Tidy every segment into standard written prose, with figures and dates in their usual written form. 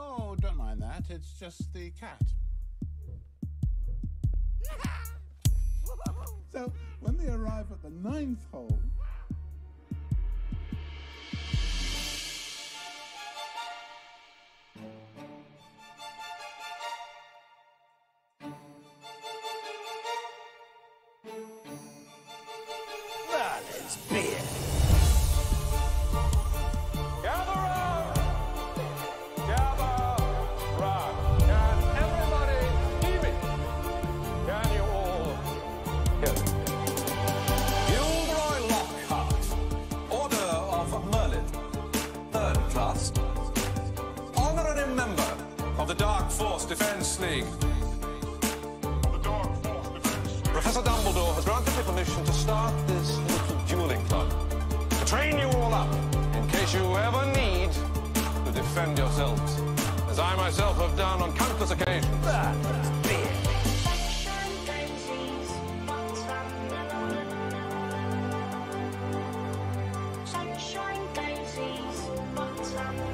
Oh, don't mind that. It's just the cat. So, when they arrive at the 9th hole... Verden's beer. Gather round! Gather round! Can everybody hear me? Can you all hear me? Gilderoy Lockhart, Order of Merlin, 3rd class. Honorary member of the Dark Force Defense League. Professor Dumbledore has granted me permission to start this little dueling club. To train you all up, in case you ever need to defend yourselves. As I myself have done on countless occasions. Sunshine daisies, watermelon.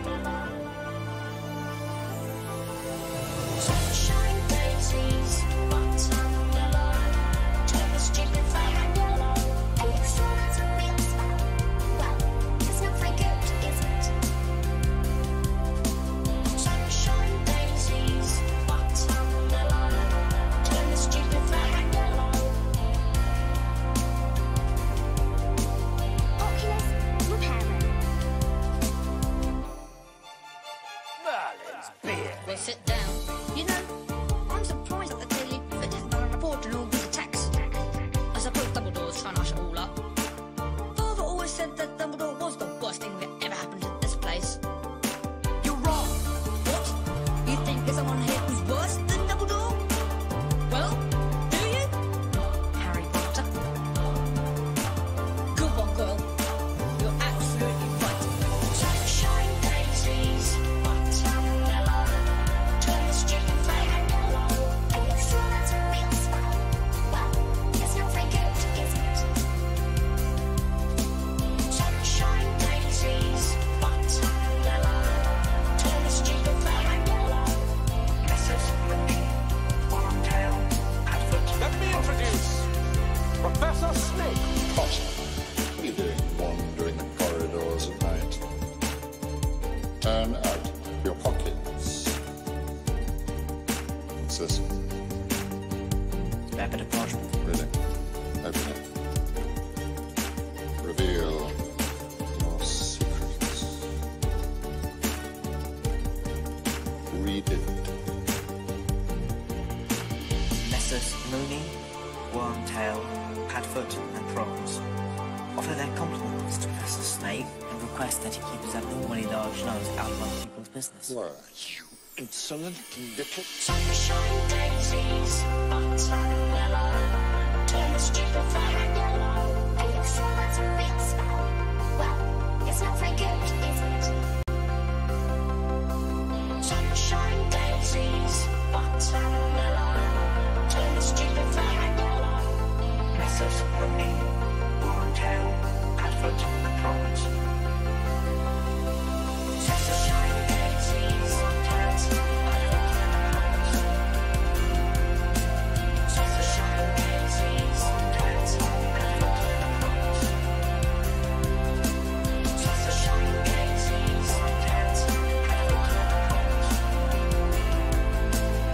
Sunshine daisies, watermelon. Turn the stupid fire yellow. And you saw that's a real spell. Well, it's not very good, is it? Sunshine daisies, watermelon. Turn the stupid fire yellow. Oculus repairman. Merlin's beer. Well, sit down. You know, I'm surprised that the Daily Prophet hasn't done a report on all these attacks. I suppose Dumbledore's trying to hush it all up. Father always said that Dumbledore was the worst thing that ever happened to this place. You're wrong. What? You think there's someone here who's worse than Dumbledore? Well, do you? Harry Potter. Good one, girl. You're absolutely right. Sunshine daisies, watermelon. Turn the stupid fire yellow. And you saw that's a real spell. Well, it's not very good, is it? Sunshine daisies, watermelon. Turn the stupid fire yellow. Mrs. Mooney, Wartail, Padfoot. Let me introduce Professor Snape. Potter, what are you doing wandering the corridors at night? Turn out your pockets. What's this? A bit of parchment. Really? Open it. Reveal your secrets. Read it. Messrs. Mooney, Wormtail, Padfoot, and Prawns offer their compliments to Professor Snape and request that he keep his abnormally large nose out of other people's business. Why, you insolent little... Sunshine daisies, watermelon. Turn the stupid fire yellow. And you saw that's a real spell. Well, it's not very good, is it? Sunshine daisies, watermelon. Turn the stupid fire yellow. Mrs. Mooney, Wartail, Padfoot, and Prawns. Sunshine daisies, watermelon. Sunshine daisies, watermelon. Sunshine daisies, watermelon.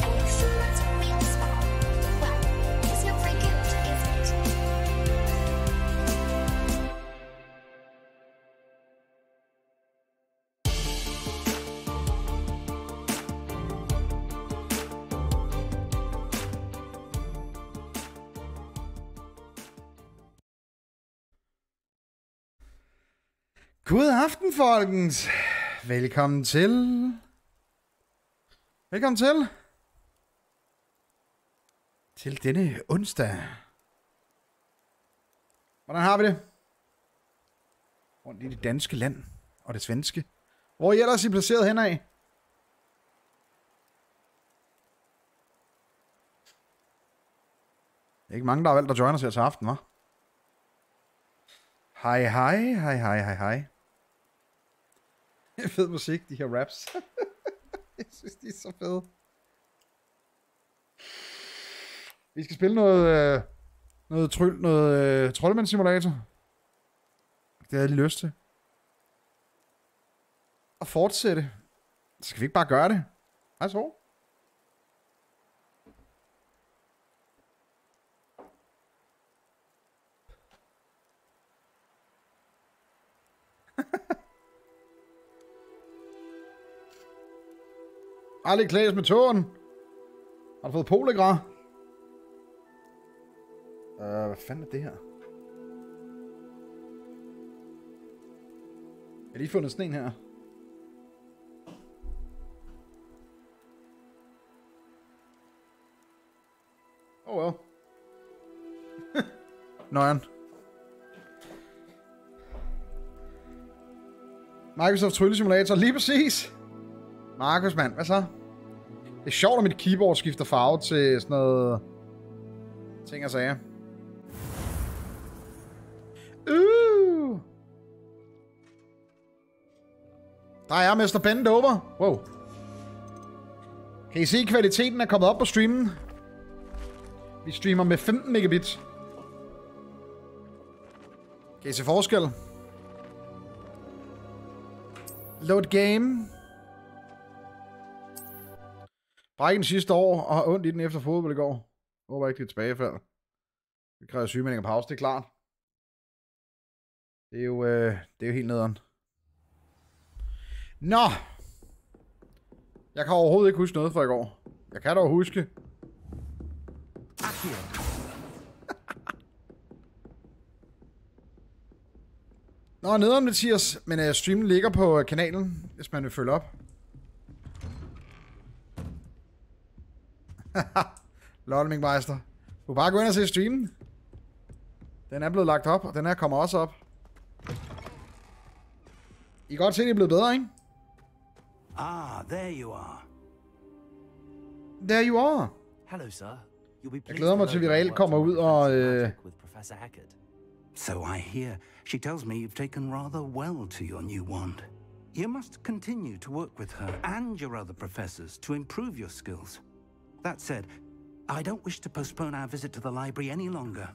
And you saw that's a real spell. Well, it's not very good, is it? God aften, folkens. Velkommen til. Velkommen til denne onsdag. Hvordan har vi det? Rundt i det danske land og det svenske. Hvor er I ellers placeret henad? Det er ikke mange, der har valgt at joine os her til aften, hva'? Hej, hej, hej, hej, hej, hej. Fed musik, de her raps. Jeg synes, de er så fede. Vi skal spille noget troldmand-simulator. Det havde jeg lige lyst til. Og fortsætte. Så skal vi ikke bare gøre det? Hej så. Aldrig klædes med tåren. Har du fået polegra? Hvad fanden er det her? Jeg har lige fundet sådan en her. Oh well. Nøjeren. Microsoft tryllesimulator, lige præcis. Markus, mand, hvad så? Det er sjovt, at mit keyboard skifter farve til sådan noget... ting og sager. Der er Mr. Bend over. Wow. Kan I se, at kvaliteten er kommet op på streamen? Vi streamer med 15 megabit. Kan I se forskel? Load game. Brækken den sidste år, og har ondt i den efter fodbold i går. Håber ikke, det er tilbagefald. Det kræver sygemelding og pause, det er klart. Det er jo helt nederen. Nå! Jeg kan overhovedet ikke huske noget fra i går. Jeg kan dog huske. Nå, nederen Mathias, men streamen ligger på kanalen, hvis man vil følge op. Lol, mægtigste. Du kan bare gå ind og se streamen. Den er blevet lagt op, og den her kommer også op. I kan godt se, at det er blevet bedre, ikke? Ah, there you are. There you are. Hello, sir. You'll be Jeg glæder mig til, at vi reelt kommer ud og... So I hear. She tells me you've taken rather well to your new wand. You must continue to work with her and your other professors to improve your skills. That said, I don't wish to postpone our visit to the library any longer.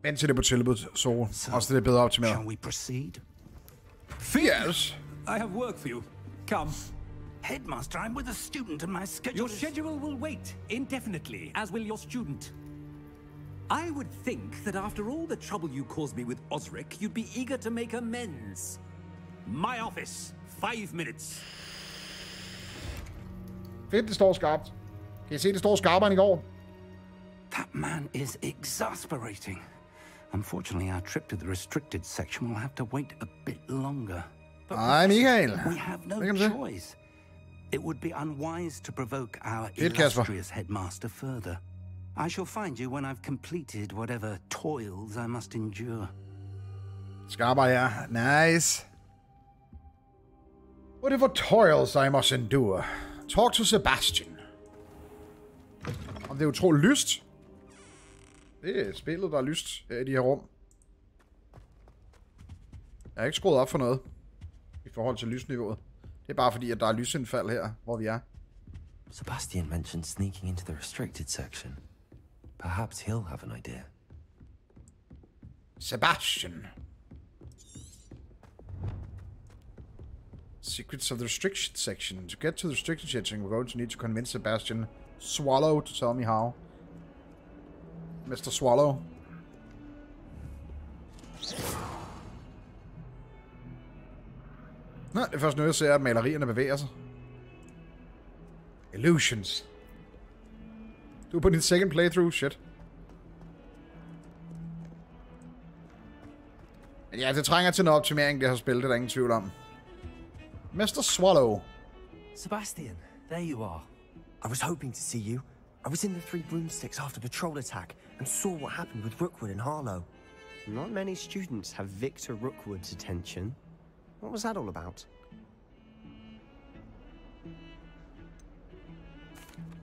Vent til det på tilbud, så også det er bedre optimeret. Shall we proceed? Yes. I have work for you. Come. Headmaster, I'm with a student and my schedule Your schedule will wait indefinitely, as will your student. I would think that after all the trouble you caused me with Osric, you'd be eager to make amends. My office. 5 minutes. Fedt, det står skarpt. Kan I se, det står skarpere end i går? That man is exasperating. Unfortunately, our trip to the restricted section will have to wait a bit longer. Ej, Michael. We have no choice. It would be unwise to provoke our Fedt, Kasper. illustrious headmaster further. I shall find you when I've completed whatever toils I must endure. Skarpere, ja. Nice. Whatever toils I must endure. Talk to Sebastian. Om det er utroligt lyst. Det er spillet, der er lyst her i de her rum. Jeg har ikke skruet op for noget i forhold til lysniveauet. Det er bare fordi, at der er lysindfald her, hvor vi er. Sebastian mentioned sneaking into the restricted section. Perhaps he'll have an idea. Sebastian. Secrets of the restriction section. To get to the restriction section, we're going to need to convince Sebastian Swallow to tell me how. Mr. Swallow. Nå, det er først nu, jeg ser, at malerierne bevæger sig. Illusions. Du er på din second playthrough, shit. Men ja, det trænger til en optimering, det her spil, det er der ingen tvivl om. Mr. Swallow. Sebastian, there you are. I was hoping to see you. I was in the 3 broomsticks after patrol attack and saw what happened with Rookwood and Harlow. Not many students have Victor Rookwood's attention. What was that all about?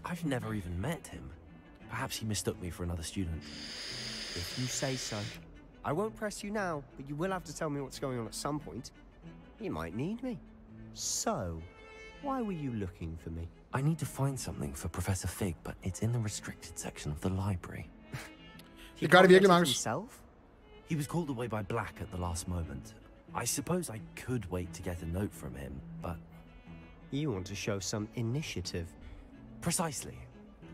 I've never even met him. Perhaps he mistook me for another student. If you say so. I won't press you now, but you will have to tell me what's going on at some point. You might need me. So, Why were you looking for me? I need to find something for Professor Fig, but it's in the restricted section of the library. He got it can't virkelig, get Marcus. himself? He was called away by Black at the last moment. I suppose I could wait to get a note from him, but... You want to show some initiative. Precisely.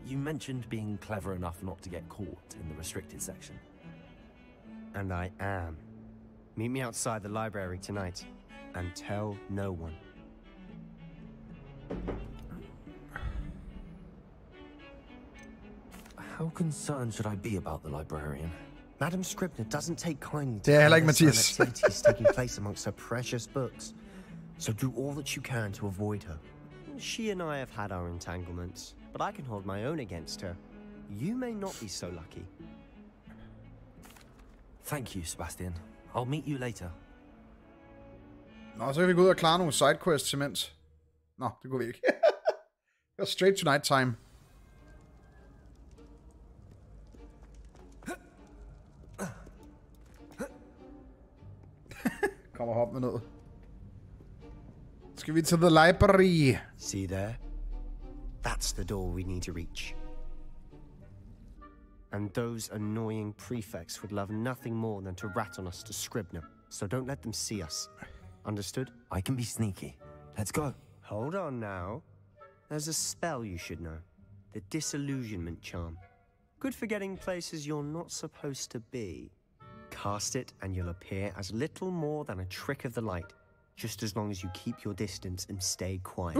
You mentioned being clever enough not to get caught in the restricted section. And I am. Meet me outside the library tonight, and tell no one. How concerned should I be about the librarian? Madam Scribner doesn't take kindly Det er heller ikke careless Mathias. activities taking place amongst her precious books. So do all that you can to avoid her. She and I have had our entanglements, but I can hold my own against her. You may not be so lucky. Thank you, Sebastian. I'll meet you later. Nå, så kan vi gå ud og klare nogle sidequests imens. Nå, det går vi ikke. Det er straight to night time. Kommer hop med noget. Skal vi til the library? See there? That's the door we need to reach. And those annoying prefects would love nothing more than to rat on us to Scribner. So don't let them see us. Understood? I can be sneaky. Let's go. Hold on now. There's a spell you should know. The disillusionment charm. Good for getting places you're not supposed to be. Cast it and you'll appear as little more than a trick of the light. Just as long as you keep your distance and stay quiet.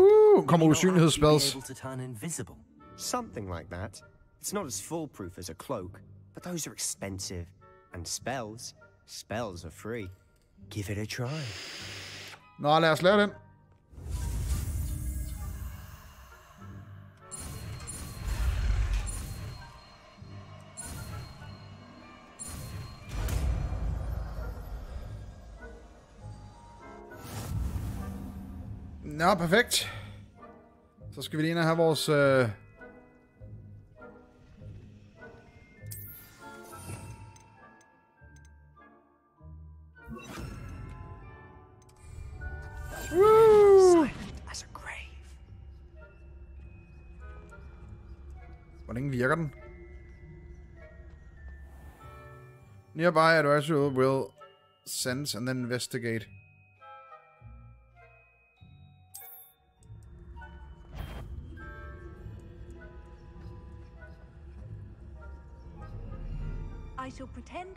Kommer usynlighedsspells. Able to turn invisible. Something like that. It's not as foolproof as a cloak, but those are expensive. And spells are free. Give it a try. Nå, lad os lave den. Nå, perfekt. Så skal vi lige ind og have vores... As a grave. Hvor længe virker den? Nearby adversary will sense and then investigate.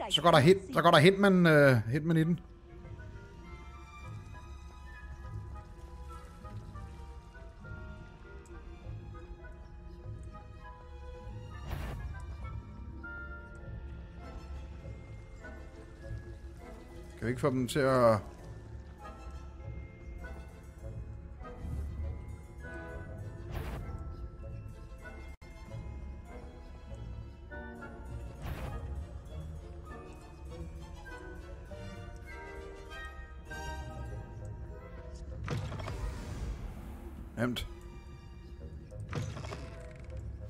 Så går der hitman i den. Kan vi ikke få dem til at... Nemt.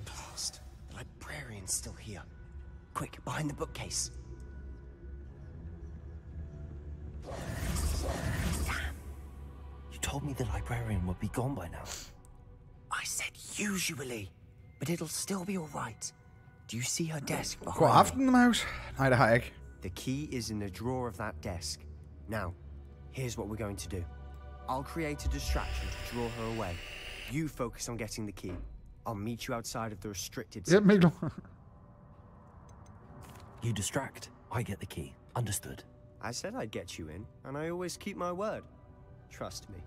Blast. The librarian's still here. Quick, behind the bookcase. You told me the librarian would be gone by now. I said usually, but it'll still be all right. Do you see her desk behind God me? aften, Maus. Nej, det har jeg ikke. The key is in the drawer of that desk. Now, here's what we're going to do. I'll create a distraction to draw her away. You focus on getting the key. I'll meet you outside of the restricted Hjælp Mikkel. You distract, I get the key. Understood. I said I'd get you in, and I always keep my word. Trust me.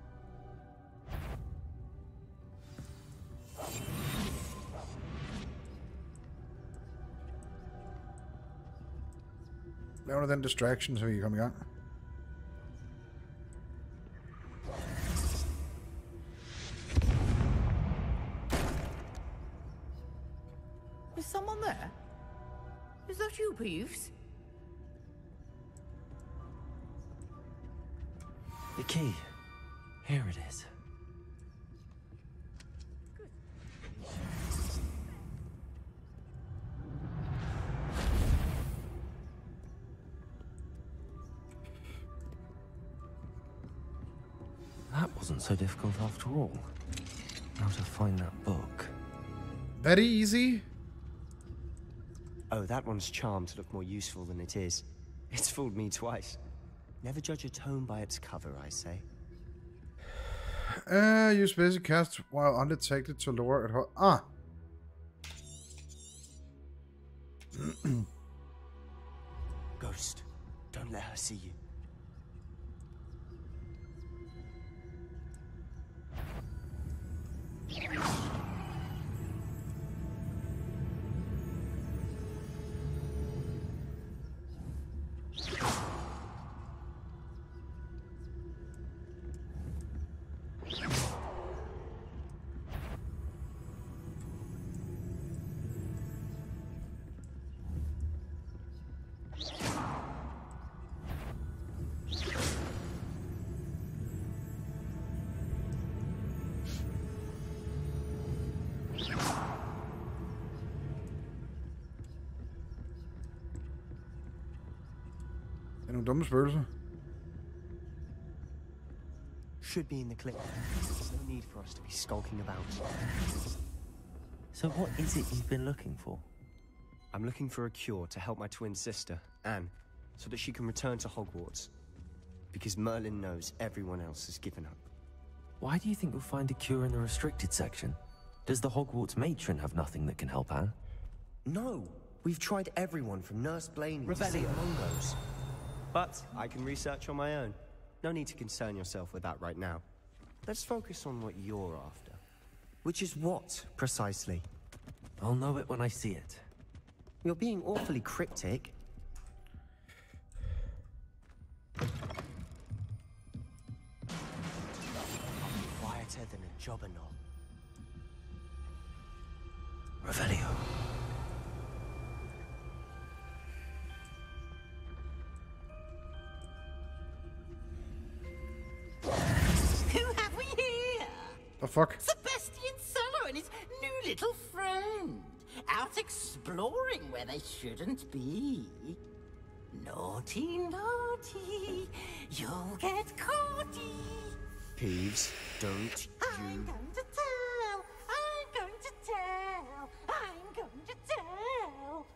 Lav nu den distraction, så vi kan komme i gang. Is someone there? Is that you, Peeves? The key. Here it is. That wasn't so difficult after all. How to find that book? Very easy. Oh, that one's charmed to look more useful than it is. It's fooled me twice. Never judge a tome by its cover, I say. Use basic cast while undetected to lower at her. Ah. Ghost, don't let her see you. Dumme spøgelser. Should be in the clip. There's no need for us to be skulking about. So what is it you've been looking for? I'm looking for a cure to help my twin sister, Anne, so that she can return to Hogwarts. Because Merlin knows everyone else has given up. Why do you think you'll find a cure in the restricted section? Does the Hogwarts matron have nothing that can help Anne? No! We've tried everyone from Nurse Blaney to St. Mungo's. But I can research on my own. No need to concern yourself with that right now. Let's focus on what you're after. Which is what, precisely? I'll know it when I see it. You're being awfully cryptic. Quieter than a jobberknoll. Revelio. The fuck? Sebastian Solo and his new little friend. Out exploring where they shouldn't be. Naughty, naughty. You'll get caughty. Peeves, don't I'm going to tell. I'm going to tell. I'm going to tell.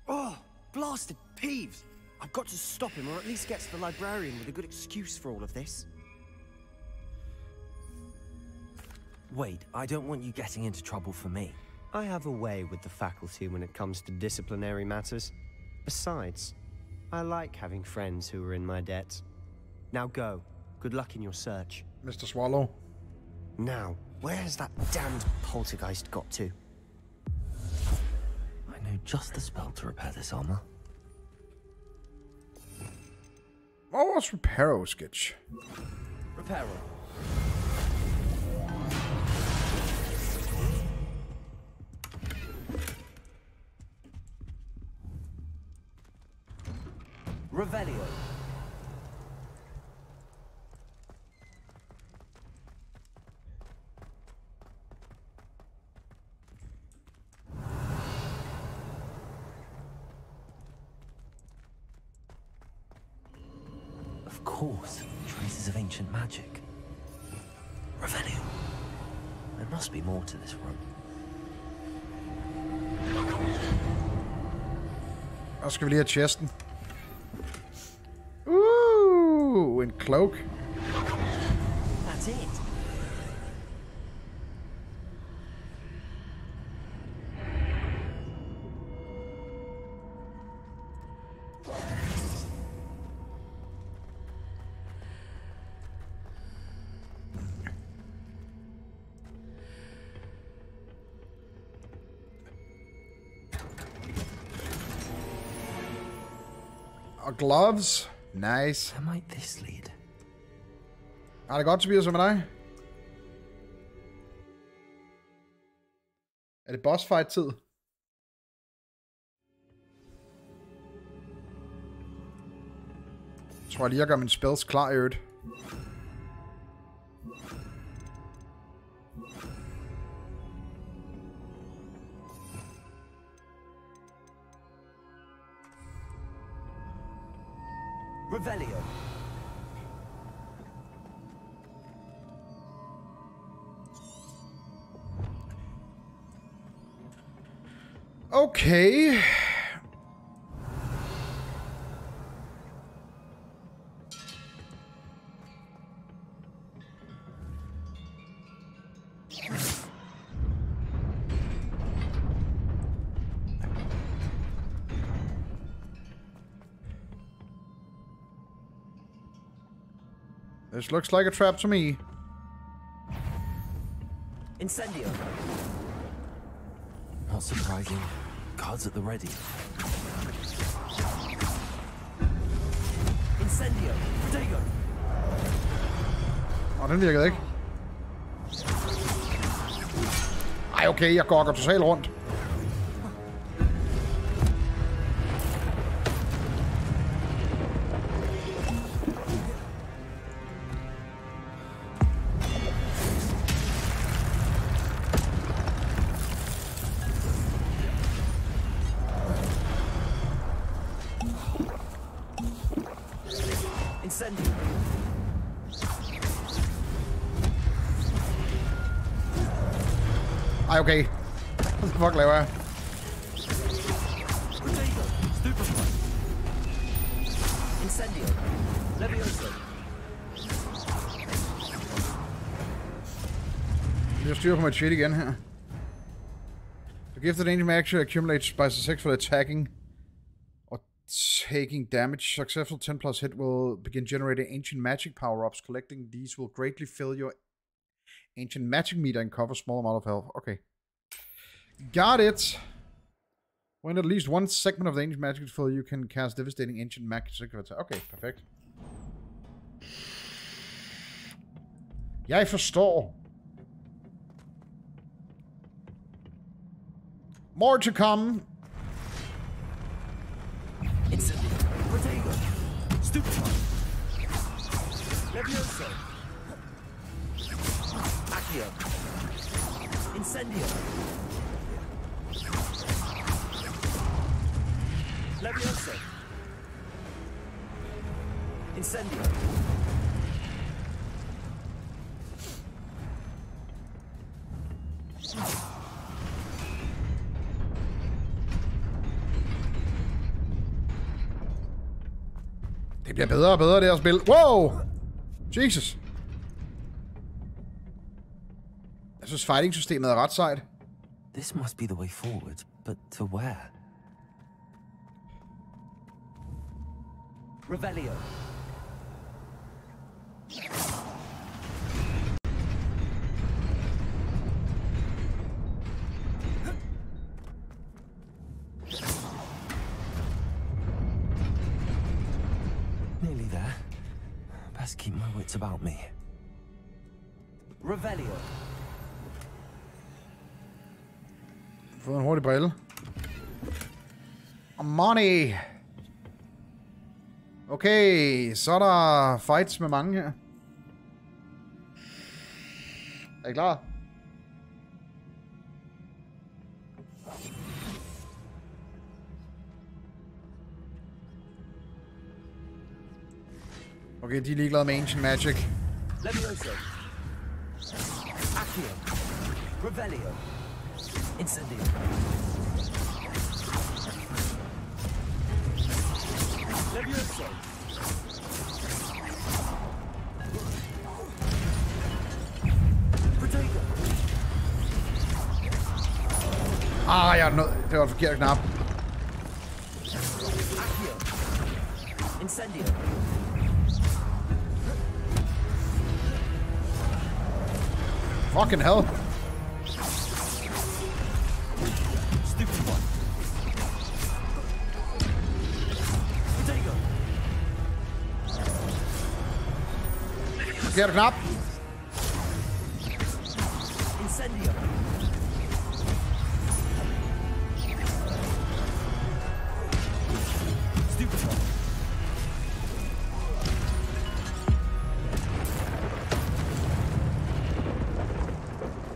Oh, blasted Peeves! I've got to stop him, or at least get to the librarian with a good excuse for all of this. Wait, I don't want you getting into trouble for me. I have a way with the faculty when it comes to disciplinary matters. Besides, I like having friends who are in my debt. Now go. Good luck in your search. Mr. Swallow. Now, where has that damned poltergeist got to? I know just the spell to repair this armor. What was Reparo sketch? Reparo. Revelio. Of course, traces of ancient magic. Revelio. There must be more to this room. Og skal vi lige have chesten. En cloak. That's it. Og gloves. Nice. Where might this lead? Har det godt, Tobias, med dig? Er det boss fight tid? Jeg tror lige, jeg gør min spells klar i øvrigt. Revelio. Okay. This looks like a trap to me. Incendio. Not surprising. Cards at the ready. Incendio. Dago. Den virkede ikke. Ej, okay, jeg går totalt rundt. Ej, okay. Hvad fuck laver jeg? Jeg styrer på mit shit igen her. The gift that ancient actually accumulates by successful attacking or taking damage. Successful 10 plus hit will begin generating ancient magic power-ups. Collecting these will greatly fill your ancient magic meter and cover small amount of health. Okay. Got it. When at least one segment of the ancient magic is full, you can cast devastating ancient magic attack. Okay, perfekt. Jeg forstår. More to come. Incendio. Levioso. Incendio. Det bliver bedre og bedre, det her spil. Wow! Jesus. Jeg synes, fighting-systemet er ret sejt. This must be the way forward, but to where? Revelio. Nearly there. Best keep my wits about me. Revelio. Fået en hurtig brille. Og money. Okay, så er der fights med mange her. Er I klar? Okay, de er ligeglade med ancient magic. Levioso. Accio. Revelio. Incendio. Levioso. Protego. Ah, jeg er nødt. Det var en forkert knap. Accio. Incendio. Fucking hell. Stupid one. Protego. Forkert knap. Incendio. Stupid one.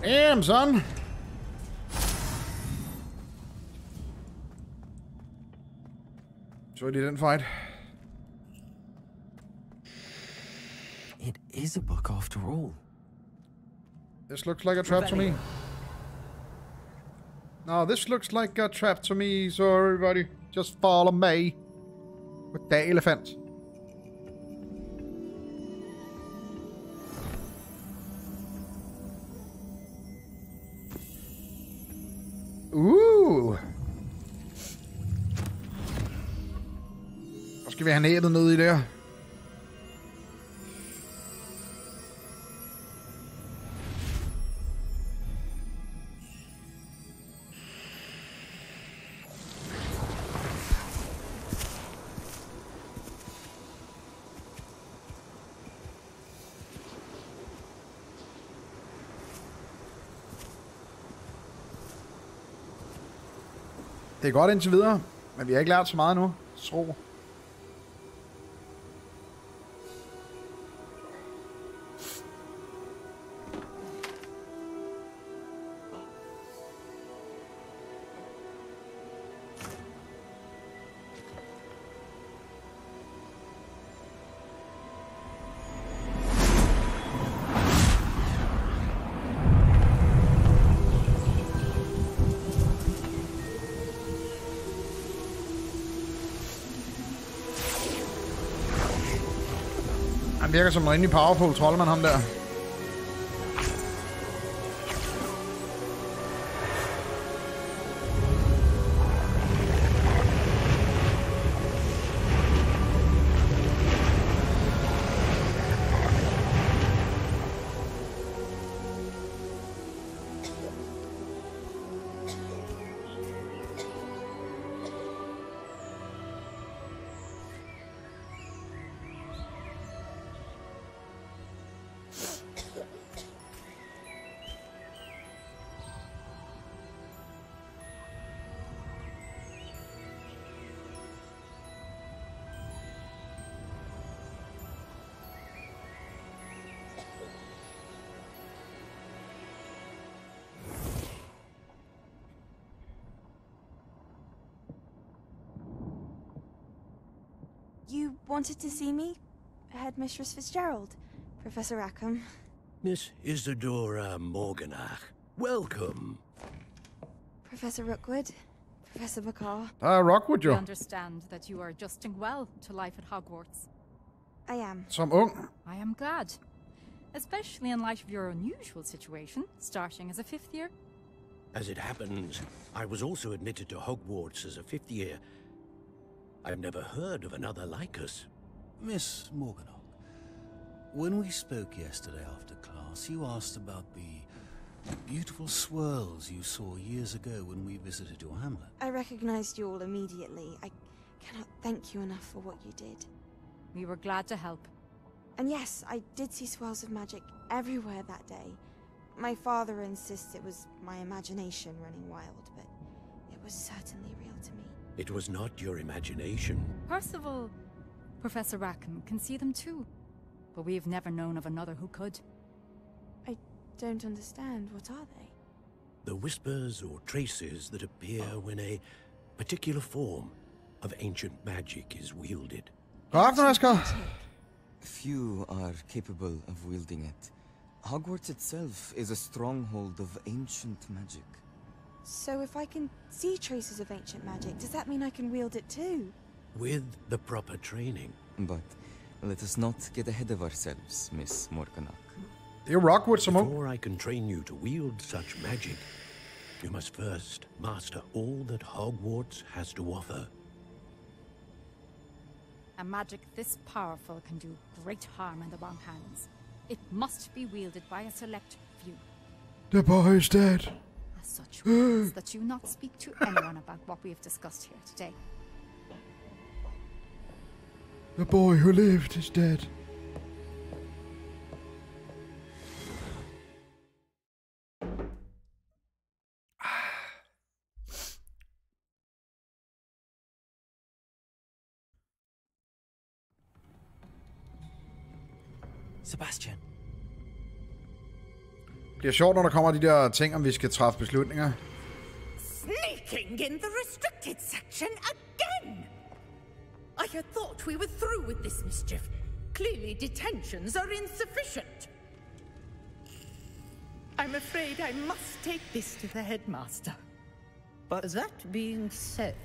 Damn, son. Så er det den fight. It is a book after all. This looks like a trap to me. No, this looks like a trap to me, so everybody just follow me. With the elephant. Så skal vi have næbet ned i der. Det er godt indtil videre, men vi har ikke lært så meget nu. Tro. Han virker som en rimelig powerful troldmand, ham der. You wanted to see me? Headmistress Fitzgerald, Professor Rackham. Miss Isadora Morganach, welcome. Professor Rookwood, Professor McCaw. Rockwood, jo. I understand that you are adjusting well to life at Hogwarts. I am. Som ung. I am glad. Especially in light of your unusual situation, starting as a 5th year. As it happens, I was also admitted to Hogwarts as a 5th year. I've never heard of another like us. Miss Morganach, when we spoke yesterday after class, you asked about the beautiful swirls you saw years ago when we visited your hamlet. I recognized you all immediately. I cannot thank you enough for what you did. We were glad to help. And yes, I did see swirls of magic everywhere that day. My father insists it was my imagination running wild, but it was certainly real to me. It was not your imagination. Percival, Professor Rackham can see them too. But we have never known of another who could. I don't understand. What are they? The whispers or traces that appear when a particular form of ancient magic is wielded. Few are capable of wielding it. Hogwarts itself is a stronghold of ancient magic. So if I can see traces of ancient magic, does that mean I can wield it too? With the proper training. But let us not get ahead of ourselves, Miss Morganach. You Rockwood some more. Before I can train you to wield such magic, you must first master all that Hogwarts has to offer. A magic this powerful can do great harm in the wrong hands. It must be wielded by a select few. The boy is dead. As such, we ask that you not speak to anyone about what we have discussed here today. The boy who lived is dead. Sebastian. Det er sjovt, når der kommer de der ting, om vi skal træffe beslutninger. Sneaking in the restricted section again! I had thought we were through with this mischief. Clearly detentions are insufficient. I'm afraid I must take this to the headmaster. But that being said,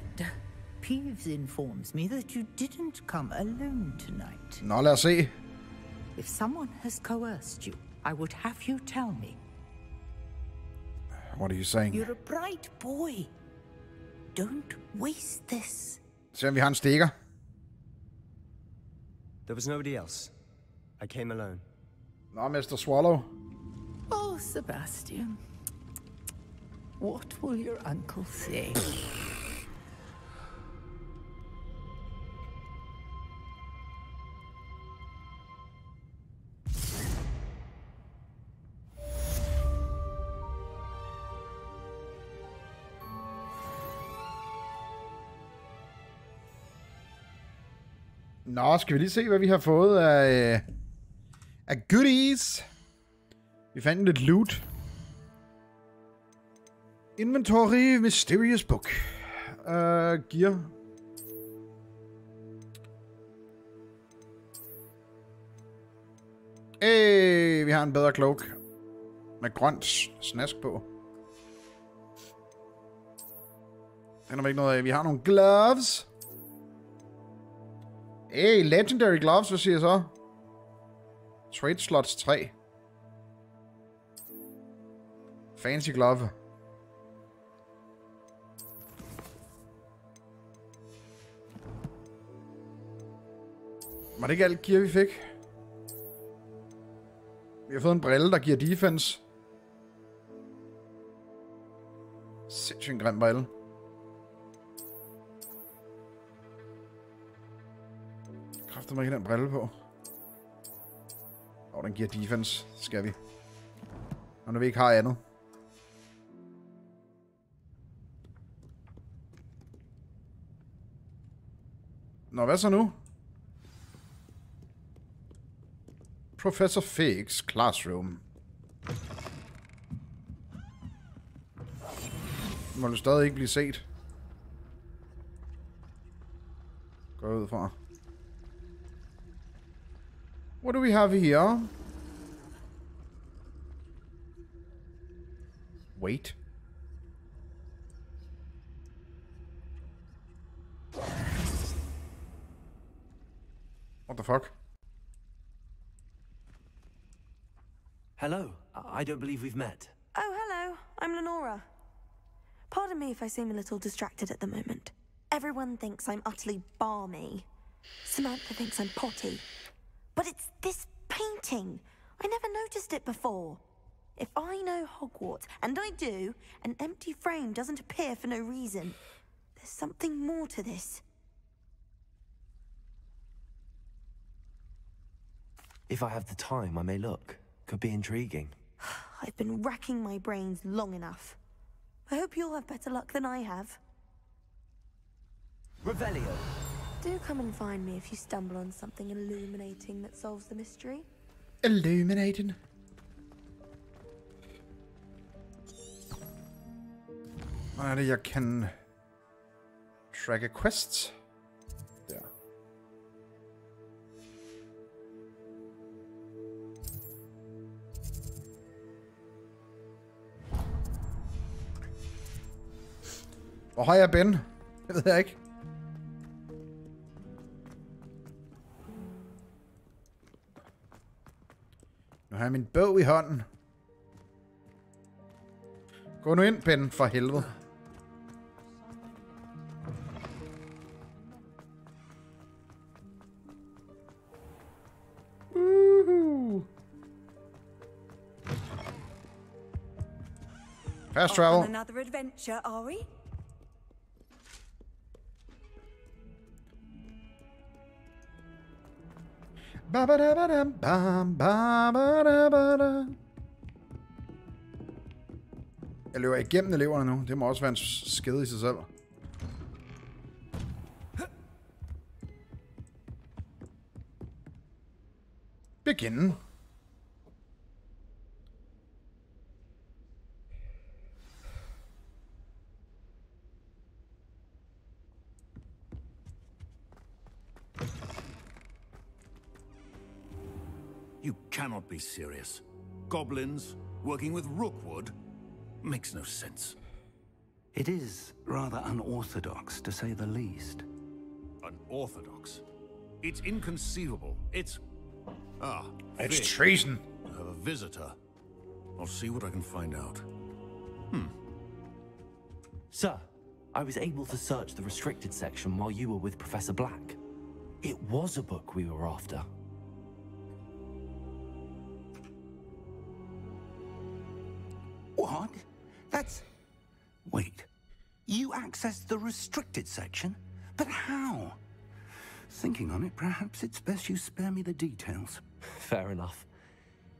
Peeves informs me that you didn't come alone tonight. Nå, lad os se. If someone has coerced you, I would have you tell me. What are you saying? You're a bright boy. Don't waste this. Se om vi har en stikker. There was nobody else. I came alone. Nå, Mr. Swallow. Oh, Sebastian. What will your uncle say? Nå, skal vi lige se, hvad vi har fået af goodies. Vi fandt lidt loot. Inventory, mysterious book. Gear. Vi har en bedre cloak. Med grønt snask på. Den er ikke noget af. Vi har nogle gloves. Legendary gloves, hvad siger jeg så? Trade slots 3. Fancy glove. Var det ikke alt gear, vi fik? Vi har fået en brille, der giver defense. Sindssygt en grim brille. Kræfter mig ikke den brille på. Den giver defense. Skal vi. Når vi ikke har andet. Nå, hvad så nu? Professor Fig's Classroom. Må du stadig ikke blive set? Gå ud fra. What do we have here? Wait. What the fuck? Hello. I don't believe we've met. Oh, hello. I'm Lenora. Pardon me if I seem a little distracted at the moment. Everyone thinks I'm utterly balmy. Samantha thinks I'm potty. But it's this painting. I never noticed it before. If I know Hogwarts, and I do, an empty frame doesn't appear for no reason. There's something more to this. If I have the time, I may look. Could be intriguing. I've been racking my brains long enough. I hope you'll have better luck than I have. Revelio. Do come and find me if you stumble on something illuminating that solves the mystery. Illuminating? Hvad er det, jeg kan tracke quests? Der. Hvor har jeg Ben? Det ved jeg ikke. Nu har jeg min bog i hånden. Gå nu ind, Ben, for helvede. Fast travel. On another adventure, are we? Jeg løber igennem eleverne nu. Det må også være en skede i sig selv. Begin. You cannot be serious. Goblins working with Rookwood makes no sense. It is rather unorthodox, to say the least. Unorthodox? It's inconceivable. It's... It's Vic, treason. I have a visitor. I'll see what I can find out. Sir, I was able to search the restricted section while you were with Professor Black. It was a book we were after. What? That's... Wait. You accessed the restricted section? But how? Thinking on it, perhaps it's best you spare me the details. Fair enough.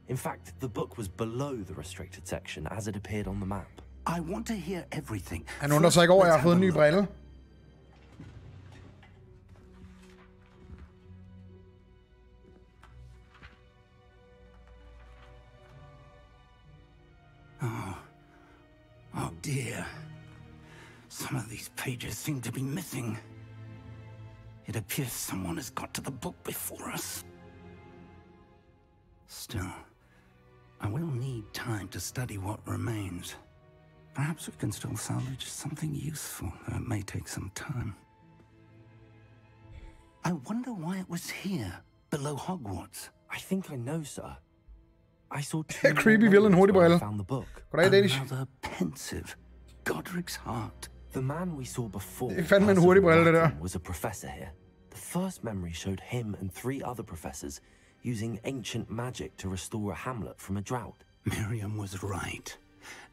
In fact, the book was below the restricted section as it appeared on the map. I want to hear everything. Han undrer sig ikke over, at jeg har fået en ny brille. Oh dear. Some of these pages seem to be missing. It appears someone has got to the book before us. Still, I will need time to study what remains. Perhaps we can still salvage something useful, though it may take some time. I wonder why it was here, below Hogwarts. I think I know, sir. I saw two creepy villain where I hurtigbrille. found the book. Goddag, Danish. Another pensive, Godric's heart. The man we saw before Det er fandme en hurtigbrille, det der. was a professor here. The first memory showed him and 3 other professors using ancient magic to restore a hamlet from a drought. Miriam was right.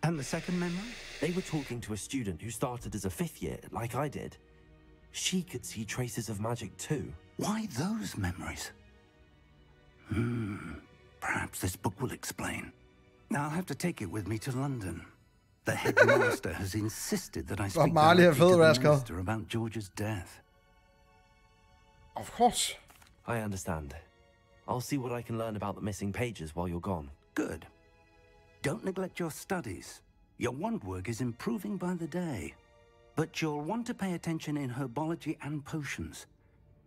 And the second memory? They were talking to a student who started as a 5th year, like I did. She could see traces of magic too. Why those memories? Perhaps this book will explain. I'll have to take it with me to London. The headmaster has insisted that I speak directly to the minister about George's death. Of course. I understand. I'll see what I can learn about the missing pages while you're gone. Good. Don't neglect your studies. Your wand work is improving by the day. But you'll want to pay attention in herbology and potions.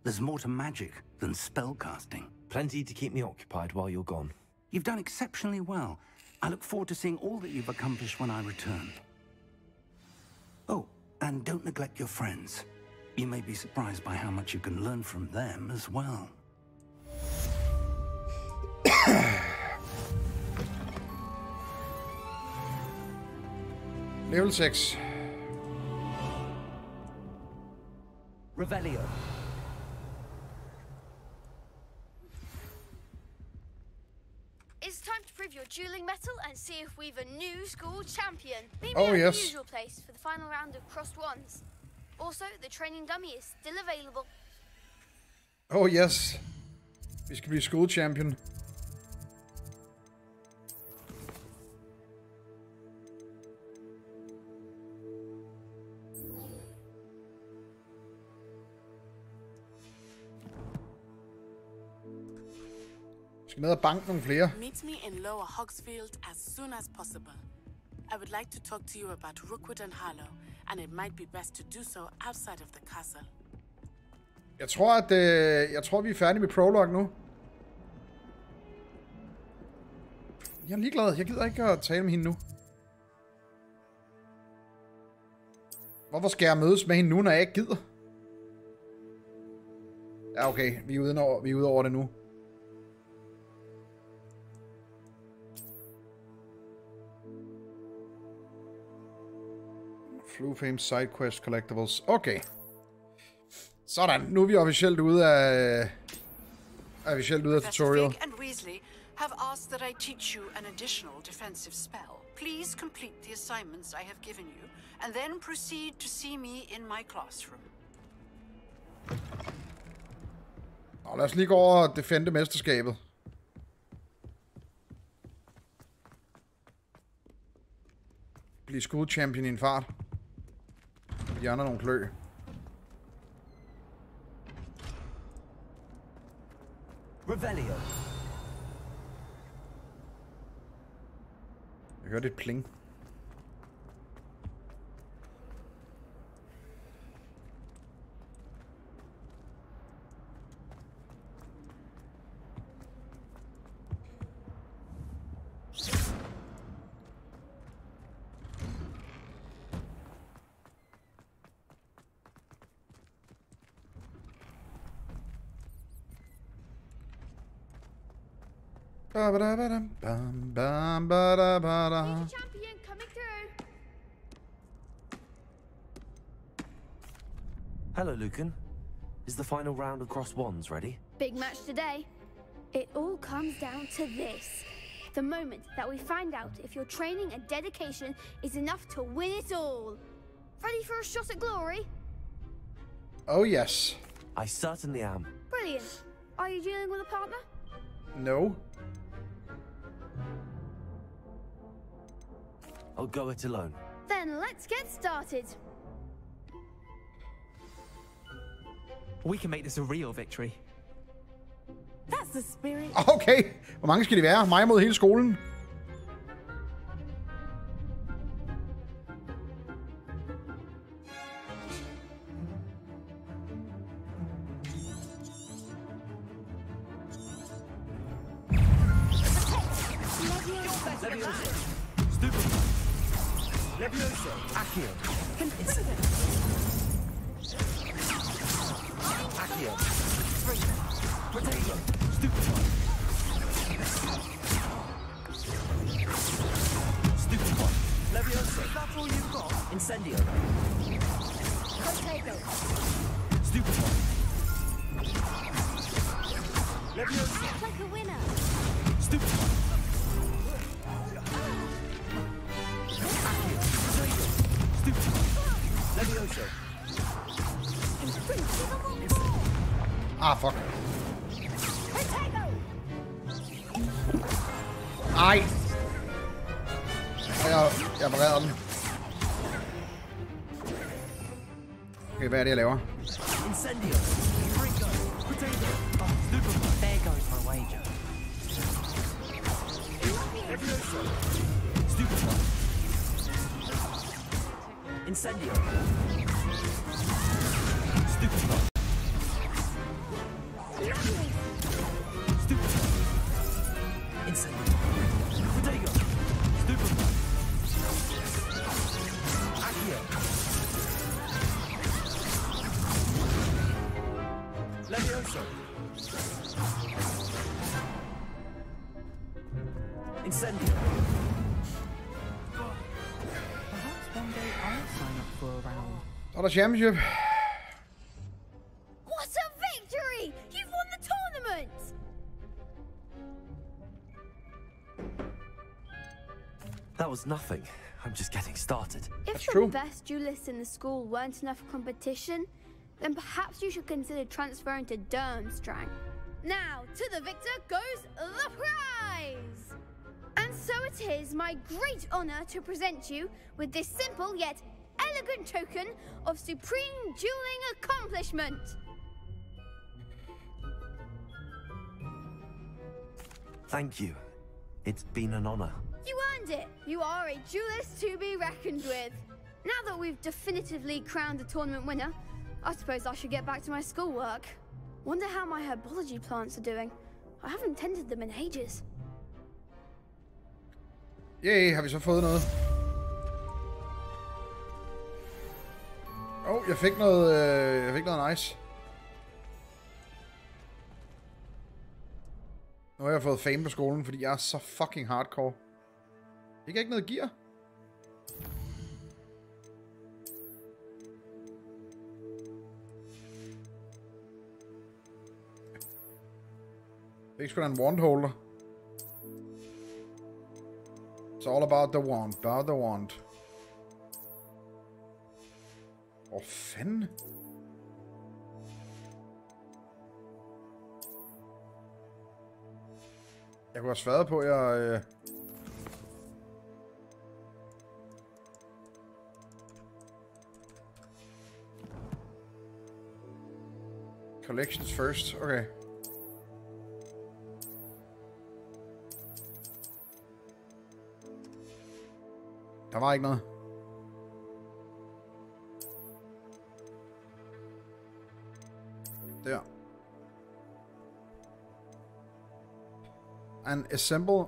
There's more to magic than spellcasting. Plenty to keep me occupied while you're gone. You've done exceptionally well. I look forward to seeing all that you've accomplished when I return. Oh, and don't neglect your friends. You may be surprised by how much you can learn from them as well. Level 6. Revelio. It's time to prove your dueling mettle and see if we've a new school champion. Meet Oh, me at yes. the usual place for the final round of crossed wands. Also, the training dummy is still available. Oh yes. Vi skal blive school champion. Vi skal ned og banke nogle flere. Meet me in Lower Hogsfield as soon as possible. I would like to talk to you about Rookwood and Harlow, and it might be best to do so outside of the castle. Jeg tror vi er færdige med prologue nu. Jeg er ligeglad. Jeg gider ikke at tale med hende nu. Hvorfor skal jeg mødes med hende nu, når jeg ikke gider? Ja, okay. Vi er ude over det nu. Flyvende side quest collectibles. Okay. Sådan. Nu er vi officielt ude af tutorial. Fig and Weasley have asked that I teach you an additional defensive spell. Please complete the assignments I have given you, and then proceed to see me in my classroom. Nå, lad os lige gå over og defende mesterskabet. Blive school champion i en fart. De andre nogle klø. Revelio. Jeg hørte et pling. Ba-ba-da-ba-dam, bam, bam, ba-da-ba-da. Champion coming through. Hello, Lucan. Is the final round of cross wands ready? Big match today. It all comes down to this. The moment that we find out if your training and dedication is enough to win it all. Ready for a shot at glory? Oh, yes. I certainly am. Brilliant. Are you dealing with a partner? No. I'll go it alone. Then let's get started. We can make this a real victory. That's the spirit. Okay. Hvor mange skal de være? Mig mod hele skolen? Levioso. Accio. Accio. Potato. Stupefy. Stupefy. Levioso. That's all you've got? Incendio. Potato. Stupefy. Levioso. Act like a winner. Stupefy. Accio. Potato. Stupefy. Levioso. Ah, fuck. Ej. Jeg bereder den. Okay, hvad er det, jeg laver? Incendio. Ringo. Potato. Stupefy. There goes my wager. Levioso. Stupefy. Incendio. Stupefy. Stupefy. Incendio. Potato. Stupefy. Accio. Levioso. Incendio. Perhaps one day I'll sign up for a round. Så er der championship. What a victory! You've won the tournament! That was nothing. I'm just getting started. If the best duelists in the school weren't enough competition, then perhaps you should consider transferring to Durmstrang. Now, to the victor goes the prize! And so it is my great honor to present you with this simple yet elegant token of supreme dueling accomplishment. Thank you. It's been an honor. You earned it. You are a duelist to be reckoned with. Now that we've definitively crowned the tournament winner, I suppose I should get back to my schoolwork. Wonder how my herbology plants are doing. I haven't tended them in ages. Yay, har vi så fået noget? Jeg fik noget nice. Nu har jeg fået fame på skolen, fordi jeg er så fucking hardcore. Fik jeg ikke noget gear? Fik sgu da en wand holder. It's all about the wand, about the wand. Hvor fanden? Jeg kunne have svaret på, at jeg... Collections first, okay. Der var ikke noget. Der. And assemble.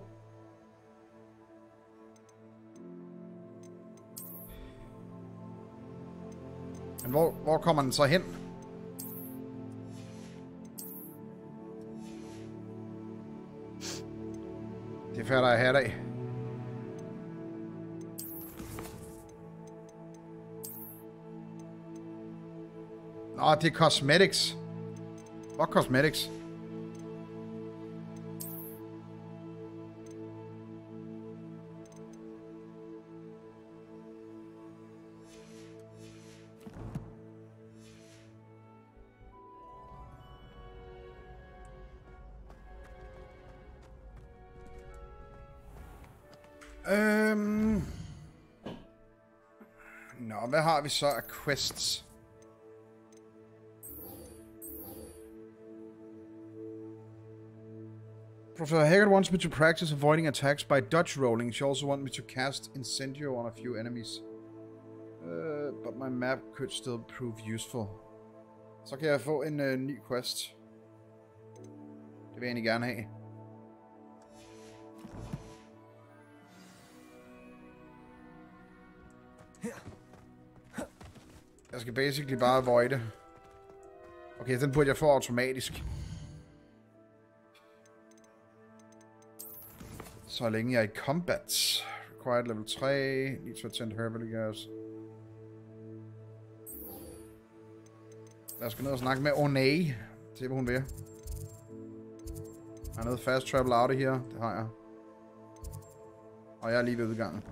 Men hvor kommer den så hen? Det fatter jeg her af. Nå, det er cosmetics. What cosmetics? Nå, hvad har vi så af quests? Professor Haggard wants me to practice avoiding attacks by dodge rolling. She also wants me to cast Incendio on a few enemies. But my map could still prove useful. Så kan jeg få en ny quest. Det vil jeg egentlig gerne have. Jeg skal basically bare avoide. Okay, den burde jeg få automatisk. Så længe jeg er i combat. Required level 3. Need to attend herbally gas. Lad os gå ned og snakke med Onay. Se hvad hun vil. Jeg har noget fast travel out af her. Det har jeg. Og jeg er lige ved udgangen.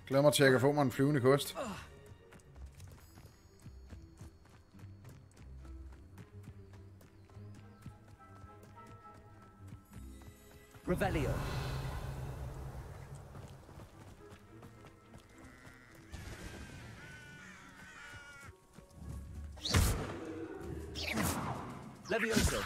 Glæder mig til, at jeg kan få mig en flyvende kost. Revelio. Levioso.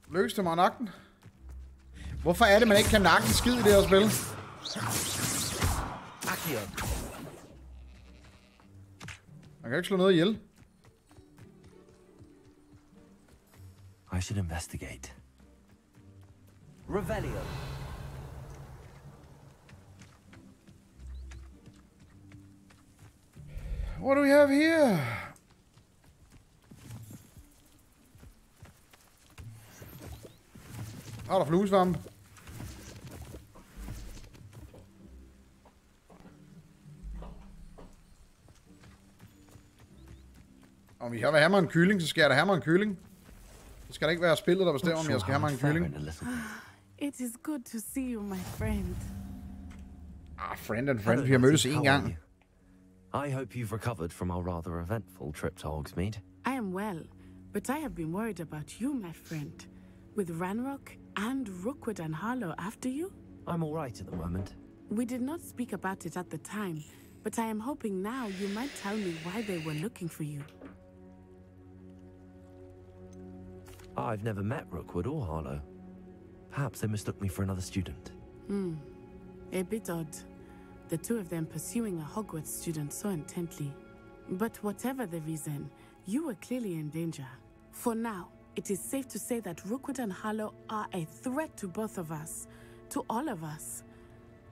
Lykkes det mig at nakke den? Hvorfor er det, man ikke kan nakke en skid i det her spil? Man kan ikke slå noget ihjel. I should investigate. Revelio. What do we have here? Er der fluesvamp? Om vi vil have mig en kylling, så skal jeg da have mig en kylling. Det skal da ikke være spillet, der bestemmer, om jeg skal have mig en kylling. It is good to see you, my friend. Friend and friend. Vi har mødtes en gang. I hope you've recovered from our rather eventful trip to Hogsmeade. I am well, but I have been worried about you, my friend. With Ranrock and Rookwood and Harlow after you? I'm all right at the moment. We did not speak about it at the time, but I am hoping now you might tell me why they were looking for you. I've never met Rookwood or Harlow. Perhaps they mistook me for another student. A bit odd. The two of them pursuing a Hogwarts student so intently. But whatever the reason, you were clearly in danger. For now, it is safe to say that Rookwood and Harlow are a threat to both of us, to all of us.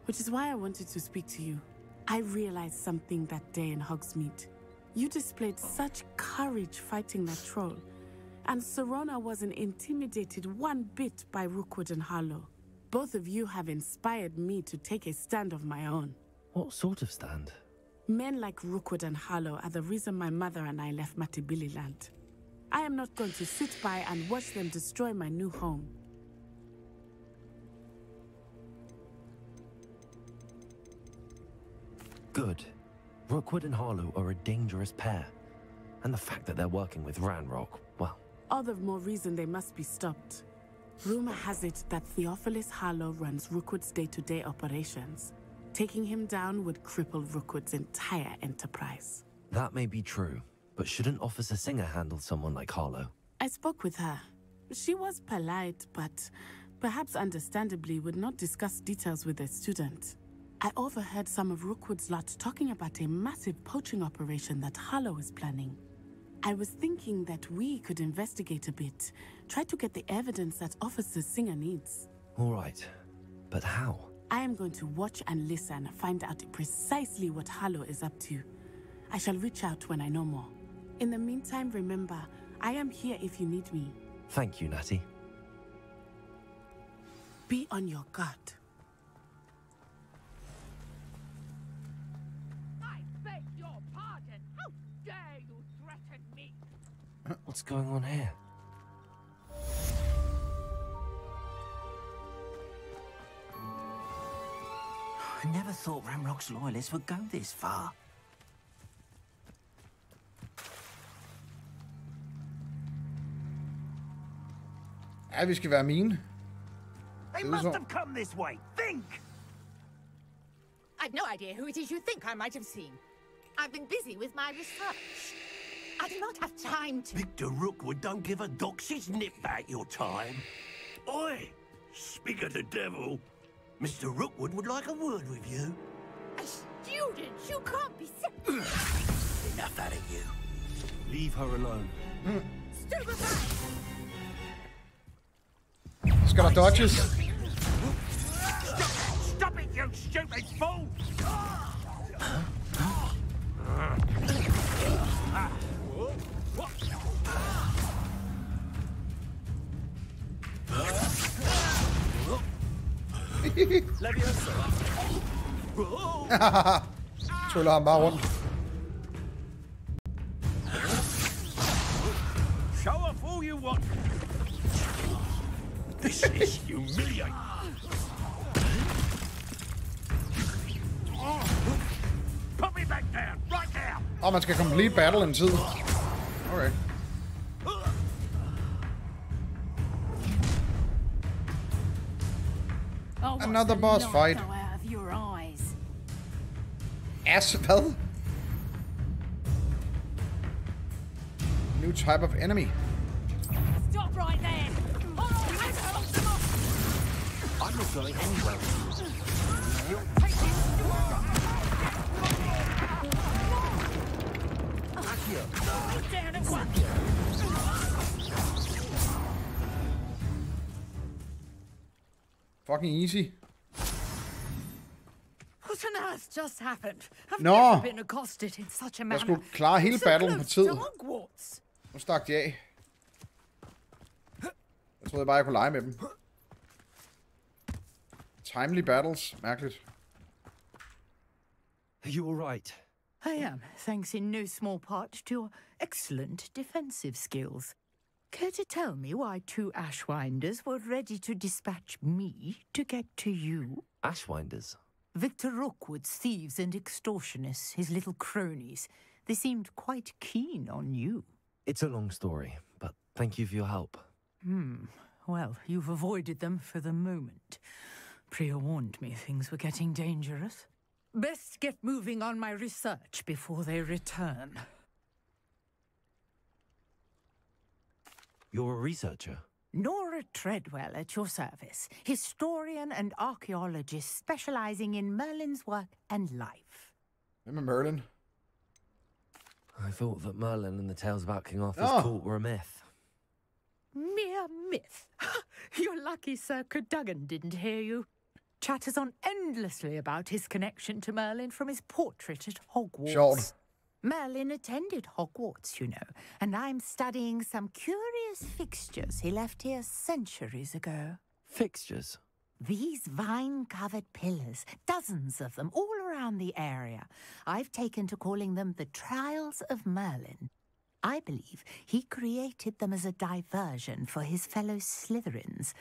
Which is why I wanted to speak to you. I realized something that day in Hogsmeade. You displayed such courage fighting that troll, and Serona wasn't intimidated one bit by Rookwood and Harlow. Both of you have inspired me to take a stand of my own. What sort of stand? Men like Rookwood and Harlow are the reason my mother and I left Matibili land. I am not going to sit by and watch them destroy my new home. Good. Rookwood and Harlow are a dangerous pair. And the fact that they're working with Ranrock, well... All the more reason they must be stopped. Rumor has it that Theophilus Harlow runs Rookwood's day-to-day operations. Taking him down would cripple Rookwood's entire enterprise. That may be true, but shouldn't Officer Singer handle someone like Harlow? I spoke with her. She was polite, but perhaps understandably, would not discuss details with their student. I overheard some of Rookwood's lot talking about a massive poaching operation that Harlow is planning. I was thinking that we could investigate a bit, try to get the evidence that Officer Singer needs. All right, but how? I am going to watch and listen, find out precisely what Harlow is up to. I shall reach out when I know more. In the meantime, remember, I am here if you need me. Thank you, Natty. Be on your guard. I beg your pardon. How dare you threaten me? What's going on here? I never thought Ramrock's loyalists would go this far. Ja, vi skal være mine. They must have come this way. Think! I've no idea who it is you think I might have seen. I've been busy with my research. I do not have time to... Victor Rookwood don't give a doxy's nip back your time. Oi! Speak of the devil. Mr. Rookwood would like a word with you. A student? You can't be... Enough out of you. Leave her alone. Skal der dodges? Stop it, you stupid fool! Tryller ham bare rundt. Show off all you want. This is humiliating. Put me back down, right now. Man skal complete battle en tid. Okay. Another boss fight. Ass, hvad? New type of enemy. Stop right there. I'm not going anywhere. Down at once. Fucking easy. What on earth just happened? I've Nå. never been accosted in such a Jeg manner. skulle klare hele battlen på tid. To Hogwarts. Nu stak de af. Jeg troede bare, jeg kunne lege med dem. Timely battles. Mærkeligt. Are you all right? I am, thanks in no small part to your excellent defensive skills. Care to tell me why two Ashwinders were ready to dispatch me to get to you? Ashwinders? Victor Rookwood's thieves and extortionists, his little cronies. They seemed quite keen on you. It's a long story, but thank you for your help. Well, you've avoided them for the moment. Priya warned me things were getting dangerous. Best get moving on my research before they return. You're a researcher? Nora Treadwell at your service, historian and archaeologist specializing in Merlin's work and life. Hvem er Merlin? I thought that Merlin and the tales about King Arthur's court were a myth. Mere myth. You're lucky Sir Cadogan didn't hear you. Chatters on endlessly about his connection to Merlin from his portrait at Hogwarts. Sjovt. Merlin attended Hogwarts, you know, and I'm studying some curious fixtures he left here centuries ago. Fixtures? These vine-covered pillars, dozens of them, all around the area. I've taken to calling them the Trials of Merlin. I believe he created them as a diversion for his fellow Slytherins.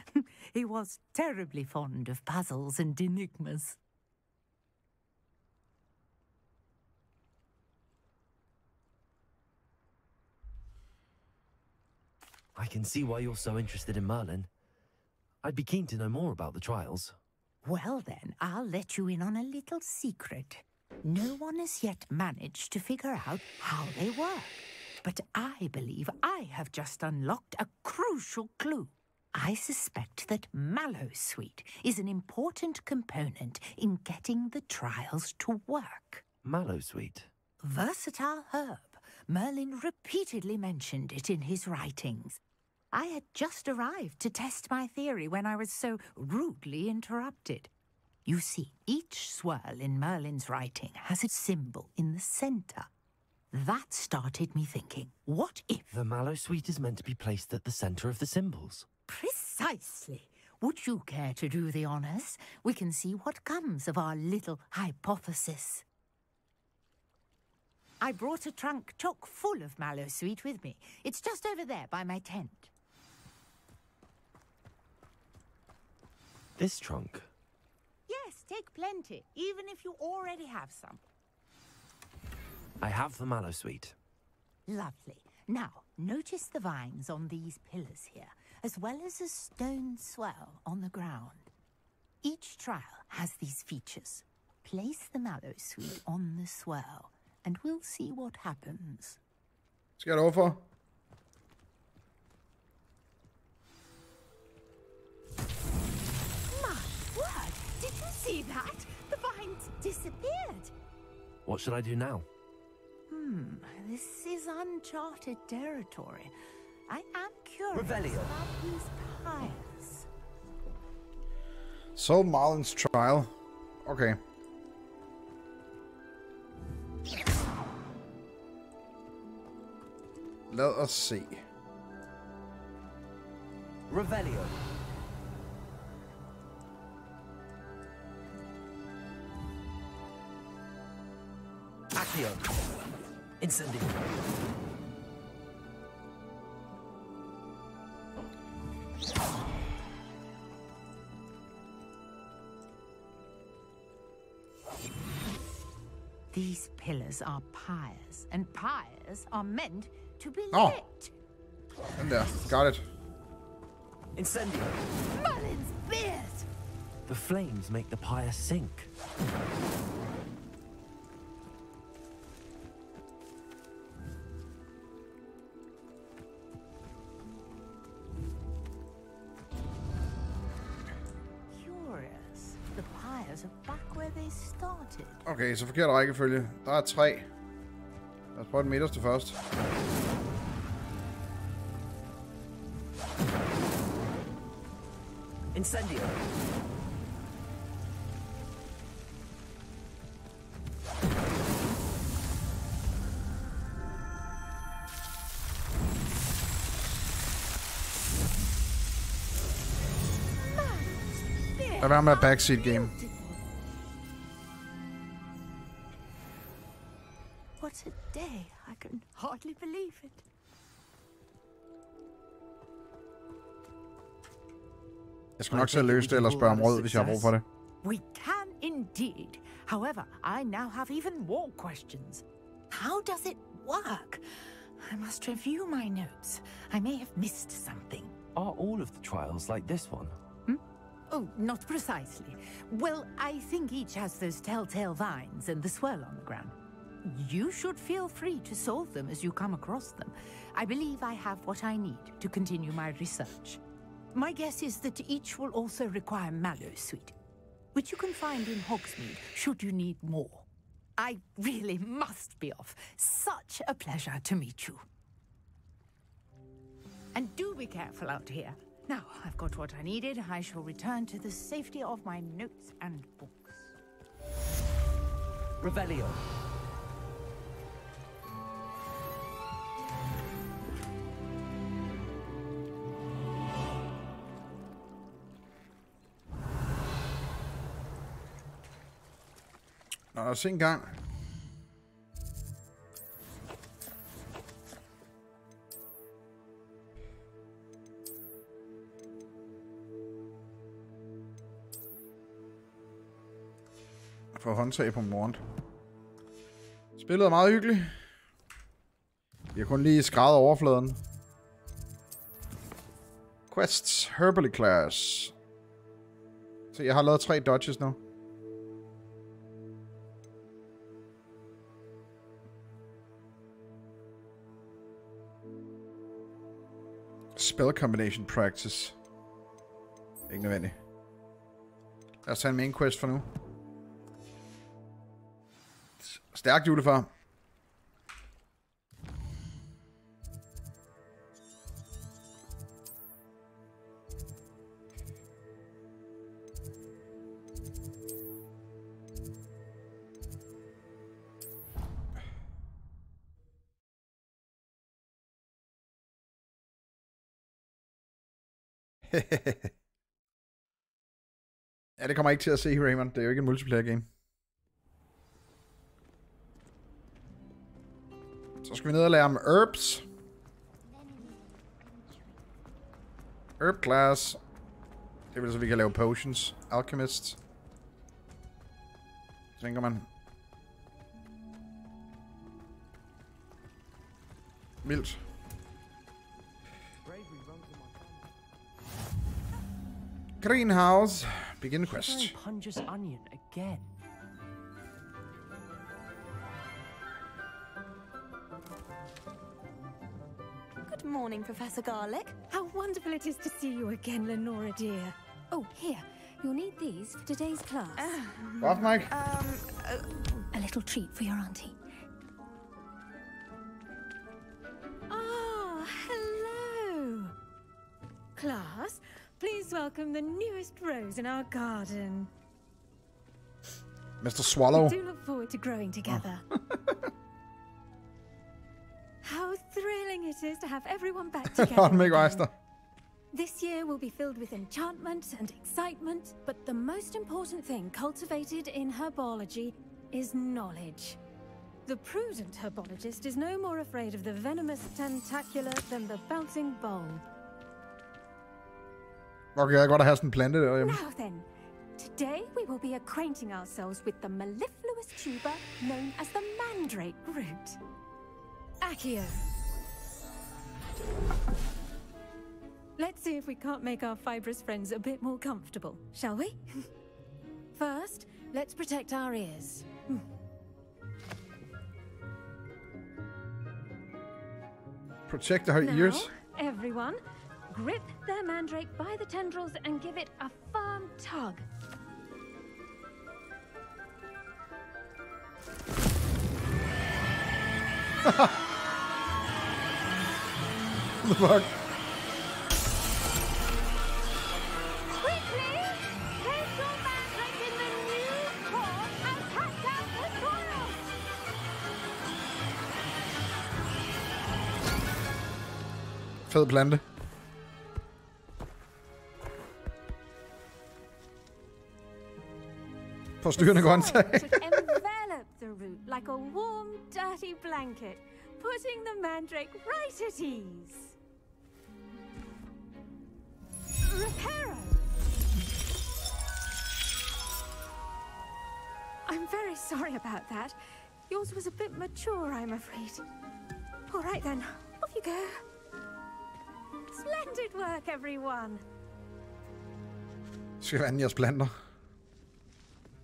He was terribly fond of puzzles and enigmas. I can see why you're so interested in Merlin. I'd be keen to know more about the trials. Well then, I'll let you in on a little secret. No one has yet managed to figure out how they work. But I believe I have just unlocked a crucial clue. I suspect that mallowsweet is an important component in getting the trials to work. Mallowsweet? Versatile herb. Merlin repeatedly mentioned it in his writings. I had just arrived to test my theory when I was so rudely interrupted. You see, each swirl in Merlin's writing has a symbol in the center. That started me thinking, what if... The mallowsweet is meant to be placed at the center of the symbols. Precisely. Would you care to do the honors? We can see what comes of our little hypothesis. I brought a trunk chock full of mallowsweet with me. It's just over there by my tent. This trunk? Yes, take plenty, even if you already have some. I have the mallowsweet. Lovely. Now, notice the vines on these pillars here, as well as a stone swell on the ground. Each trial has these features. Place the mallowsweet on the swell, and we'll see what happens. Let's get over. My word! Did you see that? The vines disappeared. What should I do now? This is uncharted territory. I am curious Revelio. about these pyres. So Marlin's trial. Okay. Let us see. Revelio. Accio. Incendio. These pillars are pyres, and pyres are meant to be Oh. lit. In there. Got it. Incendio. Merlin's beard! The flames make the pyre sink. Curious. The pyres are back where they started. Okay, så forkert rækkefølge. Der er 3. Lad os prøve den midterste først. Incendio. Lad være med at backseat game. What a day. I can hardly believe it. Jeg skal nok selv løse det, eller spørge om råd, hvis jeg har brug for det. We can indeed. However, I now have even more questions. How does it work? I must review my notes. I may have missed something. Are all of the trials like this one? Oh, not precisely. Well, I think each has those telltale vines and the swirl on the ground. You should feel free to solve them as you come across them. I believe I have what I need to continue my research. My guess is that each will also require mallowsweet, which you can find in Hogsmeade should you need more. I really must be off. Such a pleasure to meet you. And do be careful out here. Now, I've got what I needed. I shall return to the safety of my notes and books. Revelio. Nå, lad os se en gang. Få håndtag på morgen. Spillet er meget hyggeligt. Vi har kun lige skrevet overfladen. Quests, Herbally Class. Så jeg har lavet 3 dodges nu. Spell combination practice. Ikke nødvendigt. Lad os tage en main quest for nu. Stærkt julefar. Ja, det kommer ikke til at se, Raymond. Det er jo ikke en multiplayer game. Så skal vi ned og lære om herbs. Herb class. Det vil så, vi kan lave potions. Alchemist. Tænker man. Vildt. Greenhouse. Begin quest. Punger's onion again. Good morning, Professor Garlic. How wonderful it is to see you again, Lenora dear. Oh, here. You'll need these for today's class. What, Mike? A little treat for your auntie. Ah, hello. Class, please welcome the newest rose in our garden. Mr. Swallow. We do look forward to growing together. How thrilling it is to have everyone back together. This year will be filled with enchantment and excitement, but the most important thing cultivated in herbology is knowledge. The prudent herbologist is no more afraid of the venomous tentacular than the bouncing bulb. Okay, jeg kan godt have sådan en plante derhjemme. Now then, today we will be acquainting ourselves with the mellifluous tuber known as the mandrake root. Accio. Let's see if we can't make our fibrous friends a bit more comfortable, shall we? First, let's protect our ears. Protect her ears? Everyone, grip their mandrake by the tendrils and give it a firm tug. What the fuck? Quickly! Place your mandrake in the new pot and cut out the soil! Fed plante. Forstyrrende grøntsag. Envelop the root like a warm, dirty blanket, putting the mandrake right at ease. Reparo! I'm very sorry about that. Yours was a bit mature, I'm afraid. All right then, off you go. Splendid work, everyone. Skal vande jeres planter.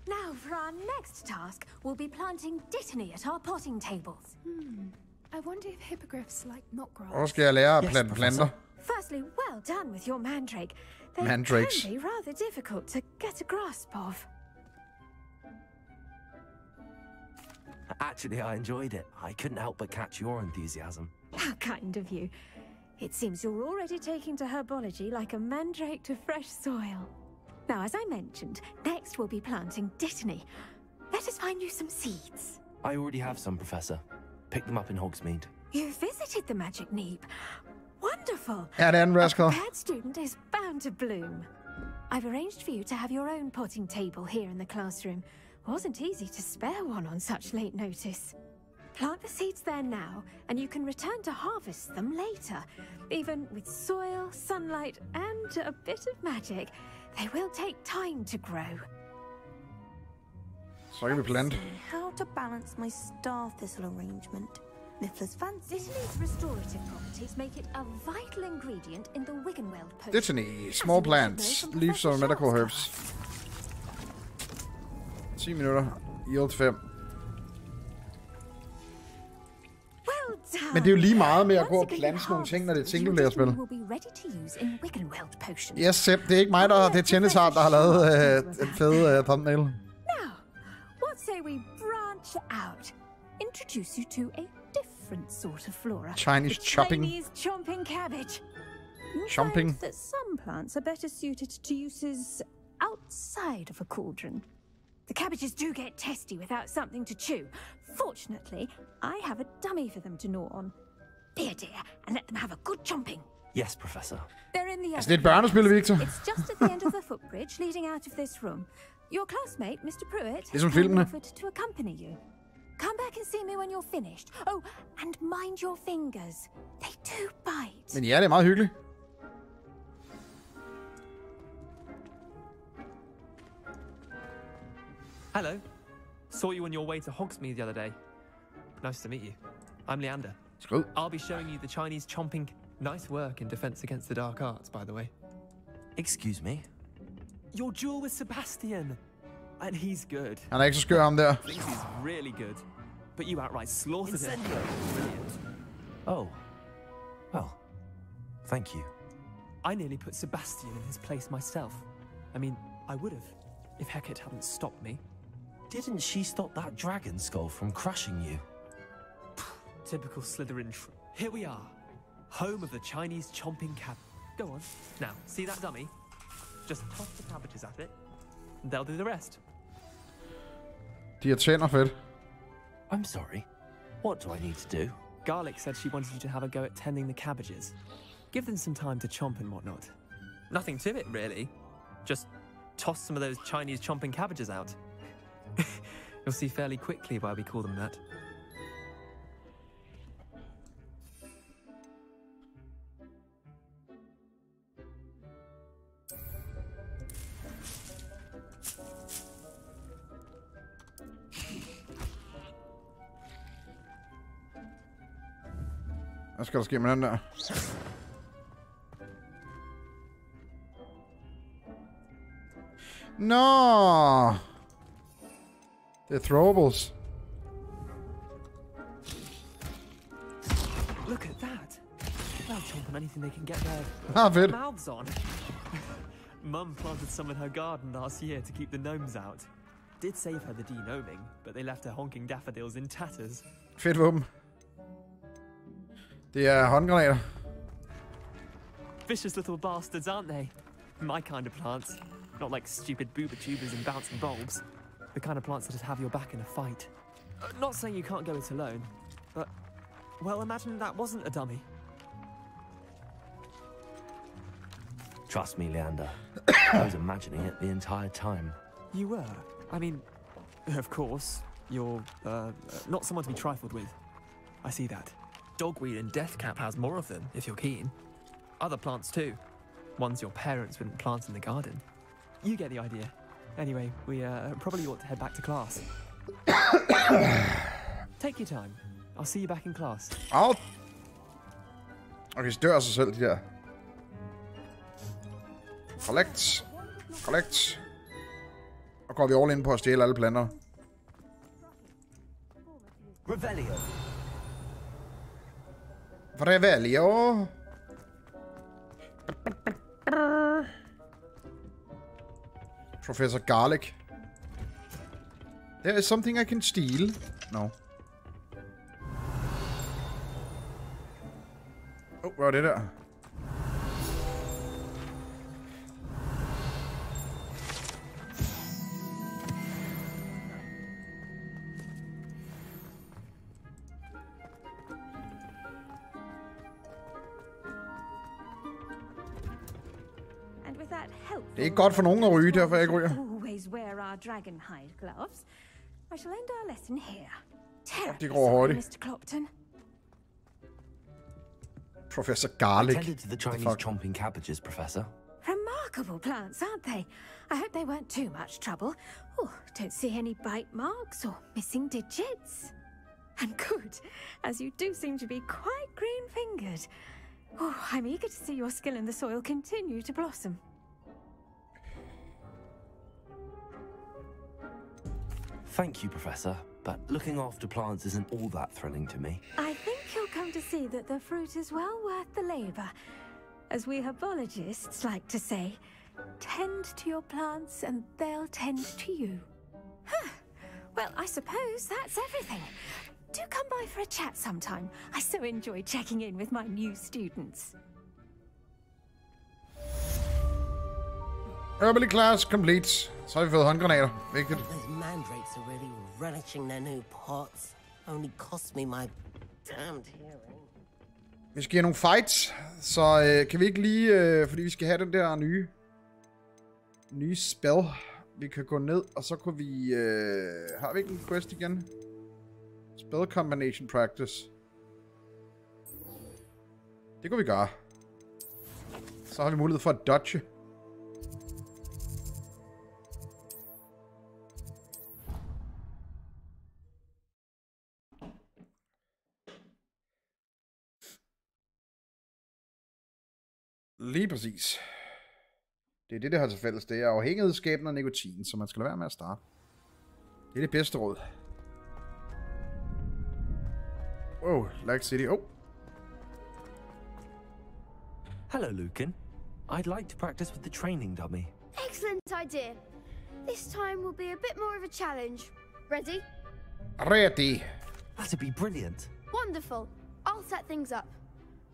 Now, for our next task, we'll be planting dittany at our potting tables. I wonder if hippogriffs like knot grass. Hvor skal jeg lære at plante planter? Firstly, well done with your mandrake. They Mandrakes. can be rather difficult to get a grasp of. Actually, I enjoyed it. I couldn't help but catch your enthusiasm. How kind of you. It seems you're already taking to herbology like a mandrake to fresh soil. Now, as I mentioned, next we'll be planting dittany. Let us find you some seeds. I already have some, Professor. Picked them up in Hogsmeade. You visited the Magic Neep. Wonderful. Ja, det er en rascal. A prepared student is bound to bloom. I've arranged for you to have your own potting table here in the classroom. Wasn't easy to spare one on such late notice. Plant the seeds there now, and you can return to harvest them later. Even with soil, sunlight, and a bit of magic, they will take time to grow. Så kan vi plante. How to balance my star thistle arrangement. Niffler's fancy. Dittany's restorative properties make it a vital ingredient in the Wiggenweld potion. Dittany, small plants, leaves or medical herbs. 10 minutter, yield 5. Well done. Men det er jo lige meget med at gå og plante nogle ting, når det er et singleplayer-spil. Yes, det er ikke mig, det er Tennisart, der har lavet en fed thumbnail. Now, what say we branch out? Introduce you to a different sort of flora. Chinese chopping. Chinese chomping cabbage. Chomping. Find that some plants are better suited to uses outside of a cauldron. The cabbages do get testy without something to chew. Fortunately, I have a dummy for them to gnaw on. Be a dear and let them have a good chomping. Yes, Professor. They're in the Altså, det er et børnespil, Victor. It's just at the end of the footbridge leading out of this room. Your classmate, Mr. Pruitt, Det er som filmene. offered to accompany you. Come back and see me when you're finished. Oh, and mind your fingers. They do bite. Men ja, det er meget hyggeligt. Hello. Saw you on your way to Hogsmeade the other day. Nice to meet you. I'm Leander. Screw. I'll be showing you the Chinese chomping. Nice work in Defense Against the Dark Arts, by the way. Excuse me? Your duel with Sebastian. And he's good. Han er ikke så skør ham der. He's really good. But you outright slaughtered him. Brilliant. Oh. Well, thank you. I nearly put Sebastian in his place myself. I mean, I would have, if Hecate hadn't stopped me. Didn't she stop that dragon skull from crushing you? Typical Slytherin. Here we are. Home of the Chinese chomping cab. Go on. Now, see that dummy? Just toss the cabbages at it. And they'll do the rest. De har tænder fedt. I'm sorry. What do I need to do? Garlic said she wanted you to have a go at tending the cabbages. Give them some time to chomp and whatnot. Nothing to it, really. Just toss some of those Chinese chomping cabbages out. You'll see fairly quickly why we call them that. Hvad skal der ske med den der? Nå! Det er throwables. Look at that. They'll chomp on anything they can get Ah, their fedt. mouths on. Mum planted some in her garden last year to keep the gnomes out. Did save her the de-gnoming, but they left her honking daffodils in tatters. Fedt våben. Det er håndgranater. Vicious little bastards, aren't they? My kind of plants. Not like stupid booba tubers and bouncing bulbs. The kind of plants that just have your back in a fight. Not saying you can't go it alone, but, well, imagine that wasn't a dummy. Trust me, Leander. I was imagining it the entire time. You were? I mean, of course, you're, not someone to be trifled with. I see that. Dogweed and deathcap has more of them, if you're keen. Other plants too. Ones your parents wouldn't plant in the garden. You get the idea. Anyway, we probably ought to head back to class. Take your time. I'll see you back in class. Au! Okay, så dør sig selv, de der. Collect. Collect. Og går vi all in på at stjæle alle planter. Revelio. Revelio. Professor Garlic. There is something I can steal. No. Oh, hvad var det der? Det er ikke godt for nogen at ryge, derfor jeg ikke ryger. Always wear our dragon hide gloves. I shall end our lesson here. Det går hurtigt. Mr. Clopton. Professor Garlic. Attended to the Chinese chomping cabbages, Professor. Remarkable plants, aren't they? I hope they weren't too much trouble. Oh, don't see any bite marks or missing digits. And good, as you do seem to be quite green-fingered. Oh, I'm eager to see your skill in the soil continue to blossom. Thank you, Professor, but looking after plants isn't all that thrilling to me. I think you'll come to see that the fruit is well worth the labor. As we herbologists like to say, tend to your plants and they'll tend to you. Huh. Well, I suppose that's everything. Do come by for a chat sometime. I so enjoy checking in with my new students. Herbally class complete. Så har vi fået håndgranater. Vigtigt. Those mandrakes are really relishing their new pots. Only cost me my damned hearing. Vi skal have nogle fights, så kan vi ikke lige, fordi vi skal have den der nye spell. Vi kan gå ned, og så kunne vi, har vi ikke en quest igen? Spell combination practice. Det kunne vi gøre. Så har vi mulighed for at dodge. Lige præcis. Det er det har til fælles. Det er afhængighedsskabende og nikotin, så man skal lade være med at starte. Det er det bedste råd. Oh, Lag City. Oh. Hello, Lucan. I'd like to practice with the training dummy. Excellent idea. This time will be a bit more of a challenge. Ready? Ready. That'd be brilliant. Wonderful. I'll set things up.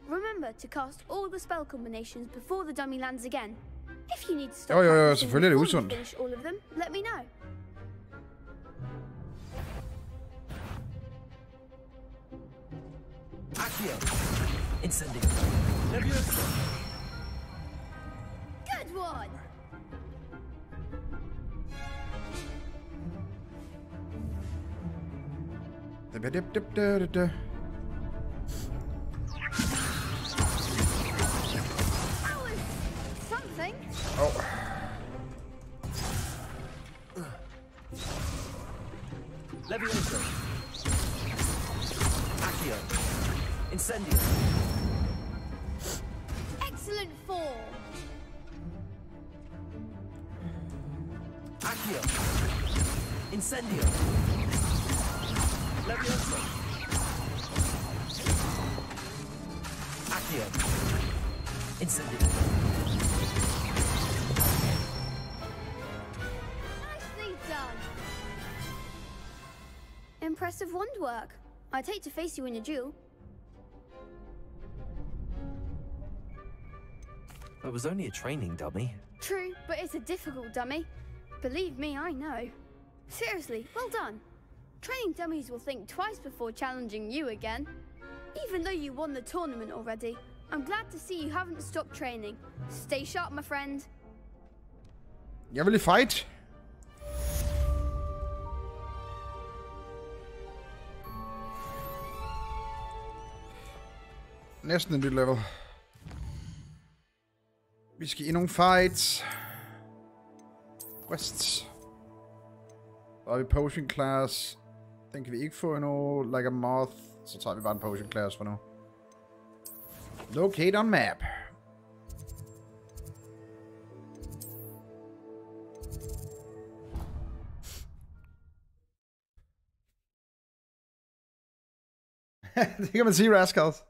Remember to cast all the spell combinations before the dummy lands again. If you need to stop practicing before you finish all of them, let me know. Accio. Incendio. Good one. Something. Oh. Levioso. Accio. Incendio. Excellent form. Accio. Incendio. Levioso. Accio. Incendio. Nicely done. Impressive wand work. I'd hate to face you in a duel. It was only a training dummy. True, but it's a difficult dummy. Believe me, I know. Seriously, well done. Training dummies will think twice before challenging you again. Even though you won the tournament already, I'm glad to see you haven't stopped training. Stay sharp, my friend. Jeg vil i fight. Næsten en nyt level. Vi skal i nogle fights. Quests. Så har vi potion class. Den kan vi ikke få endnu. Like a moth. Så tager vi bare en potion class for nu. Locate on map. Det kan man sige, Rascals.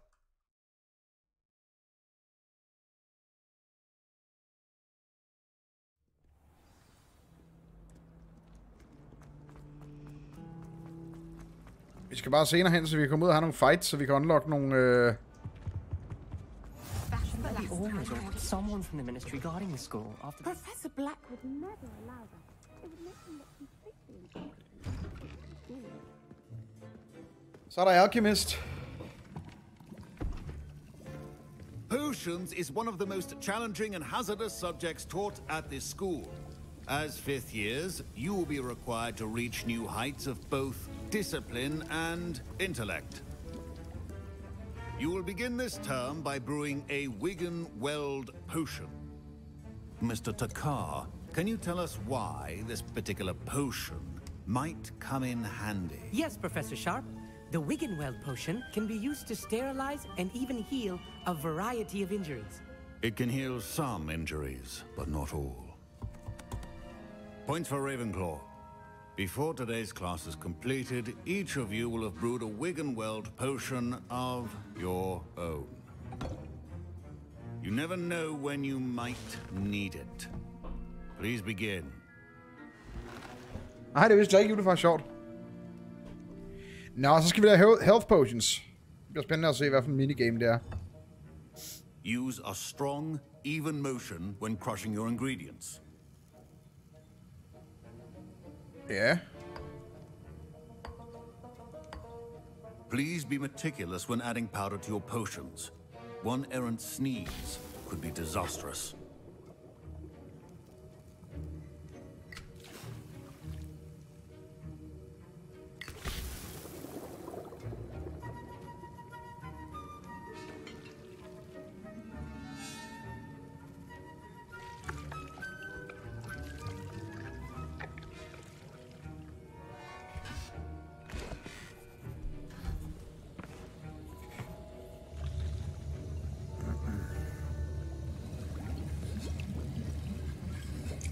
Vi skal bare senere hen, så vi kan komme ud og have nogle fights, så vi kan unlock nogle... Someone from the ministry guarding the school after Professor Black would never allow that. It would make him look completely Så er der Alchemist. Potions is one of the most challenging and hazardous subjects taught at this school. As fifth years, you will be required to reach new heights of both discipline and intellect. You will begin this term by brewing a Wigan-Weld potion. Mr. Takar, can you tell us why this particular potion might come in handy? Yes, Professor Sharp. The Wigan-Weld potion can be used to sterilize and even heal a variety of injuries. It can heal some injuries, but not all. Points for Ravenclaw. Before today's class is completed, each of you will have brewed a Wiggenweld potion of your own. You never know when you might need it. Please begin. Nej, det vidste jeg ikke, det var sjovt. Nå, så skal vi have health potions. Det bliver spændende at se, hvad for en minigame det er. Use a strong, even motion when crushing your ingredients. Ja. Please be meticulous when adding powder to your potions. One errant sneeze could be disastrous.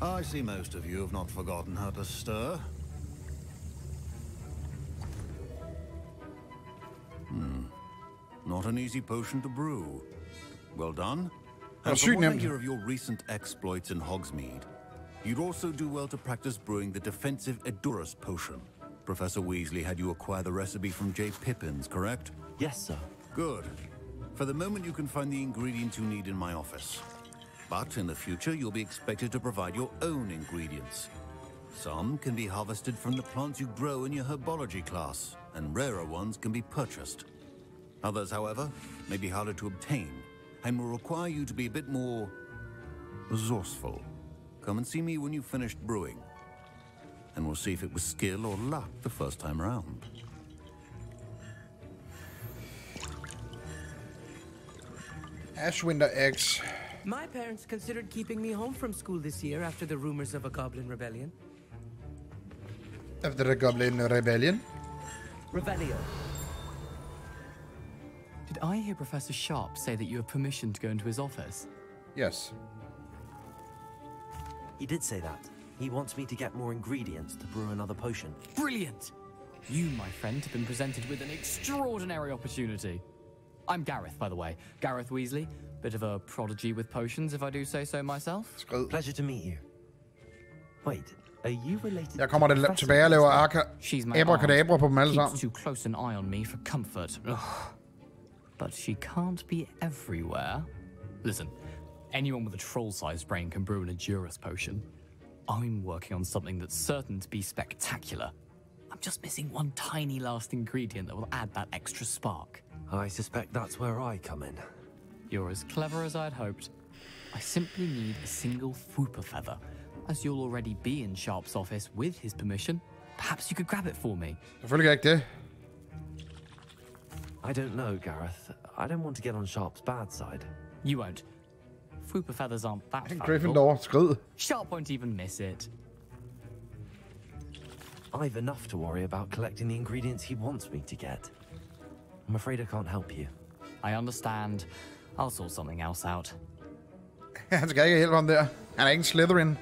I see most of you have not forgotten how to stir. Not an easy potion to brew. Well done. And from what I hear of your recent exploits in Hogsmeade, you'd also do well to practice brewing the defensive Edurus potion. Professor Weasley had you acquire the recipe from J. Pippin's, correct? Yes, sir. Good. For the moment, you can find the ingredients you need in my office. But in the future, you'll be expected to provide your own ingredients. Some can be harvested from the plants you grow in your herbology class, and rarer ones can be purchased. Others, however, may be harder to obtain, and will require you to be a bit more resourceful. Come and see me when you've finished brewing, and we'll see if it was skill or luck the first time around. Ashwinter eggs. My parents considered keeping me home from school this year after the rumors of a goblin rebellion. After the goblin rebellion? Rebellion. Did I hear Professor Sharp say that you have permission to go into his office? Yes. He did say that. He wants me to get more ingredients to brew another potion. Brilliant! You, my friend, have been presented with an extraordinary opportunity. I'm Gareth, by the way. Gareth Weasley. Bit of a prodigy with potions, if I do say so myself. Pleasure to meet you. Wait, are you related? Jeg kommer tilbage og laver abracadabra på dem alle sammen. Keeps too close an eye on me for comfort. Ugh. But she can't be everywhere. Listen, anyone with a troll-sized brain can brew an Edurus potion. I'm working on something that's certain to be spectacular. I'm just missing one tiny last ingredient that will add that extra spark. I suspect that's where I come in. You're as clever as I'd hoped. I simply need a single Fwooper feather. As you'll already be in Sharp's office with his permission, perhaps you could grab it for me. Selvfølgelig ikke det. I don't know, Gareth. I don't want to get on Sharp's bad side. You won't. Fwooper feathers aren't that Gryffindor, skrid. Sharp won't even miss it. I've enough to worry about collecting the ingredients he wants me to get. I'm afraid I can't help you. I understand. I'll sort something else out. Han skal ikke hjælpe ham der. Han er ikke en Slytherin.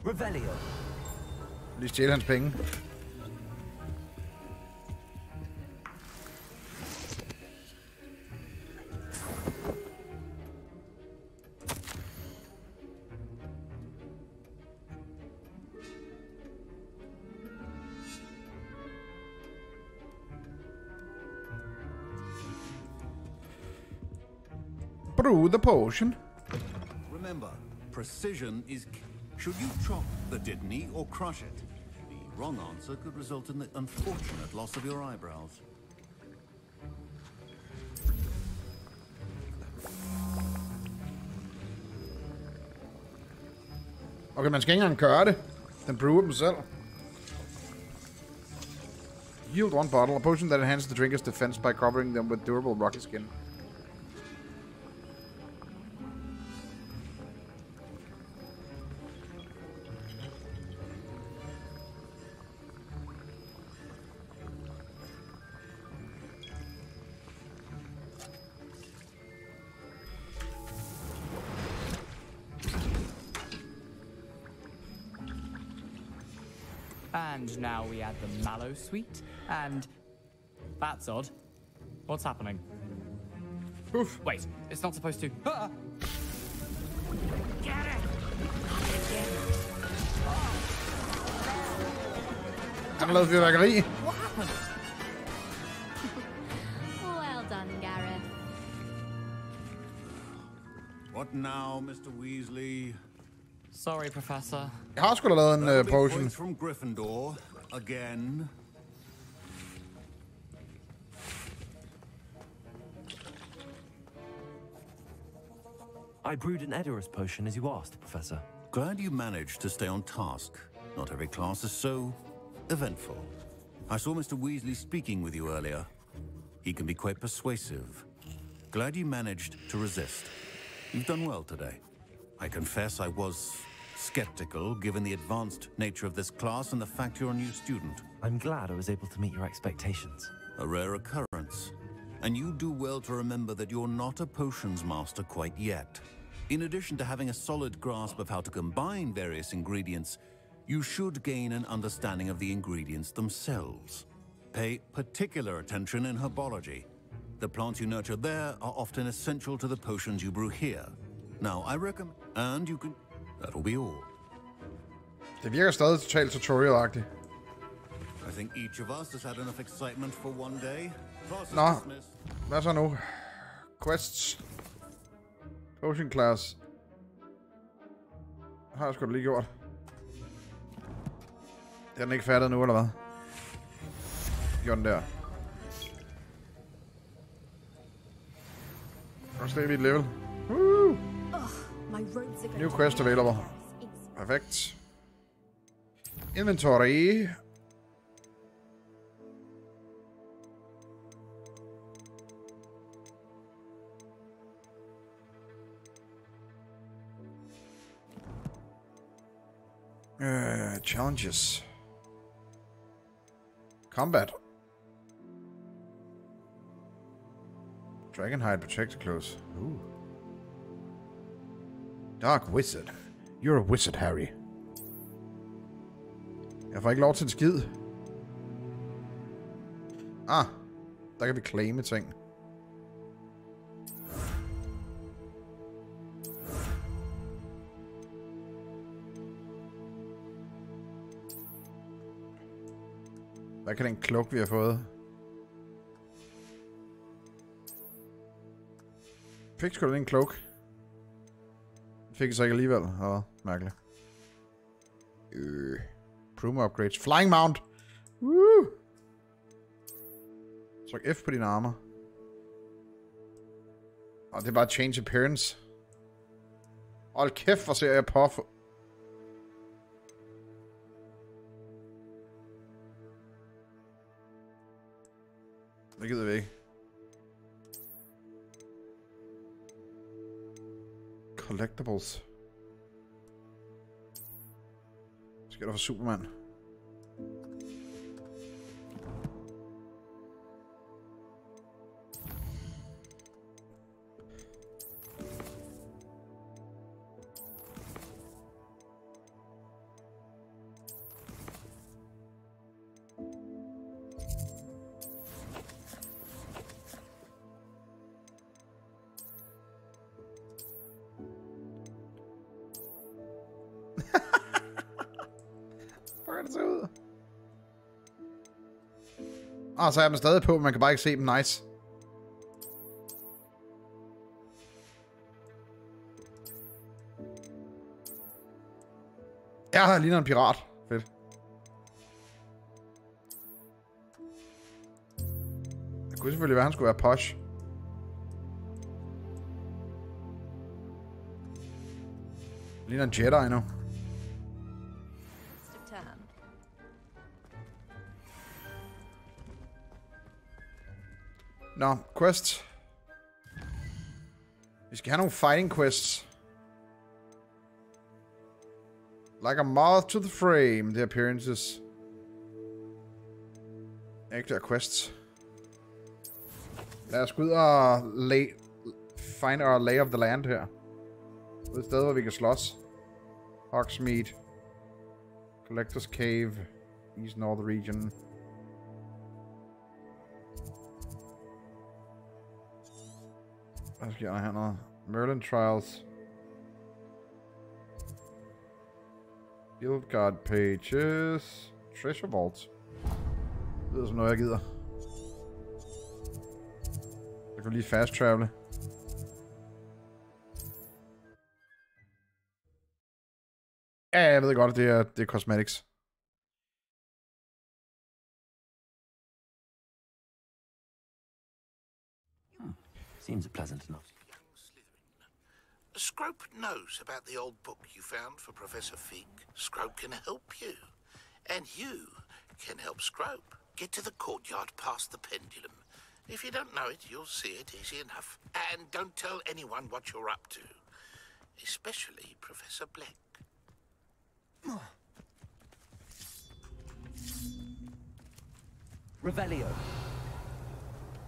Revelio. Lige stjæle hans penge. Brew the potion. Remember, precision is key. Should you chop the Dittany or crush it? The wrong answer could result in the unfortunate loss of your eyebrows. Okay, man skal ikke engang gøre det. Den brewer dem selv. Yield one bottle, a potion that enhances the drinker's defense by covering them with durable rocky skin. And now we add the mallow sweet, and that's odd. What's happening? Oof. Wait, it's not supposed to. Ah! Get it! Han har lavet fyrværkeri. What happened? Well done, Gareth. What now, Mr. Weasley? Sorry, Professor. Jeg har sgu da lavet en potion. From Gryffindor again. I brewed an Edorus potion as you asked, Professor. Glad you managed to stay on task. Not every class is so eventful. I saw Mr. Weasley speaking with you earlier. He can be quite persuasive. Glad you managed to resist. You've done well today. I confess I was skeptical, given the advanced nature of this class and the fact you're a new student. I'm glad I was able to meet your expectations. A rare occurrence. And you do well to remember that you're not a potions master quite yet. In addition to having a solid grasp of how to combine various ingredients, you should gain an understanding of the ingredients themselves. Pay particular attention in herbology. The plants you nurture there are often essential to the potions you brew here. Now, I recommend... And you can... That'll be all. Det virker stadig totalt tutorial-agtigt. I think each of us has had enough excitement for one day. Nå, hvad så nu? Quests. Potion class. Har jeg sgu da lige gjort. Det er den ikke færdig nu, eller hvad? Gjorde den der. Og stay lige et level. Woo! New quest available. Perfekt. Inventory. Challenges. Combat. Dragonhide protector clothes. Ooh. Dark Wizard. You're a wizard, Harry. Jeg får ikke lov til en skid. Ah, der kan vi claime ting. Hvad kan den kluk, vi har fået? Fik sgu da en kluk. Fik jeg så ikke alligevel. Åh, mærkeligt. Promo upgrades. Flying mount! Woo! Tryk F på dine armer. Og det er bare change appearance. Hold kæft, hvor ser jeg på. Det gider vi ikke. Collectibles. Hvad sker der for Superman? Så er man stadig på, men man kan bare ikke se dem. Nice. Ja, ligner en pirat. Fedt. Det kunne selvfølgelig være, at han skulle være posh. Ligner en Jedi nu. Nå, quest. Vi skal have nogle fighting quests. Like a moth to the frame, the appearances. Ikke der quests. Lad os gå ud og find our lay of the land her. Et sted, hvor vi kan slås. Hogsmeade. Collector's Cave. East North region. Hvad sker der hernede? Merlin Trials. Guild Guard Pages. Treasure Vault. Det lyder som noget, jeg gider. Jeg kan lige fast travele. Ja, jeg ved godt, det er cosmetics. Seems pleasant enough. Scrope knows about the old book you found for Professor Fig. Scrope can help you. And you can help Scrope. Get to the courtyard past the pendulum. If you don't know it, you'll see it easy enough. And don't tell anyone what you're up to. Especially Professor Black. Revelio.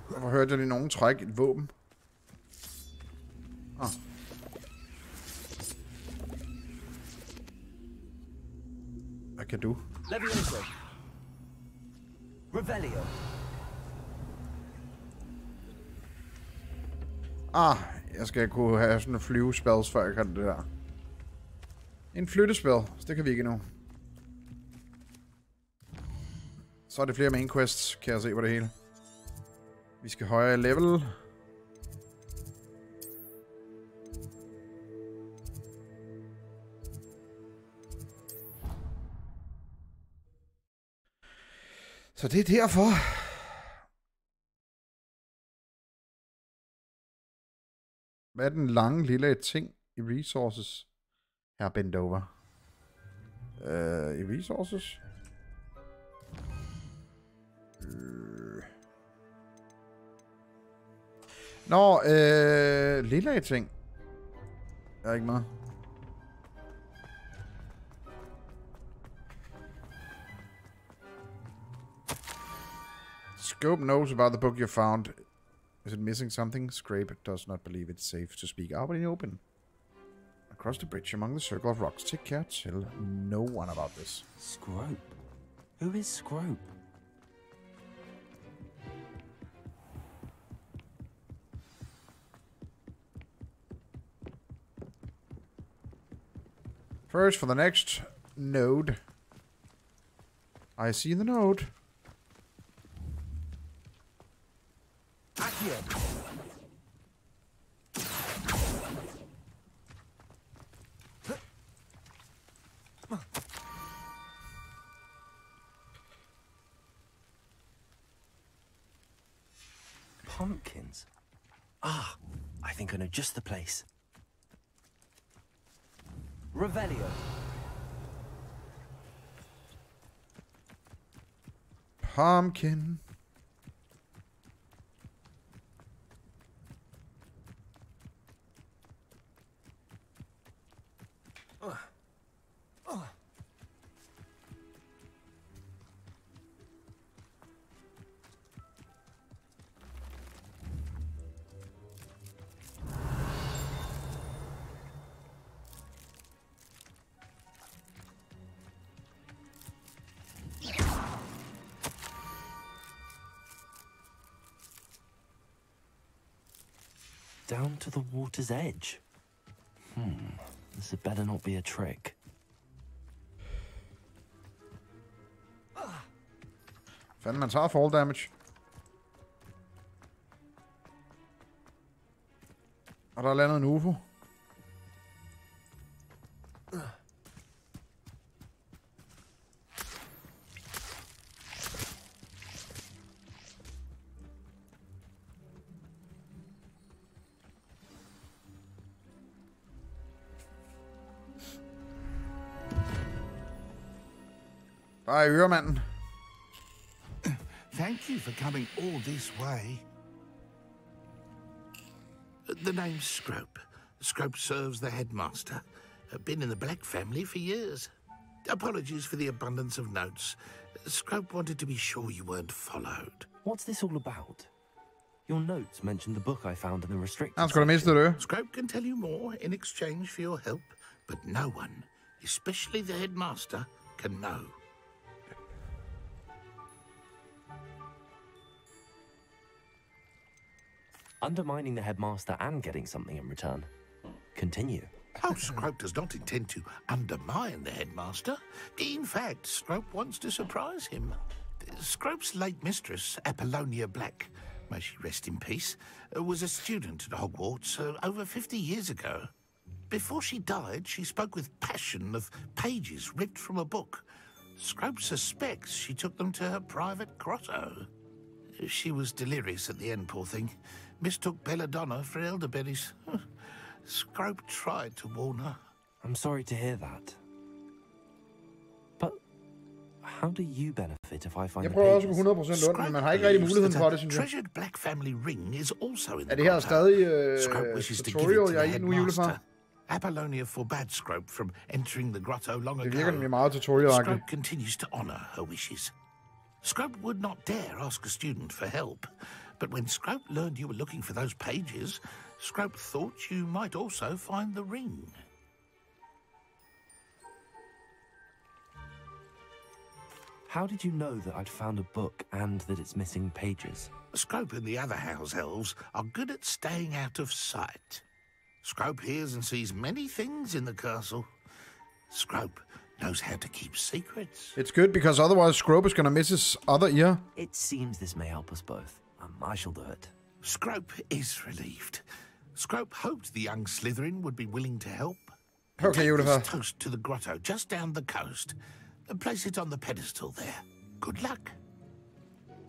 Hvorfor hørte jeg lige nogen trække et våben? Ah. Hvad kan du? Levioso. Revelio. Ah, jeg skal kunne have sådan en flyvespells, før jeg kan det der. En flyttespil, så det kan vi ikke endnu. Så er det flere main quests, kan jeg se på det hele. Vi skal højere level. Så det er derfor. Hvad er den lange lille ting i resources? Her bend over. I resources? Nå, lille ting. Jeg er ikke med. Scope knows about the book you found. Is it missing something? Scrape does not believe it's safe to speak out in the open. Across the bridge among the circle of rocks. Take care, tell no one about this. Scrope? Who is Scrope? First, for the next node. I see the node. Pumpkins? Ah, I think I know just the place. Revelio. Pumpkin. Down to the water's edge. This had better not be a trick. Fanden, man tager fall damage. Og der er landet en UFO. Ej, øremanden. Thank you for coming all this way. The name's Scrope. Scrope serves the headmaster. Been in the Black family for years. Apologies for the abundance of notes. Scrope wanted to be sure you weren't followed. What's this all about? Your notes mentioned the book I found in the restricted Han skulle have mistet det. Scrope can tell you more in exchange for your help, but no one, especially the headmaster, can know. undermining the headmaster and getting something in return. Continue. Oh, Scrope does not intend to undermine the headmaster. In fact, Scrope wants to surprise him. Scrope's late mistress, Apollonia Black, may she rest in peace, was a student at Hogwarts over 50 years ago. Before she died, she spoke with passion of pages ripped from a book. Scrope suspects she took them to her private grotto. She was delirious at the end, poor thing. Mistook belladonna for elderberries. Scrope tried to warn her. I'm sorry to hear that. But how do you benefit if I find the prøver også pages? på 100% ondt, men man har ikke rigtig muligheden for det, synes jeg. Treasured Black family ring is also in the det her stadig Scrope wishes to give tutorial, it to jeg the er i nu, julefar? headmaster. Apollonia forbade Scrope from entering the grotto long ago. Det virker nemlig meget tutorial-agtigt. Scrope continues to honor her wishes. Scrope would not dare ask a student for help, but when Scrope learned you were looking for those pages, Scrope thought you might also find the ring. How did you know that I'd found a book and that it's missing pages? Scrope and the other house elves are good at staying out of sight. Scrope hears and sees many things in the castle. Scrope knows how to keep secrets. It's good, because otherwise Scrope is gonna miss his other ear. It seems this may help us both. I shall do it. Scrope is relieved. Scrope hoped the young Slytherin would be willing to help. Okay, Take Oliver. this toast to the grotto just down the coast and place it on the pedestal there. Good luck.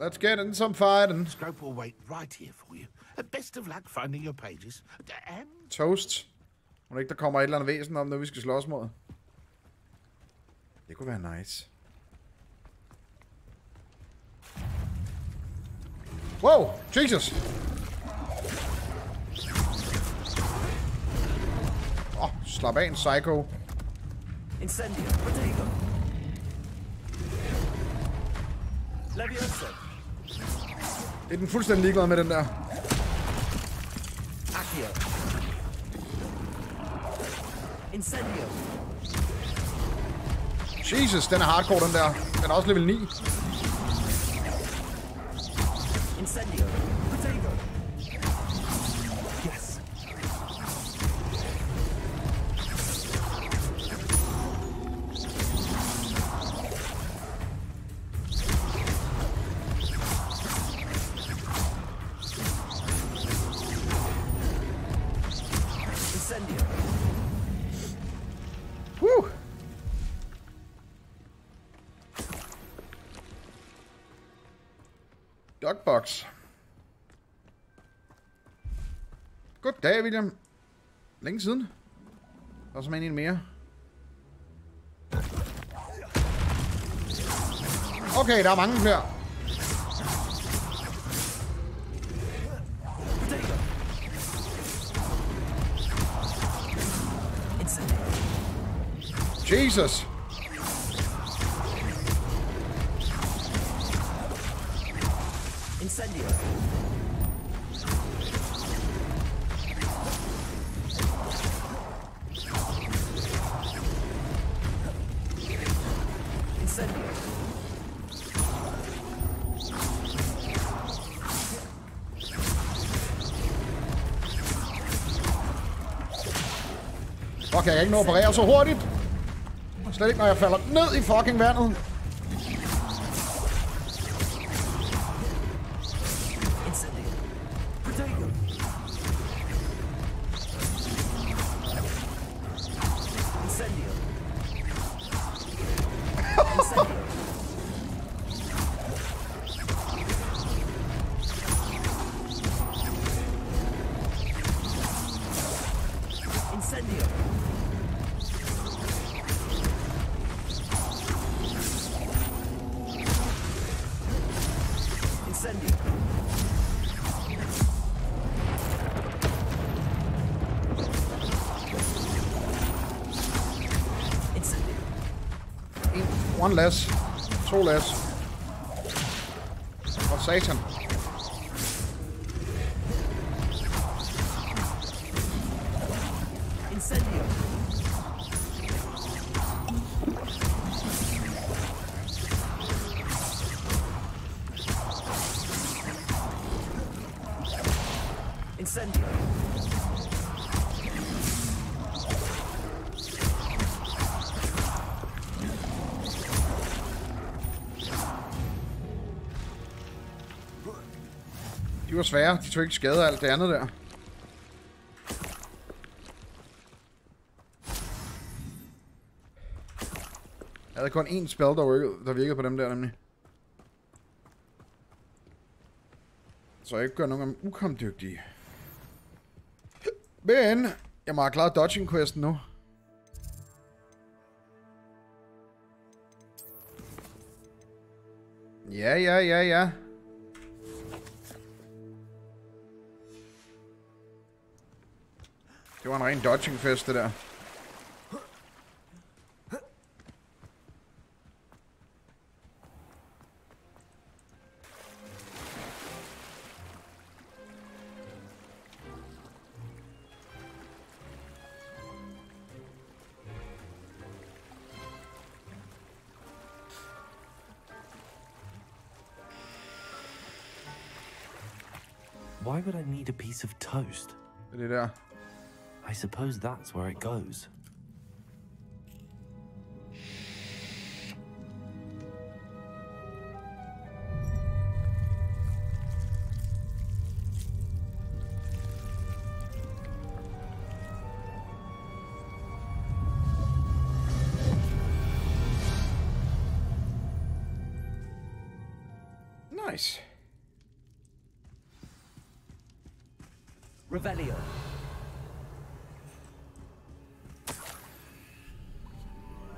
Let's get in some fighting. Scrope will wait right here for you. Best of luck finding your pages. And Toast. Må det ikke, der kommer et eller andet væsen om, når vi skal slås mod? Det kunne være nice. Wow! Jesus! Slap af en psycho. Incendio, Protego. Leviosa. Det er den fuldstændig ligeglad med, den der. Accio. Incendio. Jesus, den er hardcore, den der. Den er også level 9. Incendio. Protego. Yes. Incendio. Woo! Dogbox. Goddag, William. Længe siden. Der er simpelthen en mere. Okay, der er mange flere. Jesus. Incendio. Incendio. Fuck, jeg kan ikke nå at operere så hurtigt. Slet ikke, når jeg falder ned i fucking vandet. One less. 2 less. Og satan. Incendio. De var svære. De tog ikke skade af alt det andet der. Jeg havde kun én spell, der virkede på dem der nemlig. Så jeg ikke gør nogen af dem ukampdygtige. Men jeg må have klaret dodging-questen nu. Ja. Det var en ren dodging-fest, det der. Why would I need a piece of toast? Det der. I suppose that's where it goes. Nice. Revelio.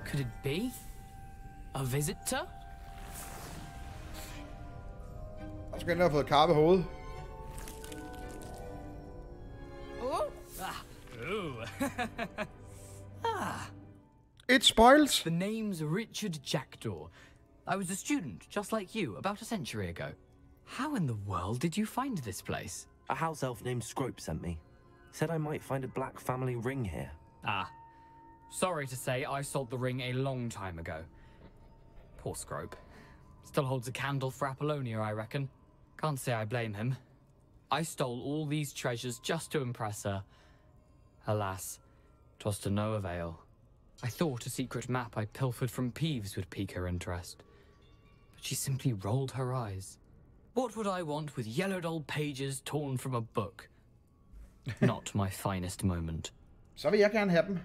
Could it be? A visitor? Jeg skal have fået karpe hoved. Oh. Ah. It spoils. The name's Richard Jackdaw. I was a student, just like you, about a century ago. How in the world did you find this place? A house elf named Scrope sent me. Said I might find a black family ring here. Ah. Sorry to say, I sold the ring a long time ago. Poor Scrope. Still holds a candle for Apollonia, I reckon. Can't say I blame him. I stole all these treasures just to impress her. Alas, 'twas to no avail. I thought a secret map I pilfered from Peeves would pique her interest. But she simply rolled her eyes. What would I want with yellowed old pages torn from a book? Not my finest moment. Så vil jeg gerne have dem.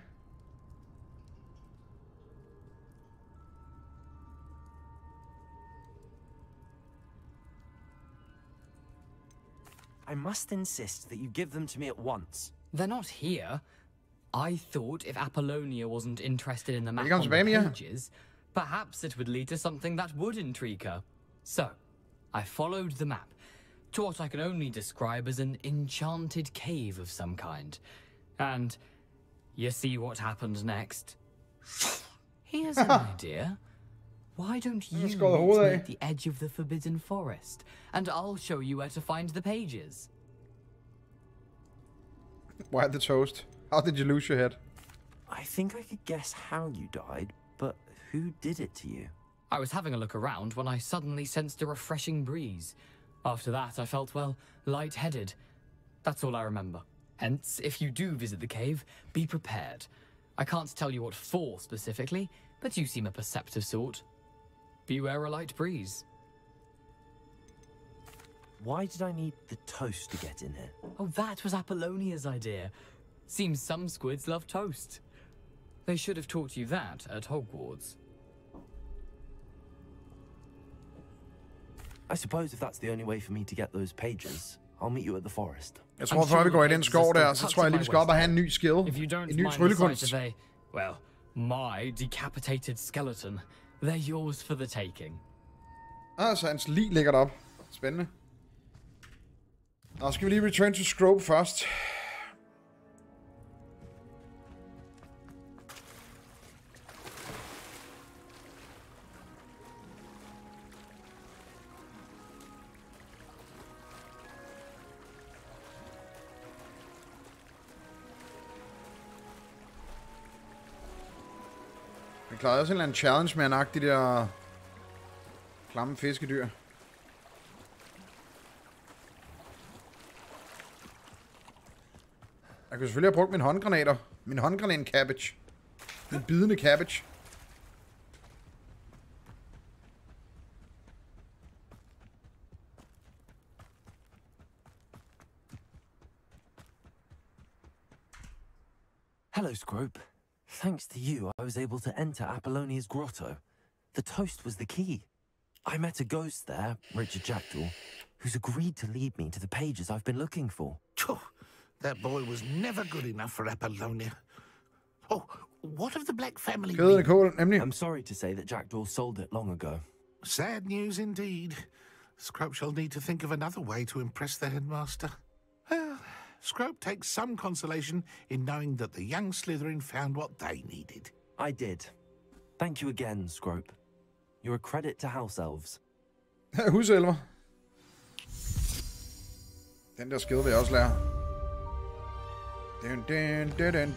I must insist that you give them to me at once. They're not here. I thought if Apollonia wasn't interested in the map comes on the Bamia. pages, perhaps it would lead to something that would intrigue her. So, I followed the map to what I can only describe as an enchanted cave of some kind. And you see what happened next. Here's an idea. Why don't you meet me at the edge of the Forbidden Forest, and I'll show you where to find the pages. Why the toast? How did you lose your head? I think I could guess how you died, but who did it to you? I was having a look around when I suddenly sensed a refreshing breeze. After that, I felt, well, lightheaded. That's all I remember. Hence, if you do visit the cave, be prepared. I can't tell you what for specifically, but you seem a perceptive sort. Beware a light breeze. Why did I need the toast to get in here? Oh, that was Apollonia's idea. Seems some squids love toast. They should have taught you that at Hogwarts. I suppose if that's the only way for me to get those pages, I'll meet you at the forest. Jeg tror, før vi går i den skov der, så tror jeg lige, vi skal op og have en ny skill. If you don't En ny mind tryllekunst. the sight of a, well, my decapitated skeleton, they're yours for the taking. Altså, hans lig ligger derop. Spændende. Nå, skal vi lige return to Scrope først. Jeg klarede også en eller anden challenge med at nakke de der klamme fiskedyr. Jeg kunne selvfølgelig have brugt mine håndgranater. Min håndgranat cabbage. Min bidende cabbage. Hello, Scrope. Thanks to you, I was able to enter Apollonia's grotto. The toast was the key. I met a ghost there, Richard Jackdaw, who's agreed to lead me to the pages I've been looking for. That boy was never good enough for Apollonia. Oh, what of the Black family? I'm sorry to say that Jackdaw sold it long ago. Sad news indeed. Scrope shall need to think of another way to impress the headmaster. Well, Scrope takes some consolation in knowing that the young Slytherin found what they needed. I did. Thank you again, Scrope. You're a credit to house elves. Huselver. Den der skide vil jeg også lære.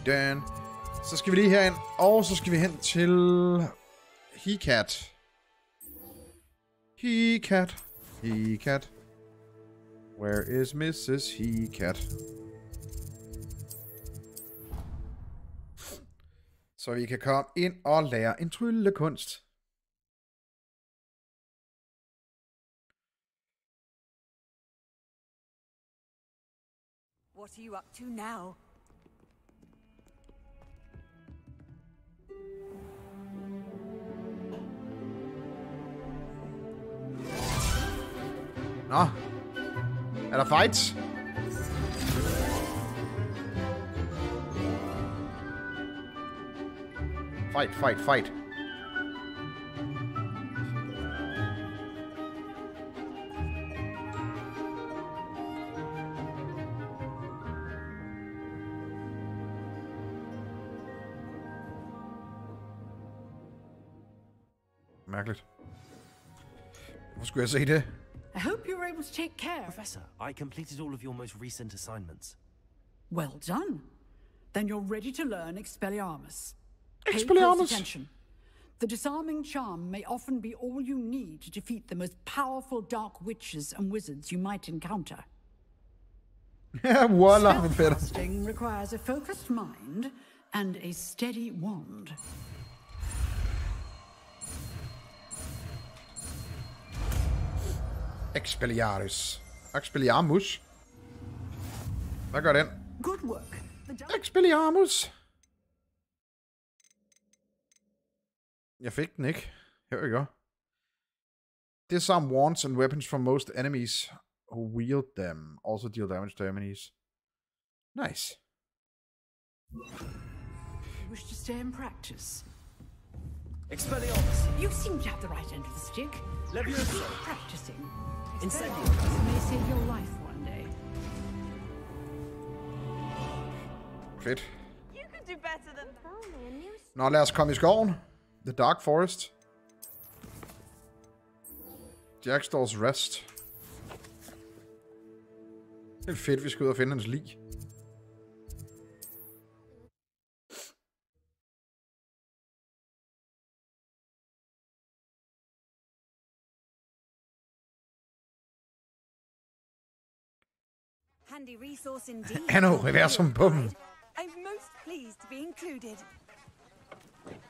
Dun. Så skal vi lige herind, og så skal vi hen til He-Cat. He-Cat. Where is Mrs. He-Cat? Så vi kan komme ind og lære en tryllekunst. What are you up to now? Nå. Er der fights? Fight. Mærkeligt. Hvor skulle jeg se det? I hope you were able to take care. Professor, I completed all of your most recent assignments. Well done. Then you're ready to learn Expelliarmus. Pay Expelliarmus. close attention. The disarming charm may often be all you need to defeat the most powerful dark witches and wizards you might encounter. Voila, min fætter. Spellcasting requires a focused mind and a steady wand. Expelliarmus. Hvad gør den? Good work. Expelliarmus. Jeg fik den ikke. Her vi går. Disarm wands and weapons from most enemies who wield them. Also deal damage to enemies. Nice. You wish to stay and practice? Expelliarmus. You seem to have the right end of the stick. Leviosa. Practicing. Incendio. Expelliarmus may save your life one day. Fedt. You could do better than that. Nå, lad os komme i skoven. The Dark Forest. Jackstaw's Rest. Det er fedt, vi skal ud og finde hans lig. Handy resource indeed. Anno, reversum på dem. I'm most pleased to be included.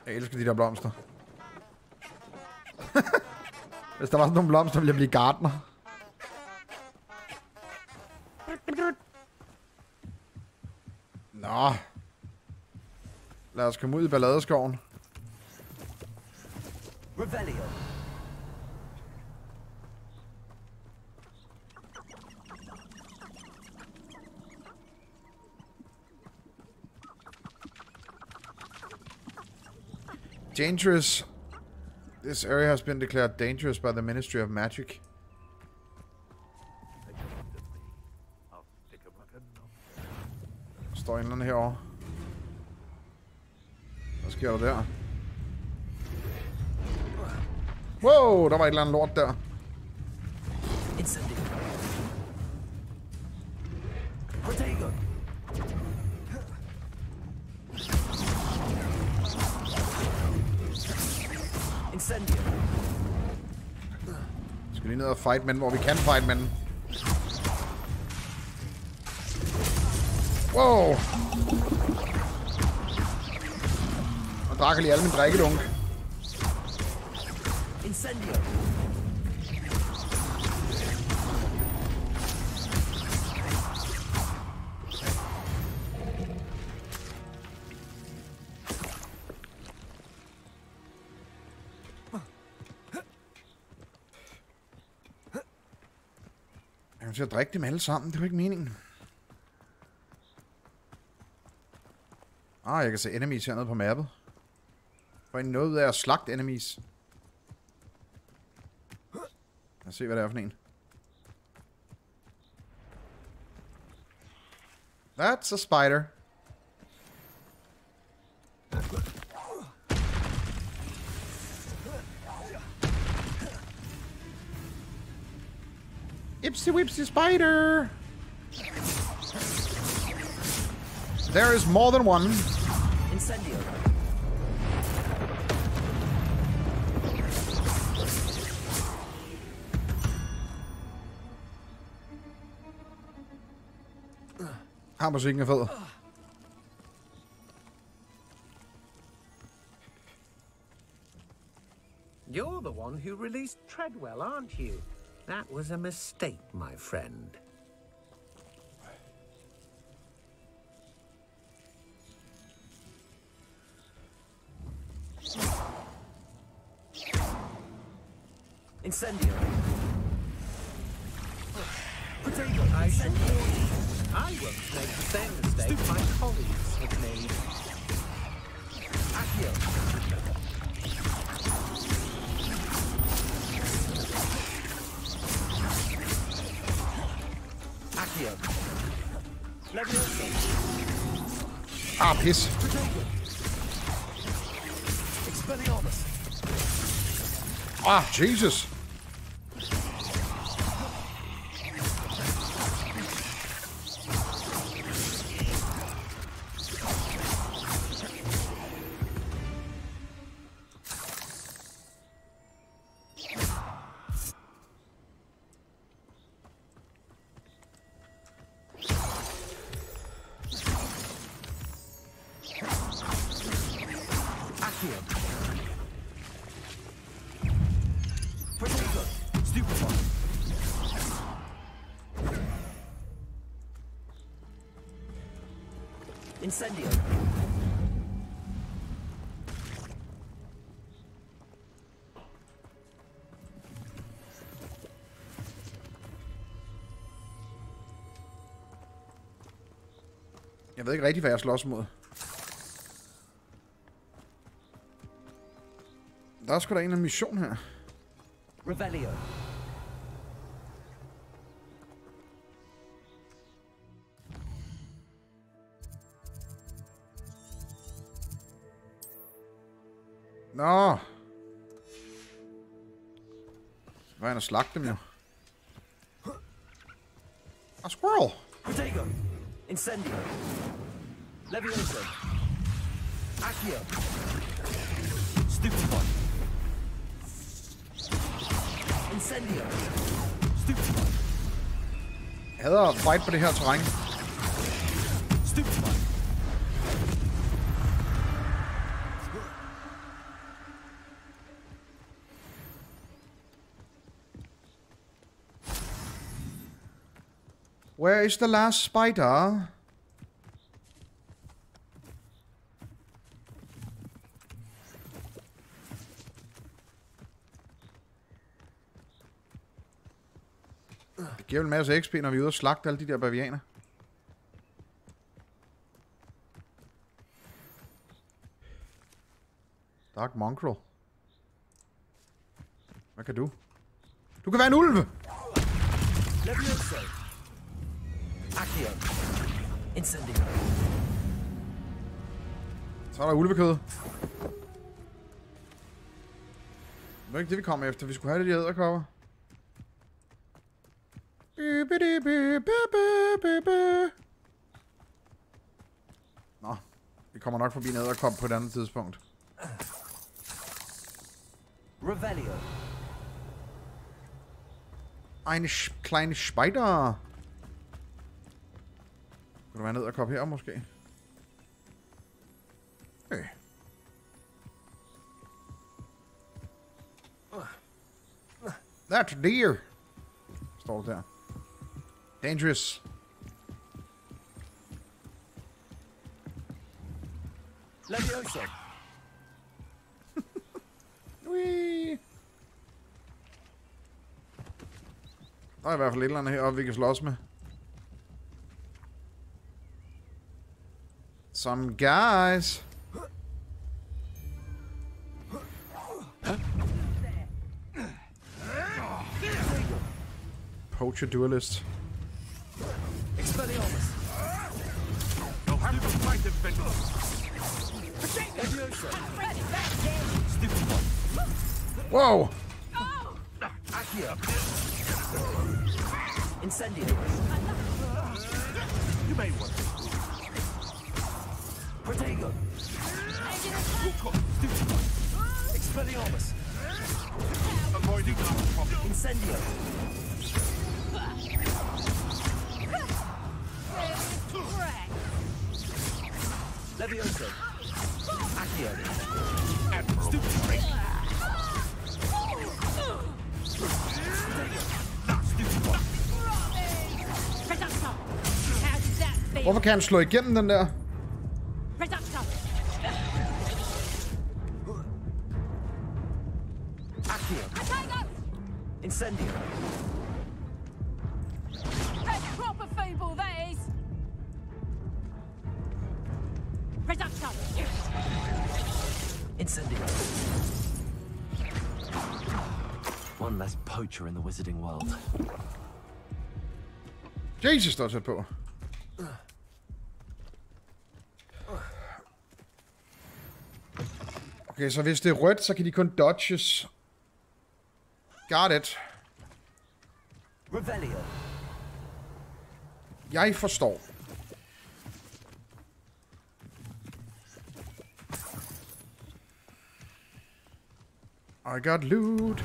Jeg elsker de der blomster. Hvis der var sådan nogle blomster, ville jeg blive gartner. Nå. Lad os komme ud i balladeskoven. Revelio. Dangerous. This area has been declared dangerous by the Ministry of Magic. Står en eller anden herovre. Hvad sker der der? Wow, der var et eller andet lort der. Protego. Incendio. Skal lige ned og fight med den, hvor vi kan fight med den. Wow! Og drak lige alle min drikkedunk. Incendio. til at drikke dem alle sammen. Det er jo ikke meningen. Jeg kan se enemies hernede på mappet. Får I noget ud af at slagte enemies? Lad os se, hvad det er for en. That's a spider. Ipsy whipsy spider. There is more than one. Incendio. Musikken er fed. You're the one who released Treadwell, aren't you? That was a mistake, my friend. Incendio. Potato. I won't make the same mistake my colleagues have made. Accio. Accio. Levioso. Pis. Expelliarmus. Jesus. Incendio. Jeg ved ikke rigtig, hvad jeg slås mod. Der er sgu da en af mission her. Revelio. Nå. Hvad er han at slagte dem jo? A squirrel. Potato. Incendio. Levioso. Accio. Stupefy. Incendio. Stupefy. Jeg hader at fight på det her terræn. Stupefy. Where is the last spider? Det giver vel en masse XP, når vi er ude og slagte alle de der bavianer. Dark Mongrel. Hvad kan du? Du kan være en ulv! Levioso. Accio. Incendio. Så er der ulvekød. Det var ikke det, vi kom efter. Vi skulle have det, de edderkopper. Nå, vi kommer nok forbi en edderkop på et andet tidspunkt. Revelio. En kleine spider. Kunne der være en edderkop her, måske? Hey. That's deer. Står der. Dangerous. Levioso. Whee. Der er i hvert fald et eller andet heroppe, vi kan slås med. Some guys. Poacher duelist. Whoa! Incendio. You may want Protego. Expelliarmus. avoiding our problem. Incendio. Levioso. Accio. Stupid trick. Hvorfor kan han slå igennem den der? Incendio. Proper feeble, that is. Reducto. Incendio. One less poacher in the wizarding world. Jesus står tæt på. Okay, så hvis det er rødt, så kan de kun dodges. Got it. Revelio. Jeg forstår. I got loot.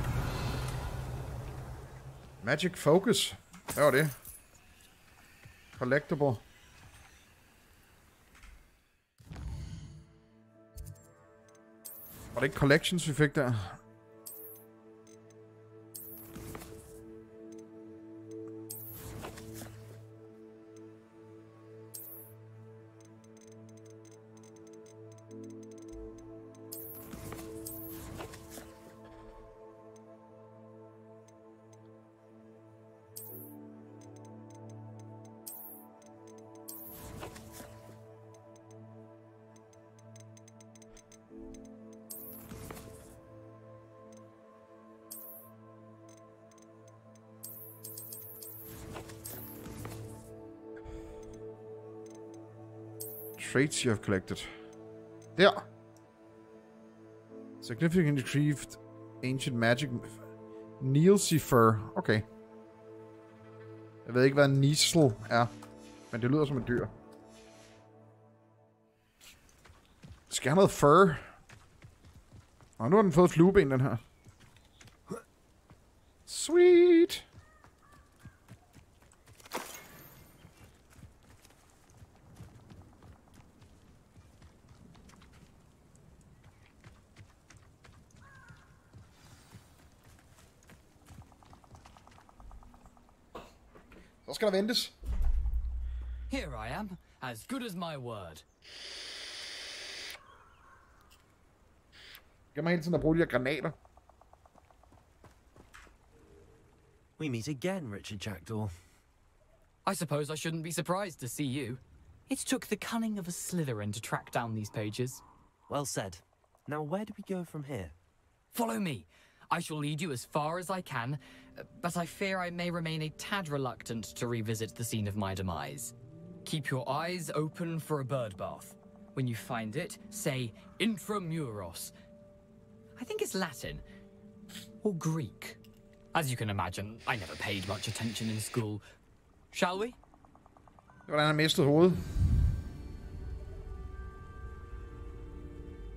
Magic focus. Hvad var det? Collectible. Var det ikke collections, vi fik der? Traits you have collected. Der. Significant retrieved ancient magic. Neilsifer. Okay. Jeg ved ikke, hvad en nisel er. Men det lyder som et dyr. Skal jeg have noget fur? Og nu har den fået flueben, den her. Sweet. Så skal der ventes. Here I am, as good as my word. Jeg må hele tiden at bruge de her granater. We meet again, Richard Jackdaw. I suppose I shouldn't be surprised to see you. It took the cunning of a Slytherin to track down these pages. Well said. Now where do we go from here? Follow me. I shall lead you as far as I can, but I fear I may remain a tad reluctant to revisit the scene of my demise. Keep your eyes open for a bird bath. When you find it, say intramuros. I think it's Latin. Or Greek. As you can imagine, I never paid much attention in school. Shall we? Hvordan har mistet hovedet?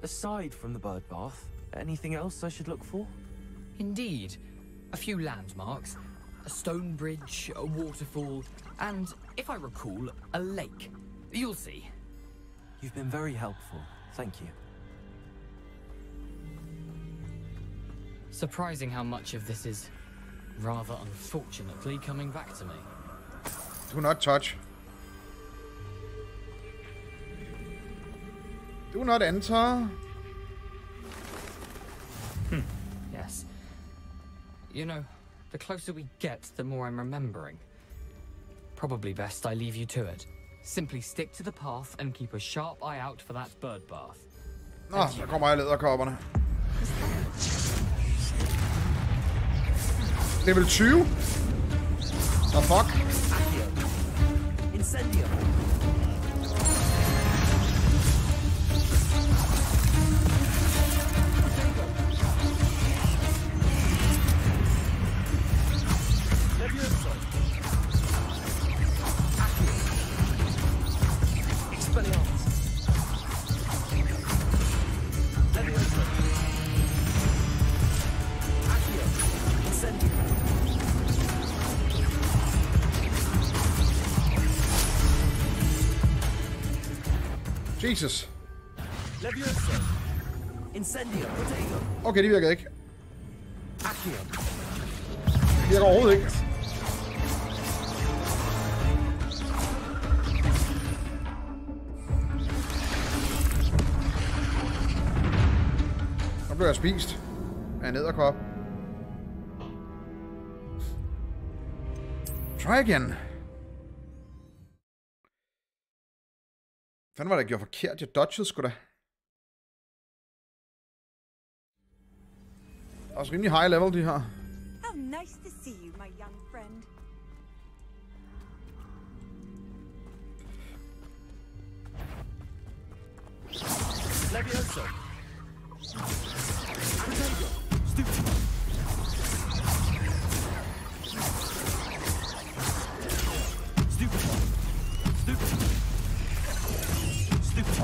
Aside from the bird bath, anything else I should look for? Indeed. A few landmarks, a stone bridge, a waterfall, and, if I recall, a lake. You'll see. You've been very helpful. Thank you. Surprising how much of this is, rather unfortunately, coming back to me. Do not touch. Do not enter. Yes. You know, The closer we get, the more I'm remembering. Probably best I leave you to it. Simply stick to the path and keep a sharp eye out for that bird bath. Nå, der kommer alle edderkopperne. Level 20? The fuck? Incendio. Jesus. Incendio. Okay, det virker ikke. Det virker overhovedet ikke. Nu blev jeg spist af en edderkop. Try again. Fanden var det, jeg gjorde forkert? Jeg dodgede sgu da. Også rimelig high level, de her. How nice to see you, my young friend. Levioso.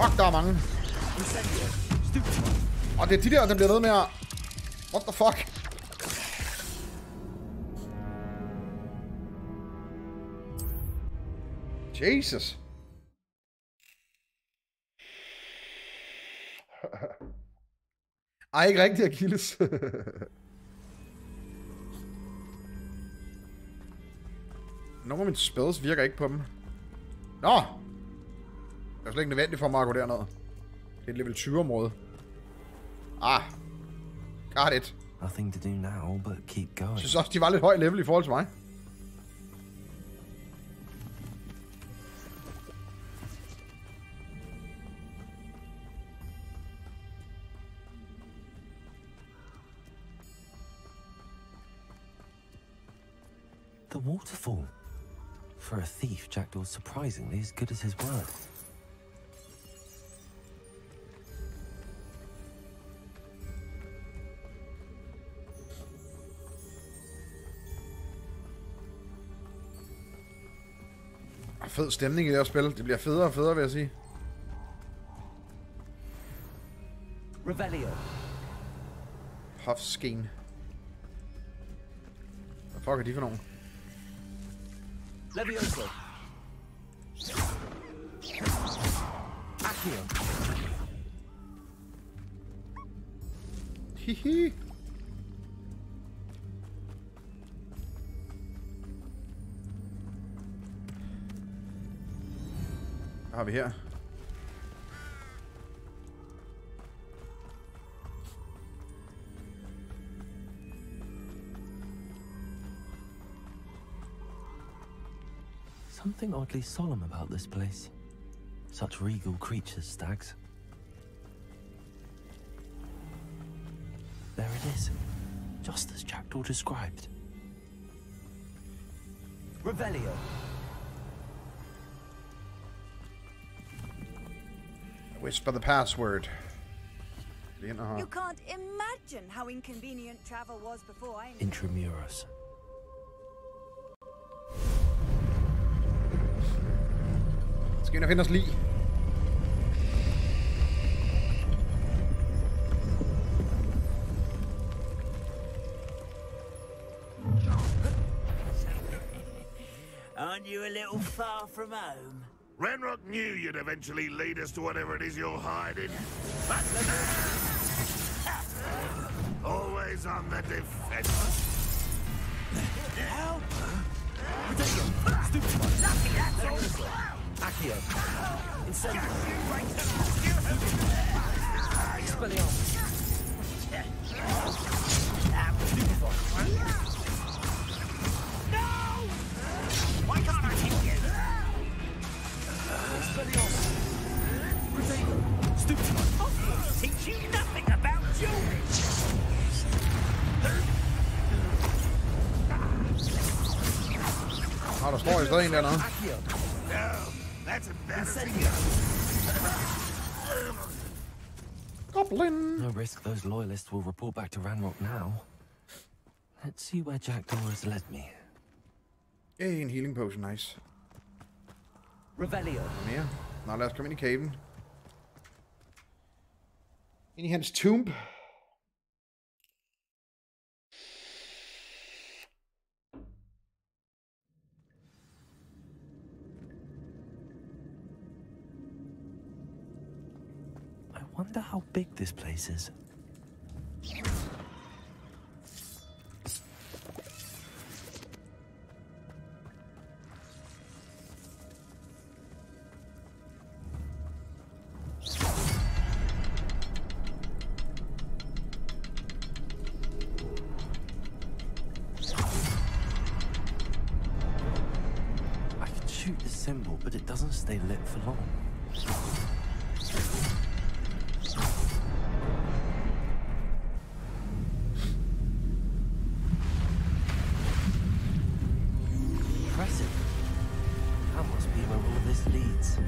Fuck, der er mange. Og det er de der bliver ved med at... What the fuck? Jesus. Ej, ikke rigtig Achilles. Nogle af mine spells virker ikke på dem. Nå! Det er slet ikke nødvendigt for mig at gå derned. Det er et level 20 område. Ah. Got it. Nothing to do now, but keep going. Jeg synes også, de var lidt høj level i forhold til mig. The waterfall. For a thief, Jackdaw's surprisingly as good as his word. Fed stemning i det her spil. Det bliver federe og federe, vil jeg sige. Revelio. Hofsken. Hvad fuck er de for nogen? Levioso. Accio. Hihi. Hvad har vi her? Something oddly solemn about this place. Such regal creatures, stags. There it is, just as Jackdaw described. Revelio. Whisper the password. You can't imagine how inconvenient travel was before I... Intramuros. Skal vi ind og finde os lige? Aren't you a little far from home? Renrock knew you'd eventually lead us to whatever it is you're hiding. Always on the defense. Help! Accio. Incendio. Expelliarmus. Der står i stedet en dernede. Goblin! No risk those loyalists will report back to Ranrock now. Let's see where Jackdaw has led me. Yay, en healing potion, nice. Revelio. Mere. Nå, lad os komme ind i caven. Ind i hans tomb. I wonder how big this place is. But it doesn't stay lit for long. Impressive. That must be where all this leads.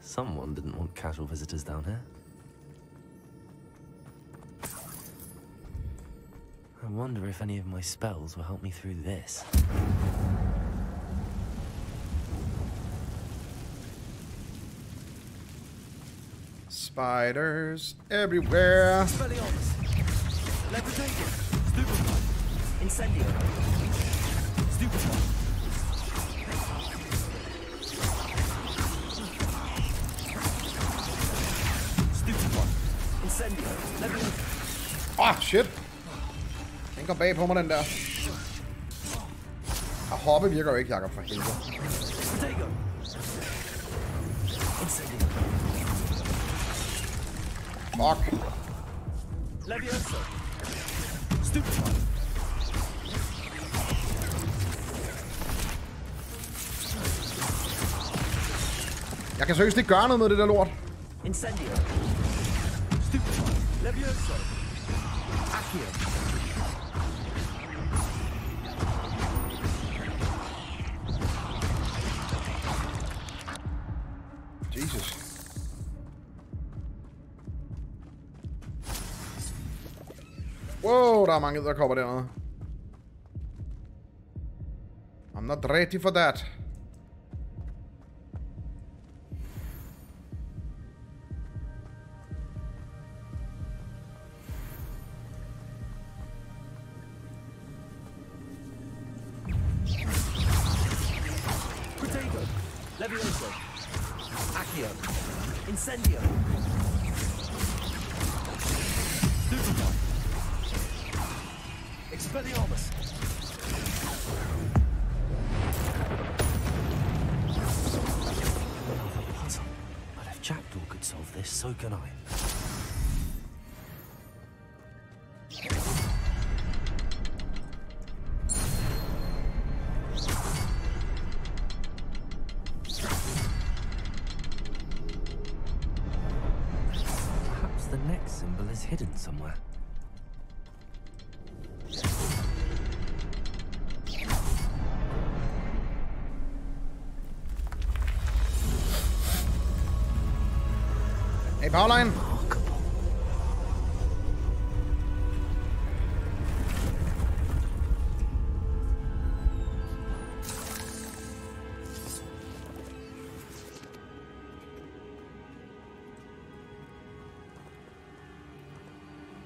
Someone didn't want casual visitors down here. I wonder if any of my spells will help me through this. Spiders everywhere. Levitation. Stupefy. Incendio. Stupefy. Ah, shit. Den går bag på mig, den der. At hoppe virker jo ikke, Jakob, for helvede. Fuck. Jeg kan seriøst ikke gøre noget med det der lort. Incendio. Levioso. Accio. Jesus. Wow, der er mange edderkopper dernede. I'm not ready for that. Levioso. Accio. Incendio. Stupefy. Expelliarmus. Another puzzle. But if Jackdaw could solve this, so can I. Hidden somewhere. Hey, Pauline.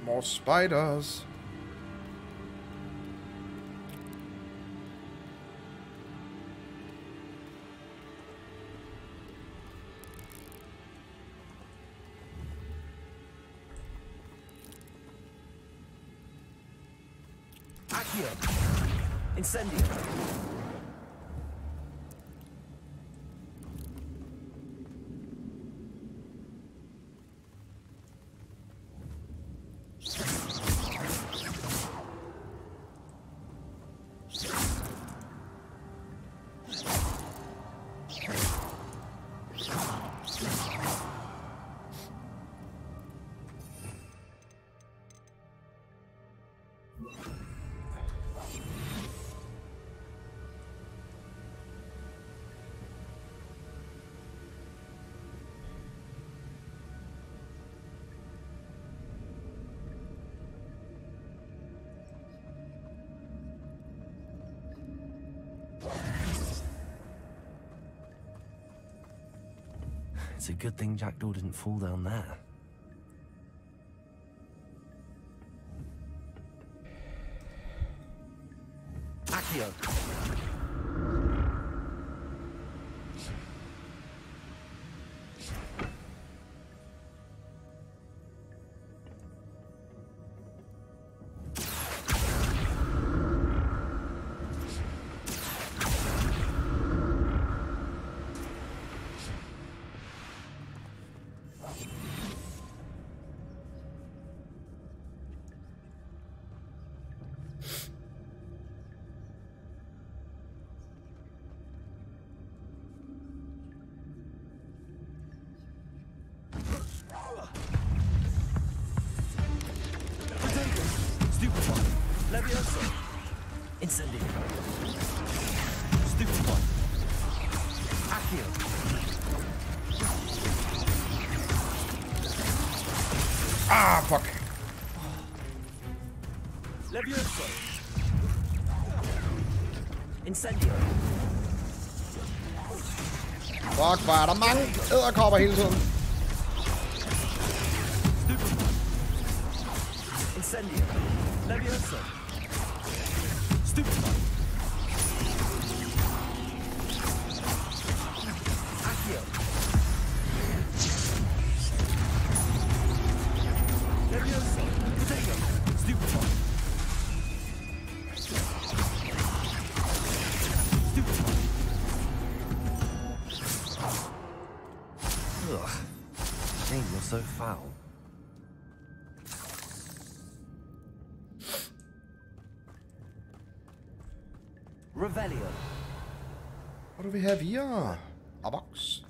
More spiders. Accio. Incendio. It's a good thing Jackdaw didn't fall down there. Accio. Incendio. Stupid one. Accio. Ah, fuck. Levioso. Incendio. Fuck, var der mange edderkopper hele tiden. Incendio. Levioso. Stupid one. Accio. Levioso. Potato. Stupid one. Stupid one. Ugh. Shame you're so foul. Revelio. What do we have here? A box.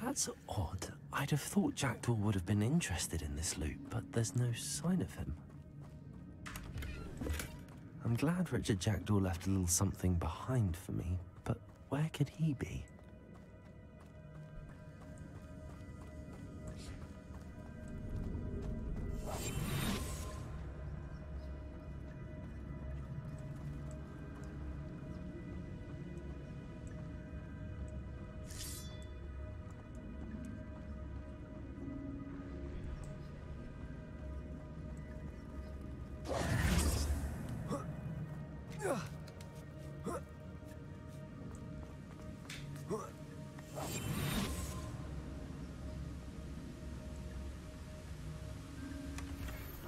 That's odd. I'd have thought Jackdaw would have been interested in this loot, but there's no sign of him. I'm glad Richard Jackdaw left a little something behind for me, but where could he be?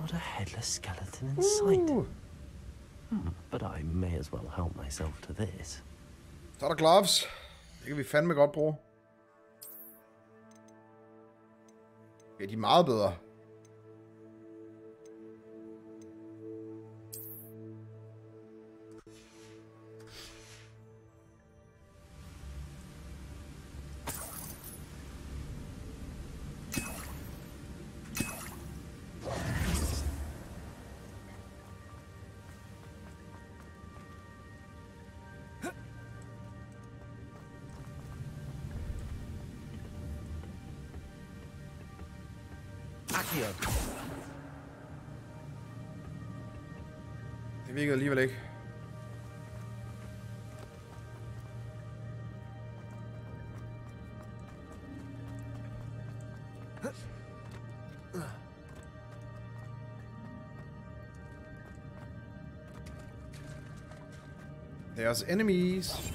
Not a headless skeleton in sight. But I may as well help myself to this. Så er der gloves. Det kan vi fandme godt bruge. Ja, de er meget bedre. Det virker alligevel ikke. There's enemies.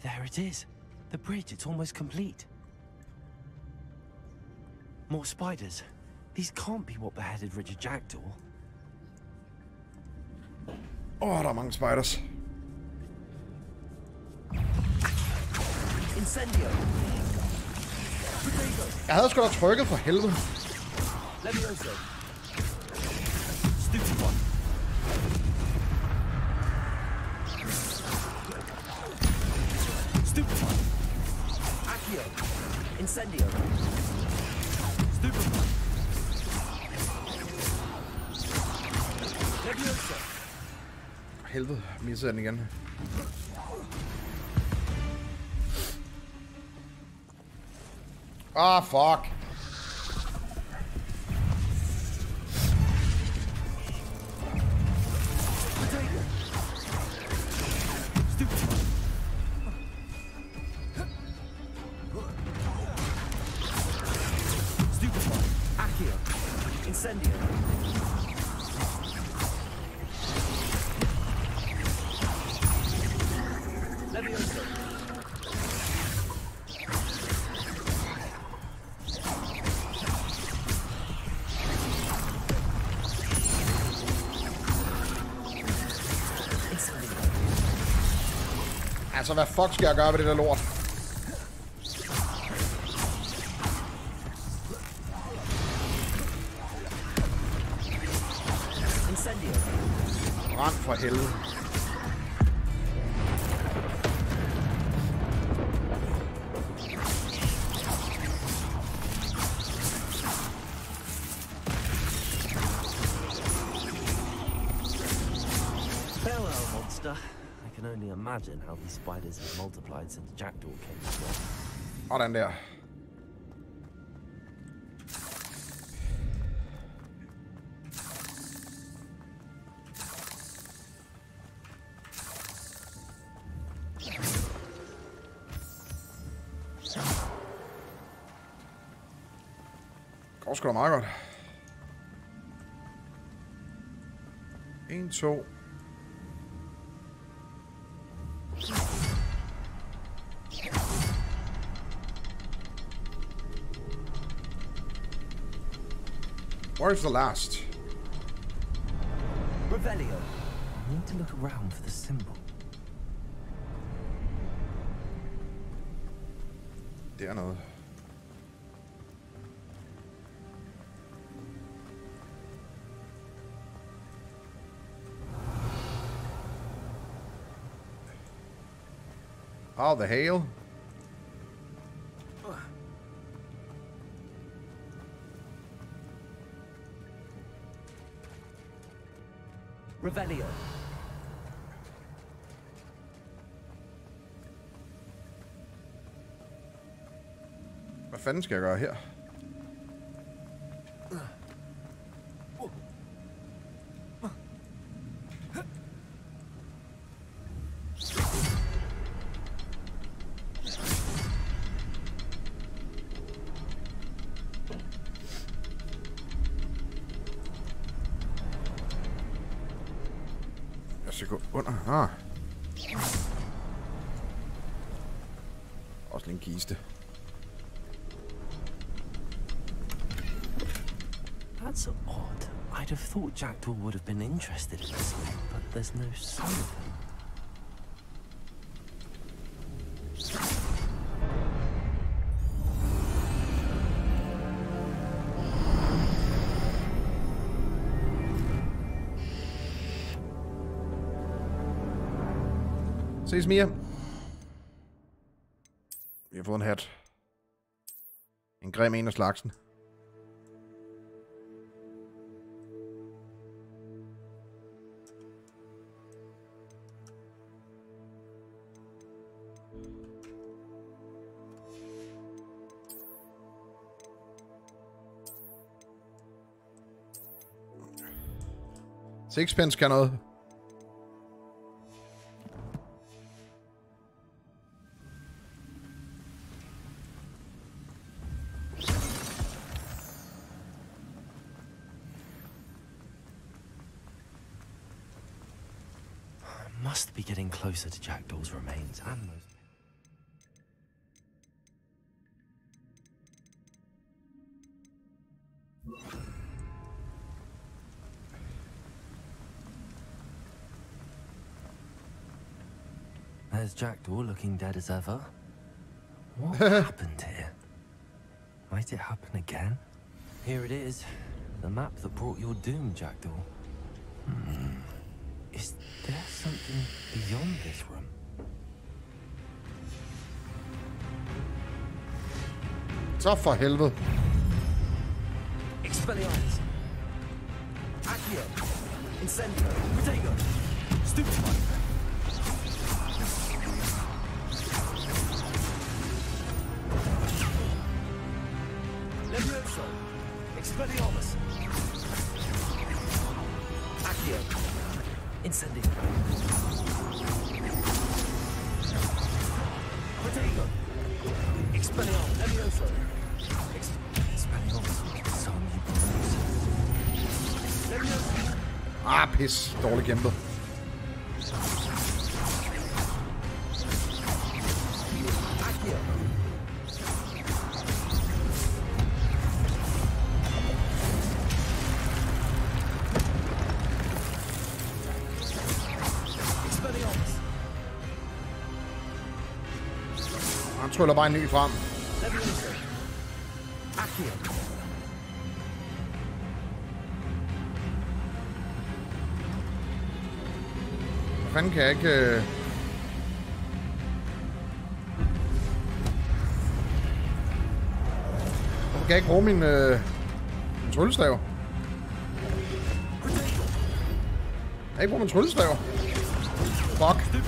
There it is. The bridge, it's almost complete. More spiders. These can't be what beheaded Richard Jackdaw. Der er mange spiders. Incendio. Jeg havde sgu da trykket for helvede. Levioso. Stupid one. Stupid one. Accio. Incendio. Stupid one. Levioso. Helvede, missede den igen. Ah, fuck. Stupid one. Incendio. Levioso. Altså, hvad fuck skal jeg gøre ved det der lort? Brand for helvede. Farewell, monster. I can only imagine how these spiders have multiplied since Jackdaw came to life. Sådan der. Går sgu da meget godt. 1, 2. Where's the last? Revelio. I need to look around for the symbol. Det er noget. Oh, the hail. Revelio. Hvad fanden skal jeg gøre her? Jeg skal gå under. Ah. Også en kiste. That's odd. I'd have thought Jackdaw would have been interested in this, but there's no sign of him. Ses, Mia. Vi har fået en hat. En grim en af slagsen. Sixpence kan noget. Must be getting closer to Jackdaw's remains and those. There's Jackdaw looking dead as ever. What happened here? Might it happen again? Here it is. The map that brought your doom, Jackdaw. Is there something beyond this room? Så for helvede. Expelliarmus. Accio. Incendio. Protego. Stupefy. Levioso. Expelliarmus. Accio. Incendio. Protego. Expelliarmus. Levioso. Expelliarmus. Some you Ah, pis. Dårligt kæmpet. Han tryller bare en ny frem. Hvad fanden kan jeg ikke... Hvorfor kan jeg ikke bruge min tryllestav? Jeg kan ikke bruge min tryllestav. Fuck.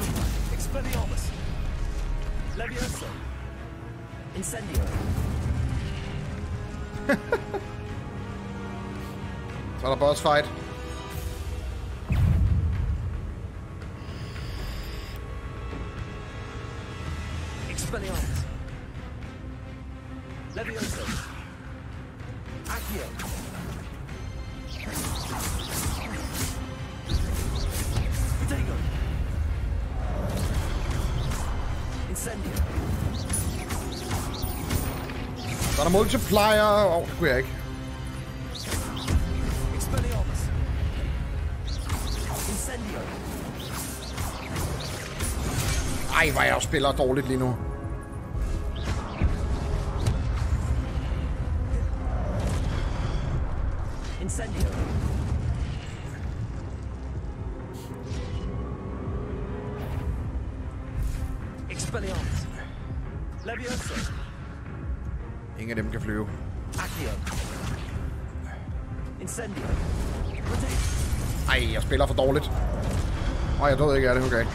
Så er der boss fight. Expelliarmus. Levioso. Accio. Potato. Incendio. Så er der multiplier. Det kunne jeg ikke. Expelliarmus. Incendio. Ej, hvor jeg spiller dårligt lige nu. Incendio. Expelliarmus. Levioso. Ingen af dem kan flyve. Accio. Incendio. Ej, jeg spiller for dårligt. Jeg døde ikke af det, okay.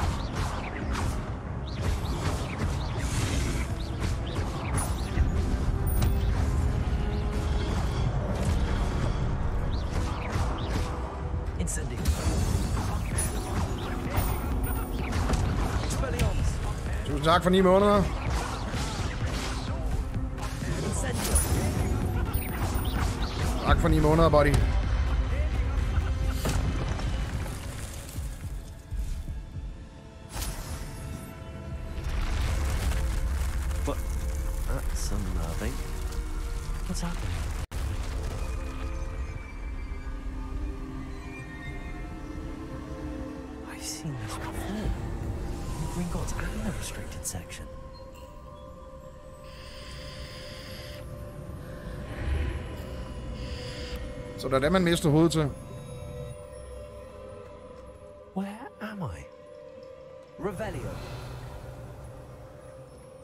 Incendio. Tusind tak for 9 måneder. Tak for 9 måneder, buddy. What? That's unnerving. What's happening? I've seen this before. In Gringotts and the restricted section. Så det er det, man mister hovedet til. Where am I? Revelio.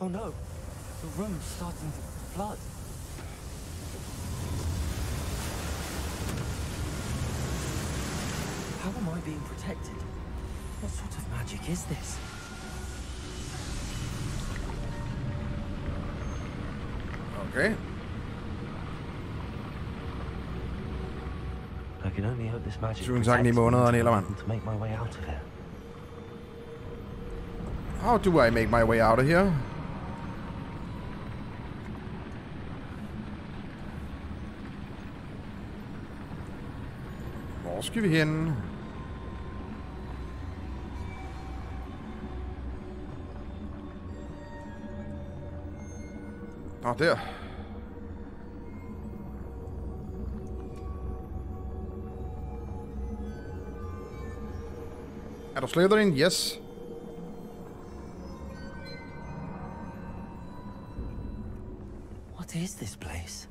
Oh no, the room's starting to flood. How am I being protected? What sort of magic is this? Okay. I can only hope this magic Tusind tak 9 måneder, Nederland. to make my way out of here. How do I make my way out of here? Hvor skal vi hen? Der. Er du Slytherin? Yes. What is this place?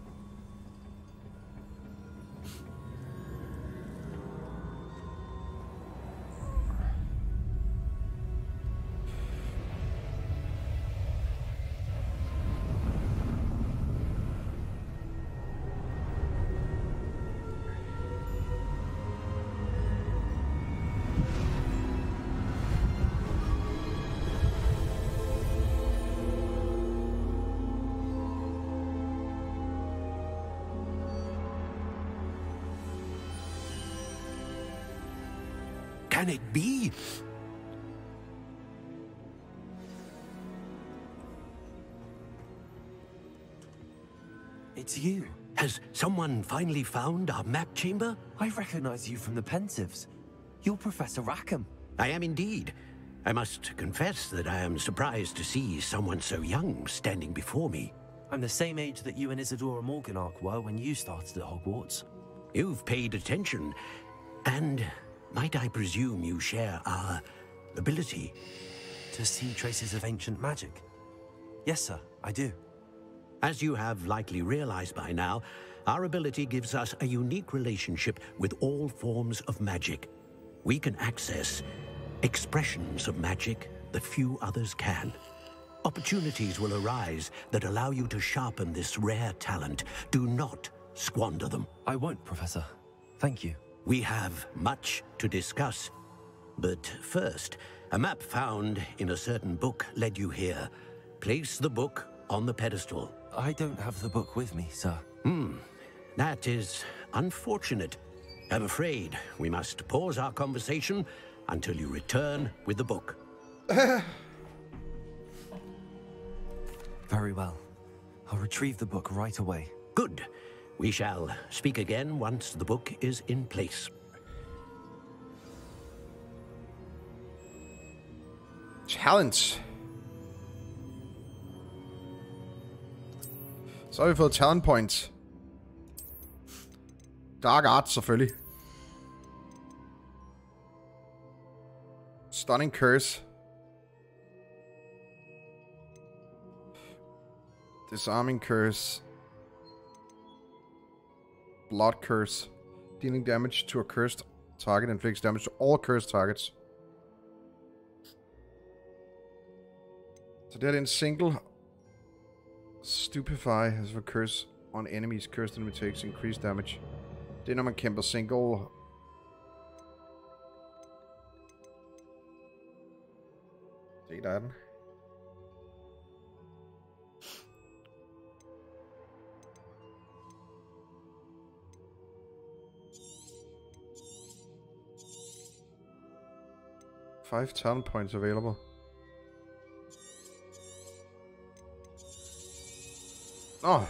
Can it be? It's you. Has someone finally found our map chamber? I recognize you from the Pensives. You're Professor Rackham. I am indeed. I must confess that I am surprised to see someone so young standing before me. I'm the same age that you and Isadora Morganach were when you started at Hogwarts. You've paid attention, and might I presume you share our ability? To see traces of ancient magic? Yes, sir, I do. As you have likely realized by now, our ability gives us a unique relationship with all forms of magic. We can access expressions of magic that few others can. Opportunities will arise that allow you to sharpen this rare talent. Do not squander them. I won't, Professor. Thank you. We have much to discuss. But first, a map found in a certain book led you here. Place the book on the pedestal. I don't have the book with me, sir. That is unfortunate. I'm afraid we must pause our conversation until you return with the book. Very well. I'll retrieve the book right away. Good. We shall speak again once the book is in place. Talents. Så har vi fået talent points. Dark Arts selvfølgelig. Stunning Curse. Disarming Curse. Blood Curse. Dealing damage to a cursed target inflicts damage to all cursed targets. Så det her er en single. Stupefy has a curse on enemies. Cursed enemy takes increased damage. Det er når man kæmper single. Se, der er den. Five talent points available. Oh.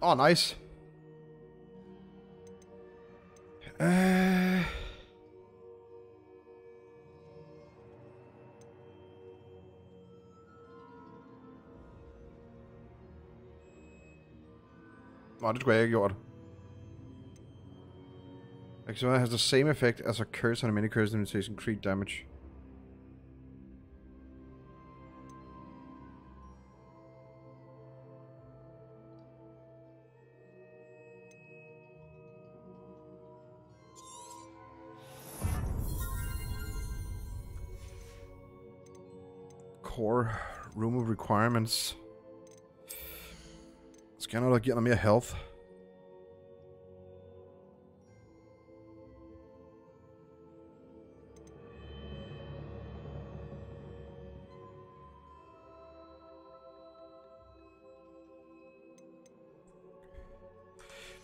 Oh, nice. Nå, det skulle jeg ikke have gjort. Activate has the same effect as a curse on a mini curse limitation, create damage. Core room of requirements. Skal jeg noget, der giver noget mere health?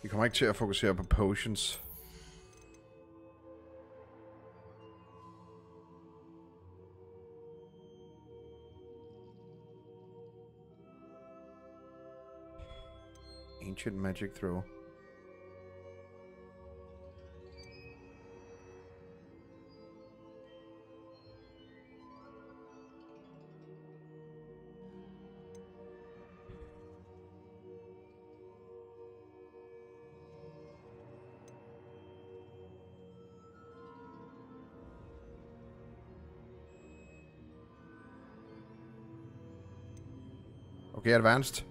Vi kommer ikke til at fokusere på potions. Ancient magic throw. Okay, advanced.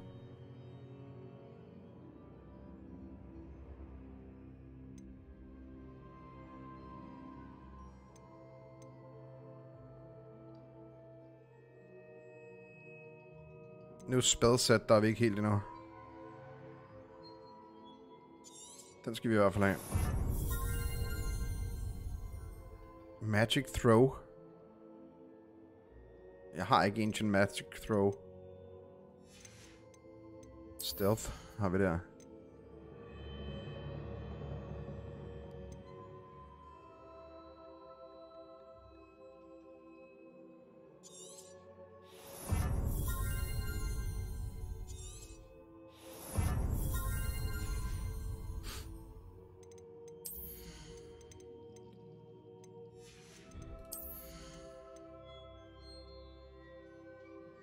Nu spellset, der er vi ikke helt endnu. Den skal vi i hvert fald have. Magic Throw. Jeg har ikke Ancient Magic Throw. Stealth har vi der.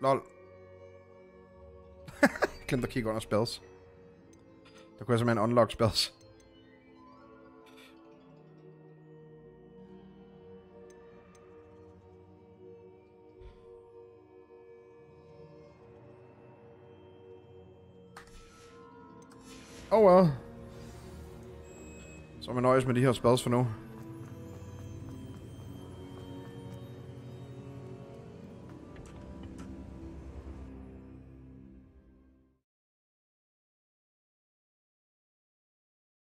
Lol. Glemte at kigge under spells. Der kunne jeg simpelthen unlock spells. Oh well. Så man nøjes med de her spells for nu.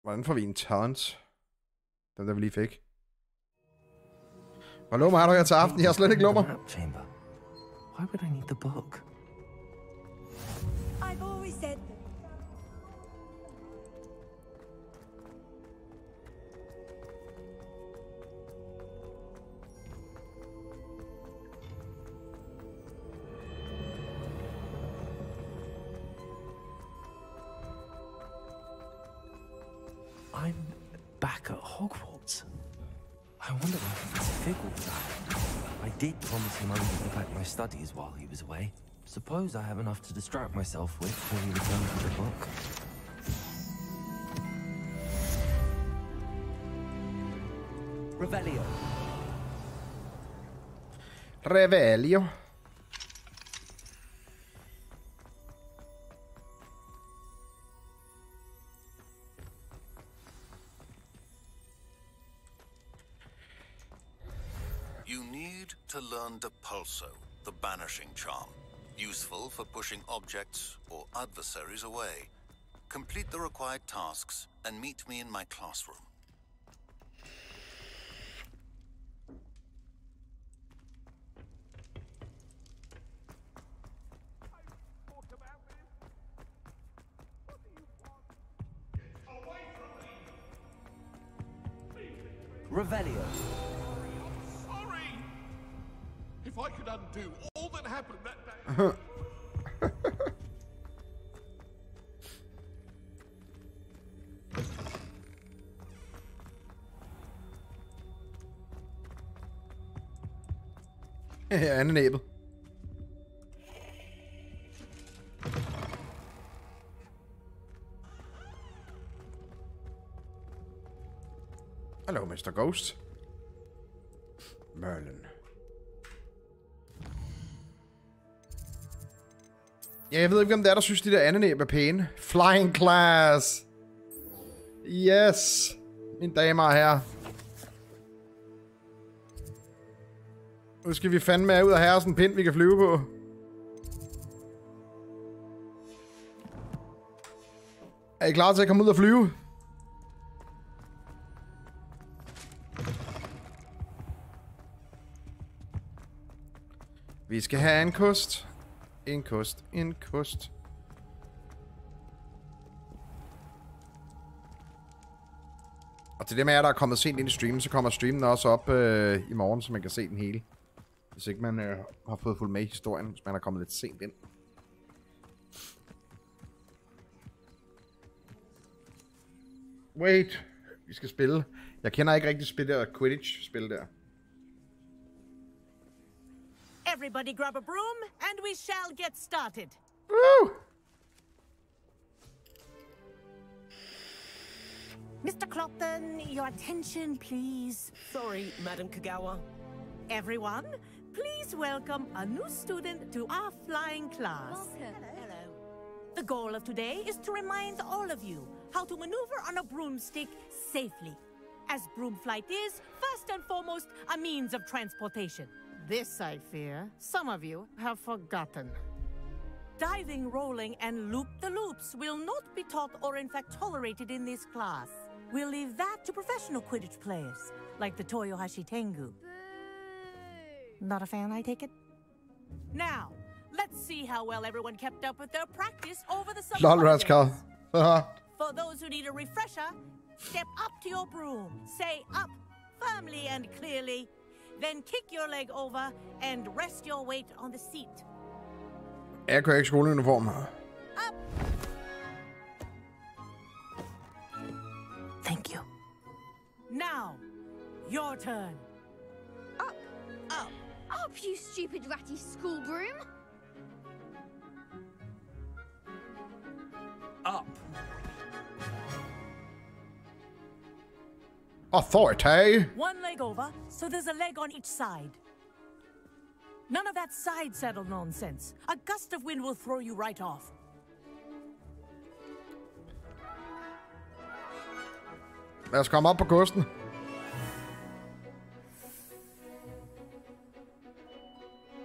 Hvordan får vi en talent? Den der vi lige fik. Hvor lummer har du her til aften? Jeg har slet ikke lummer. Why would I need the book? I've always said that. I'm back at Hogwarts. I wonder where Professor Fig was at. I did promise him I would look at my studies while he was away. Suppose I have enough to distract myself with before he returns to the book. Revelio. Revelio. You need to learn Depulso, the banishing charm. Useful for pushing objects or adversaries away. Complete the required tasks and meet me in my classroom. Revelio. Sorry! If I could undo all that happened that day... Anden æbel. Hello, Mr. Ghost. Merlin. Ja, jeg ved ikke, hvem det er, der synes, de der andenæb er pæne. Flying class. Yes. Mine damer og herrer. Nu skal vi fandme ud og have sådan en pind, vi kan flyve på. Er I klar til at komme ud og flyve? Vi skal have en kost. En kost. En kost. Og til dem af jer, der er kommet sent ind i streamen, så kommer streamen også op i morgen, så man kan se den hele. Hvis ikke man har fået fulgt med i historien, hvis man er kommet lidt sent ind. Wait. Vi skal spille. Jeg kender ikke rigtig spil der Quidditch-spil der. Everybody grab a broom, and we shall get started. Woo! Mr. Clopton, your attention, please. Sorry, Madam Kagawa. Everyone, please welcome a new student to our flying class. Welcome. Hello. The goal of today is to remind all of you how to maneuver on a broomstick safely, as broom flight is, first and foremost, a means of transportation. This, I fear, some of you have forgotten. Diving, rolling, and loop-the-loops will not be taught or in fact tolerated in this class. We'll leave that to professional Quidditch players, like the Toyohashi Tengu. Not a fan, I take it? Now, let's see how well everyone kept up with their practice over the summer holidays. For those who need a refresher, step up to your broom, say up firmly and clearly, then kick your leg over and rest your weight on the seat. Jeg kører ikke skoleuniform. Thank you. Now, your turn. Up, you stupid ratty school broom. up. Authority. One leg over, so there's a leg on each side. None of that side saddle nonsense. A gust of wind will throw you right off. Lad os komme op på kosten.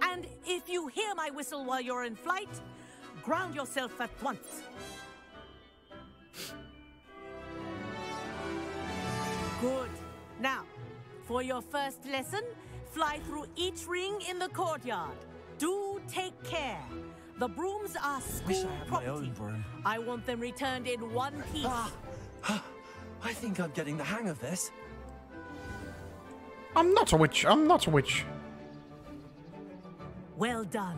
And if you hear my whistle while you're in flight, ground yourself at once. Good. Now, for your first lesson, fly through each ring in the courtyard. Do take care. The brooms are school property. My own broom. I want them returned in one piece. I think I'm getting the hang of this. I'm not a witch. I'm not a witch. Well done.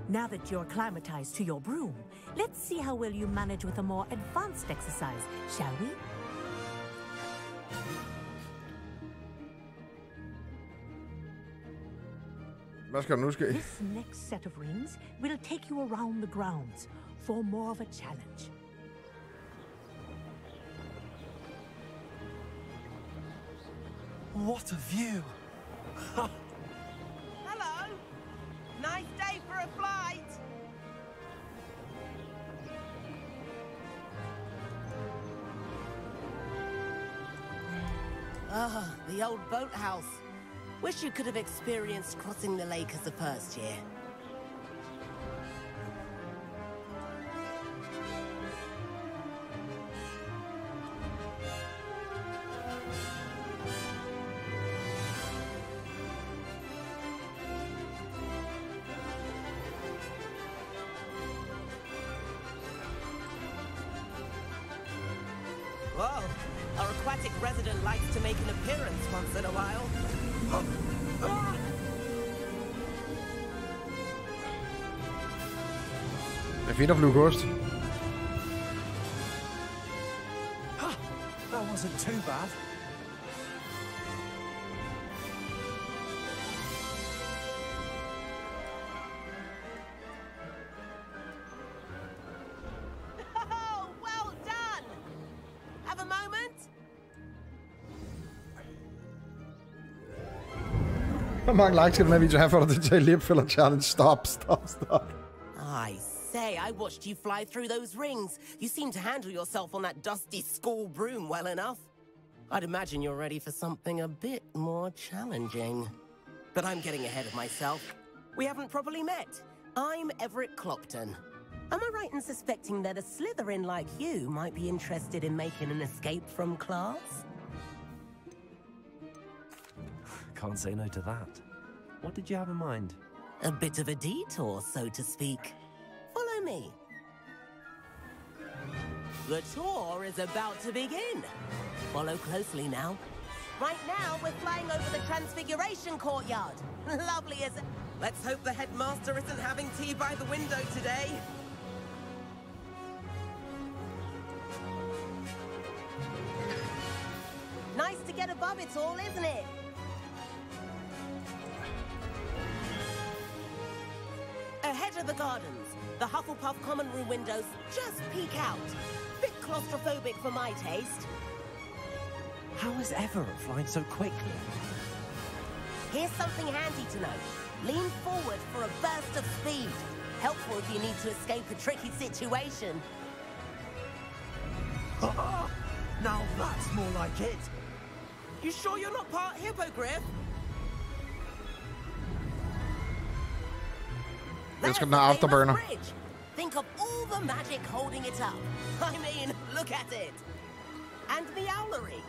Now that you're acclimatized to your broom, let's see how well you manage with a more advanced exercise, shall we? Hvad skal der nu ske? This next set of rings will take you around the grounds for more of a challenge. What a view! Hello! Nice day for a flight! Ah, the old boathouse. Wish you could have experienced crossing the lake as a first year. Whoa, our aquatic resident likes to make an appearance once in a while. Det er fint at flyve kost. That wasn't too bad. Oh, well done! Have a moment? Hvor mange likes skal den her video have, for dig til at tage lipfiller challenge? Stop. I say, I watched you fly through those rings. You seem to handle yourself on that dusty school broom well enough. I'd imagine you're ready for something a bit more challenging. But I'm getting ahead of myself. We haven't properly met. I'm Everett Clopton. Am I right in suspecting that a Slytherin like you might be interested in making an escape from class? Can't say no to that. What did you have in mind? A bit of a detour, so to speak. Follow me. The tour is about to begin. Follow closely now. Right now, we're flying over the Transfiguration Courtyard. Lovely as... Let's hope the headmaster isn't having tea by the window today. Nice to get above it all, isn't it? Ahead of the gardens, the Hufflepuff common room windows just peek out. Bit claustrophobic for my taste. How is Everett flying so quickly? Here's something handy to know. Lean forward for a burst of speed. Helpful if you need to escape a tricky situation. Now that's more like it. You sure you're not part hippogriff? Let's get an afterburner. Think of all the magic holding it up. I mean, look at it. And the owlery.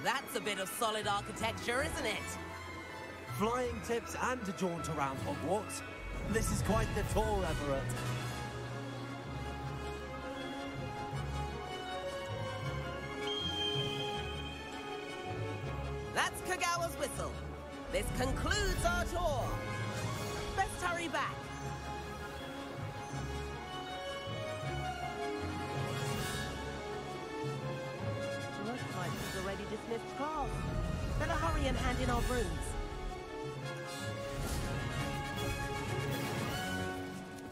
That's a bit of solid architecture, isn't it? Flying tips and a jaunt around Hogwarts. This is quite the tour, Everett. That's Kagawa's whistle. This concludes our tour. Let's hurry back. Looks like we've already dismissed class. Better hurry and hand in our brooms.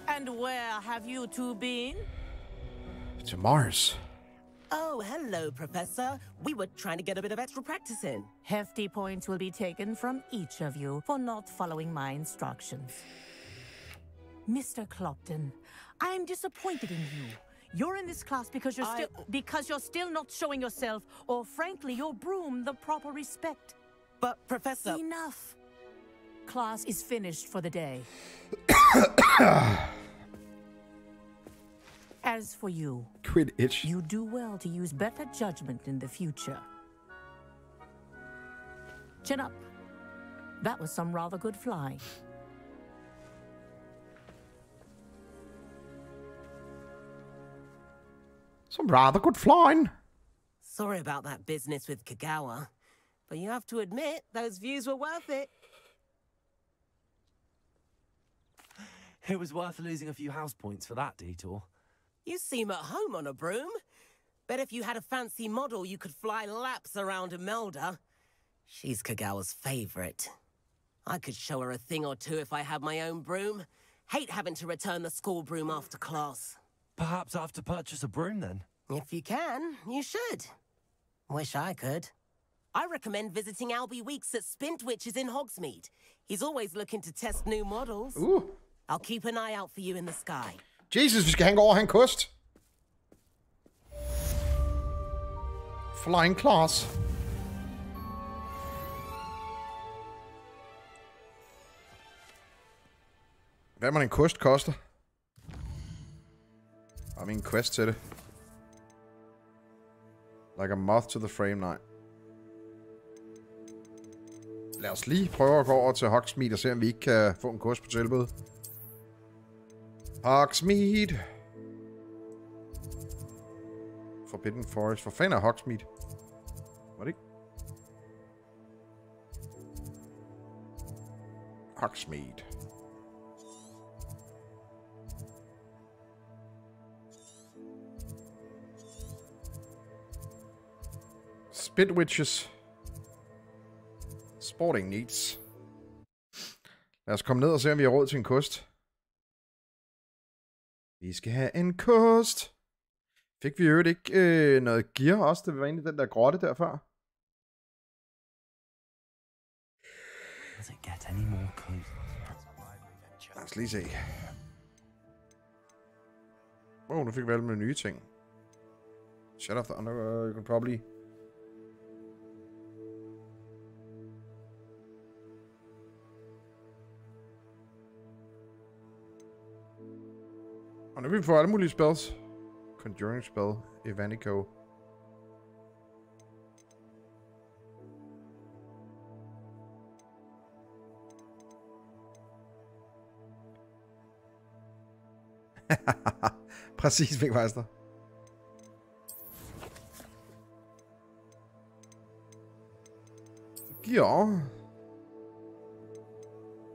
And where have you two been? To Mars. Oh, hello, Professor. We were trying to get a bit of extra practice in. Hefty points will be taken from each of you for not following my instructions. Mr. Clopton, I am disappointed in you. You're in this class because you're still not showing yourself, or frankly, your broom the proper respect. But, Professor... Enough. Class is finished for the day. As for you, quit itch. You do well to use better judgment in the future. Chin up. That was some rather good flying. Some rather good flying. Sorry about that business with Kagawa, but you have to admit, those views were worth it. It was worth losing a few house points for that detour. You seem at home on a broom. Bet if you had a fancy model, you could fly laps around Imelda. She's Kagawa's favorite. I could show her a thing or two if I had my own broom. Hate having to return the school broom after class. Perhaps I have to purchase a broom then? If you can, you should. Wish I could. I recommend visiting Albie Weeks at Spintwitches in Hogsmeade. He's always looking to test new models. I'll keep an eye out for you in the sky. Jesus, vi skal hænge over og have en kost. Flying class. Hvad man en kost koster? Har vi en quest til det? Like a moth to the frame, nej. Lad os lige prøve at gå over til Hogsmeade og se, om vi ikke kan få en kost på tilbud. Hogsmeade. Forbidden Forest. Hvor fanden er Hogsmeade? Var det ikke? Hogsmeade. Spintwitches. Sporting needs. Lad os komme ned og se, om vi har råd til en kost. Vi skal have en kost. Fik vi øvrigt ikke noget gear også, det var egentlig den der grotte der før? Does it get any more cozy? Lad os lige se. Nu fik vi alle med nye ting. Shut off the under, you can probably... Og nu vil vi få alle mulige spells. Conjuring spell, Evanico. Præcis, fik faktisk der. Ja.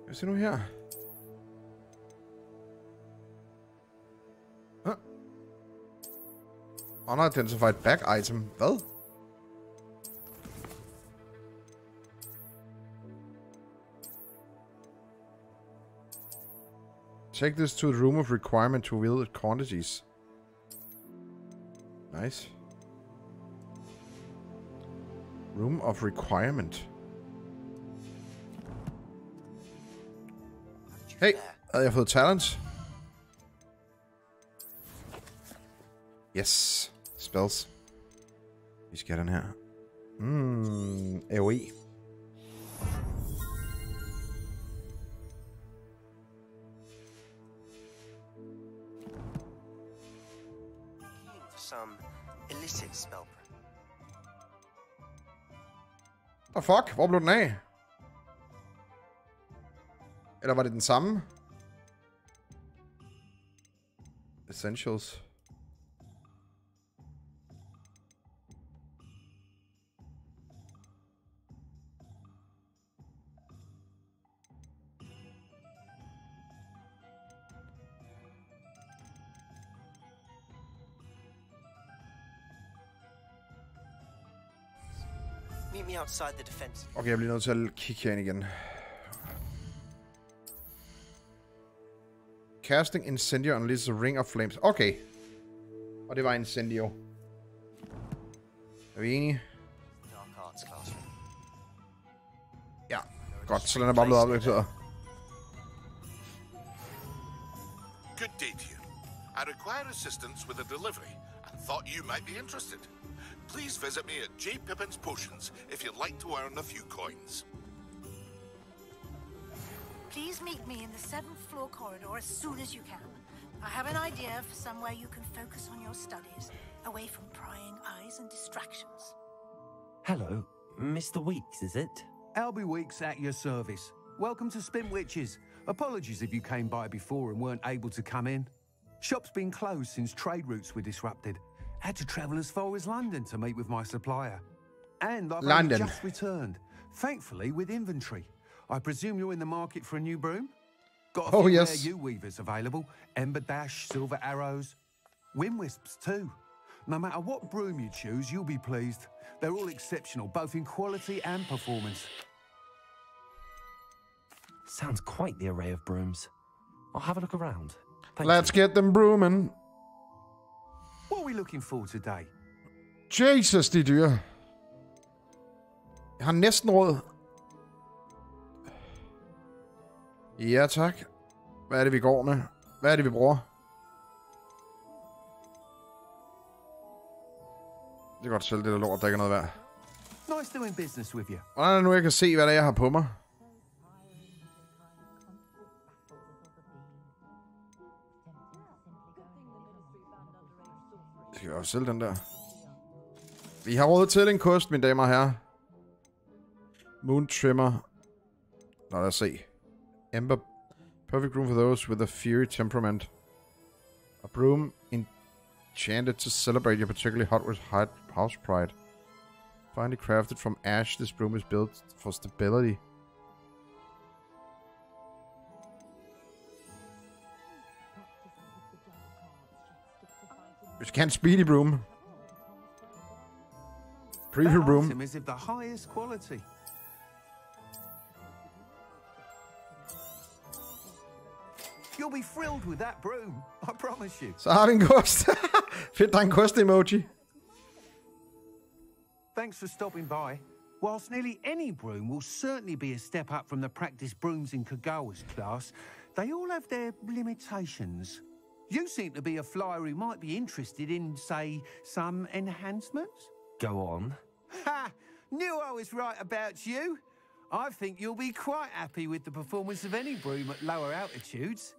Hvad ser nu her? Unidentified back item. Hvad? Take this to the room of requirement to reveal the quantities. Nice. Room of requirement. Hey, havde jeg fået talents? Yes. Spells. Vi skal have den her. AOE. Some illicit spell. Oh fuck, hvor blev den af? Eller var det den samme? Essentials. Meet me outside the defense. Okay, jeg bliver nødt til at kigge herind igen. Casting Incendiary unleashes a ring of flames. Okay. Og det var Incendio. Er vi enige? Ja, godt. Så den er bare blevet opdateret. Good day to you. I require assistance with a delivery and thought you might be interested. Please visit me at J. Pippin's Potions if you'd like to earn a few coins. Please meet me in the 7th floor corridor as soon as you can. I have an idea for somewhere you can focus on your studies, away from prying eyes and distractions. Hello, Mr. Weeks, is it? Albie Weeks at your service. Welcome to Spintwitches. Apologies if you came by before and weren't able to come in. Shop's been closed since trade routes were disrupted. Had to travel as far as London to meet with my supplier. And I've only just returned, thankfully with inventory. I presume you're in the market for a new broom? Got a few rare U-weavers available. Ember Dash, Silver Arrows. Wind Wisps too. No matter what broom you choose, you'll be pleased. They're all exceptional, both in quality and performance. Sounds quite the array of brooms. I'll have a look around. Let's get them brooming. What are we looking for today? Jesus, de dyr. Jeg har næsten råd. Ja, tak. Hvad er det, vi går med? Hvad er det, vi bruger? Det er godt selv, det der lort, der ikke er noget værd. Nice doing business with you. Hvordan er det nu, jeg kan se, hvad det er, jeg har på mig? Jeg skal jo selv den der. Vi har råd til en kost, mine damer og herrer. Moon Trimmer. Nå, lad os se. Ember. Perfect room for those with a fiery temperament. A broom enchanted to celebrate your particularly hot with house pride. Finely crafted from ash, this broom is built for stability. You can't speedy broom. Preview broom. Is of the highest quality. You'll be thrilled with that broom, I promise you. Så har vi en kost. Fedt, der er en kost-emoji. Thanks for stopping by. Whilst nearly any broom will certainly be a step up from the practice brooms in Kagawa's class, they all have their limitations. You seem to be a flyer who might be interested in, say, some enhancements? Go on. Ha! Knew I was right about you. I think you'll be quite happy with the performance of any broom at lower altitudes.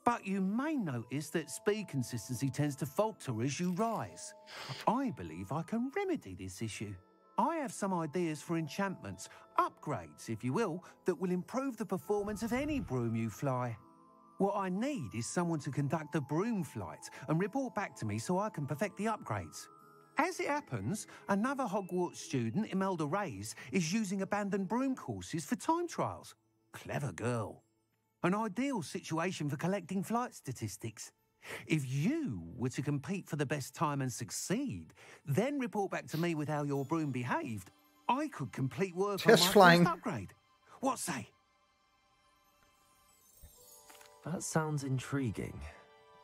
But you may notice that speed consistency tends to falter as you rise. I believe I can remedy this issue. I have some ideas for enchantments, upgrades, if you will, that will improve the performance of any broom you fly. What I need is someone to conduct a broom flight and report back to me so I can perfect the upgrades. As it happens, another Hogwarts student, Imelda Reyes, is using abandoned broom courses for time trials. Clever girl. An ideal situation for collecting flight statistics. If you were to compete for the best time and succeed, then report back to me with how your broom behaved, I could complete work on my first upgrade. What say? That sounds intriguing.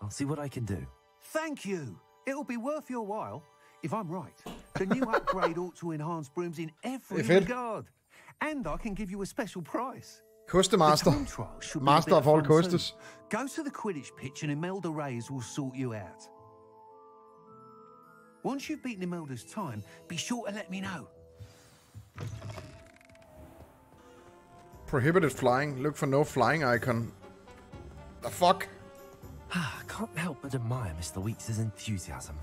I'll see what I can do. Thank you. It'll be worth your while. If I'm right, the new upgrade ought to enhance brooms in every regard. And I can give you a special price. Kostemaster. Master of all kostes. Go to the Quidditch pitch and Imelda Reyes will sort you out. Once you've beaten Imelda's time, be sure to let me know. Prohibited flying. Look for no flying icon. The fuck? I can't help but admire Mr. Weeks' enthusiasm.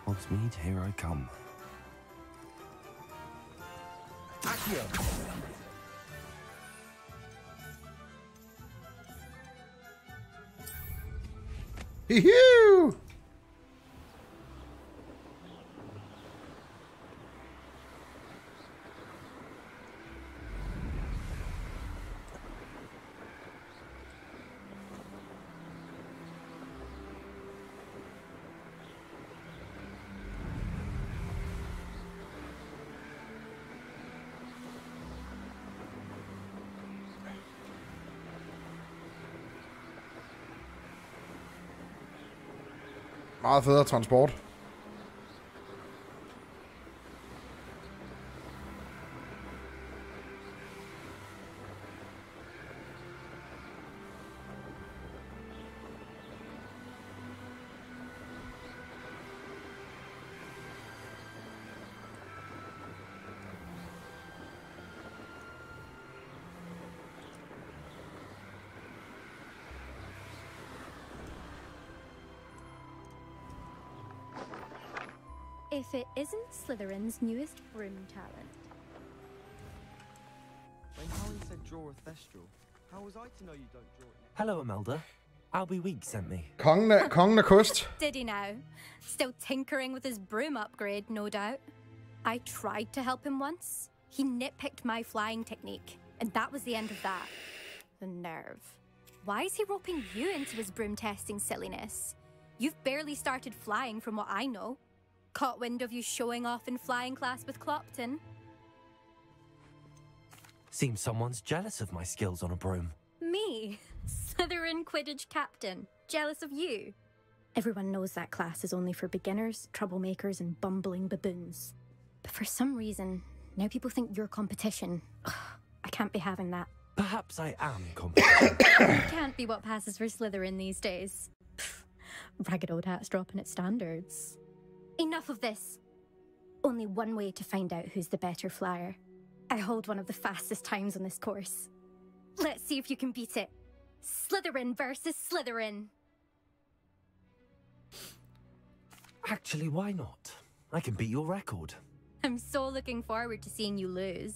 Hogsmeade, here I come. Accio. Hee-hoo! Meget federe transport. If it isn't Slytherin's newest broom talent. When Harry said draw a thestral, how was I to know you don't draw it? Hello, Imelda. Albie Week sent me. Kongen af Kost. Did he now? Still tinkering with his broom upgrade, no doubt. I tried to help him once. He nitpicked my flying technique, and that was the end of that. The nerve. Why is he roping you into his broom testing silliness? You've barely started flying from what I know. Caught wind of you showing off in flying class with Clopton. Seems someone's jealous of my skills on a broom. Me? Slytherin Quidditch captain. Jealous of you? Everyone knows that class is only for beginners, troublemakers, and bumbling baboons. But for some reason, now people think you're competition. Ugh, I can't be having that. Perhaps I am competition. Can't be what passes for Slytherin these days. Pfft, ragged old hat's dropping its standards. Enough of this. Only one way to find out who's the better flyer. I hold one of the fastest times on this course. Let's see if you can beat it. Slytherin versus Slytherin. Actually, why not? I can beat your record. I'm so looking forward to seeing you lose.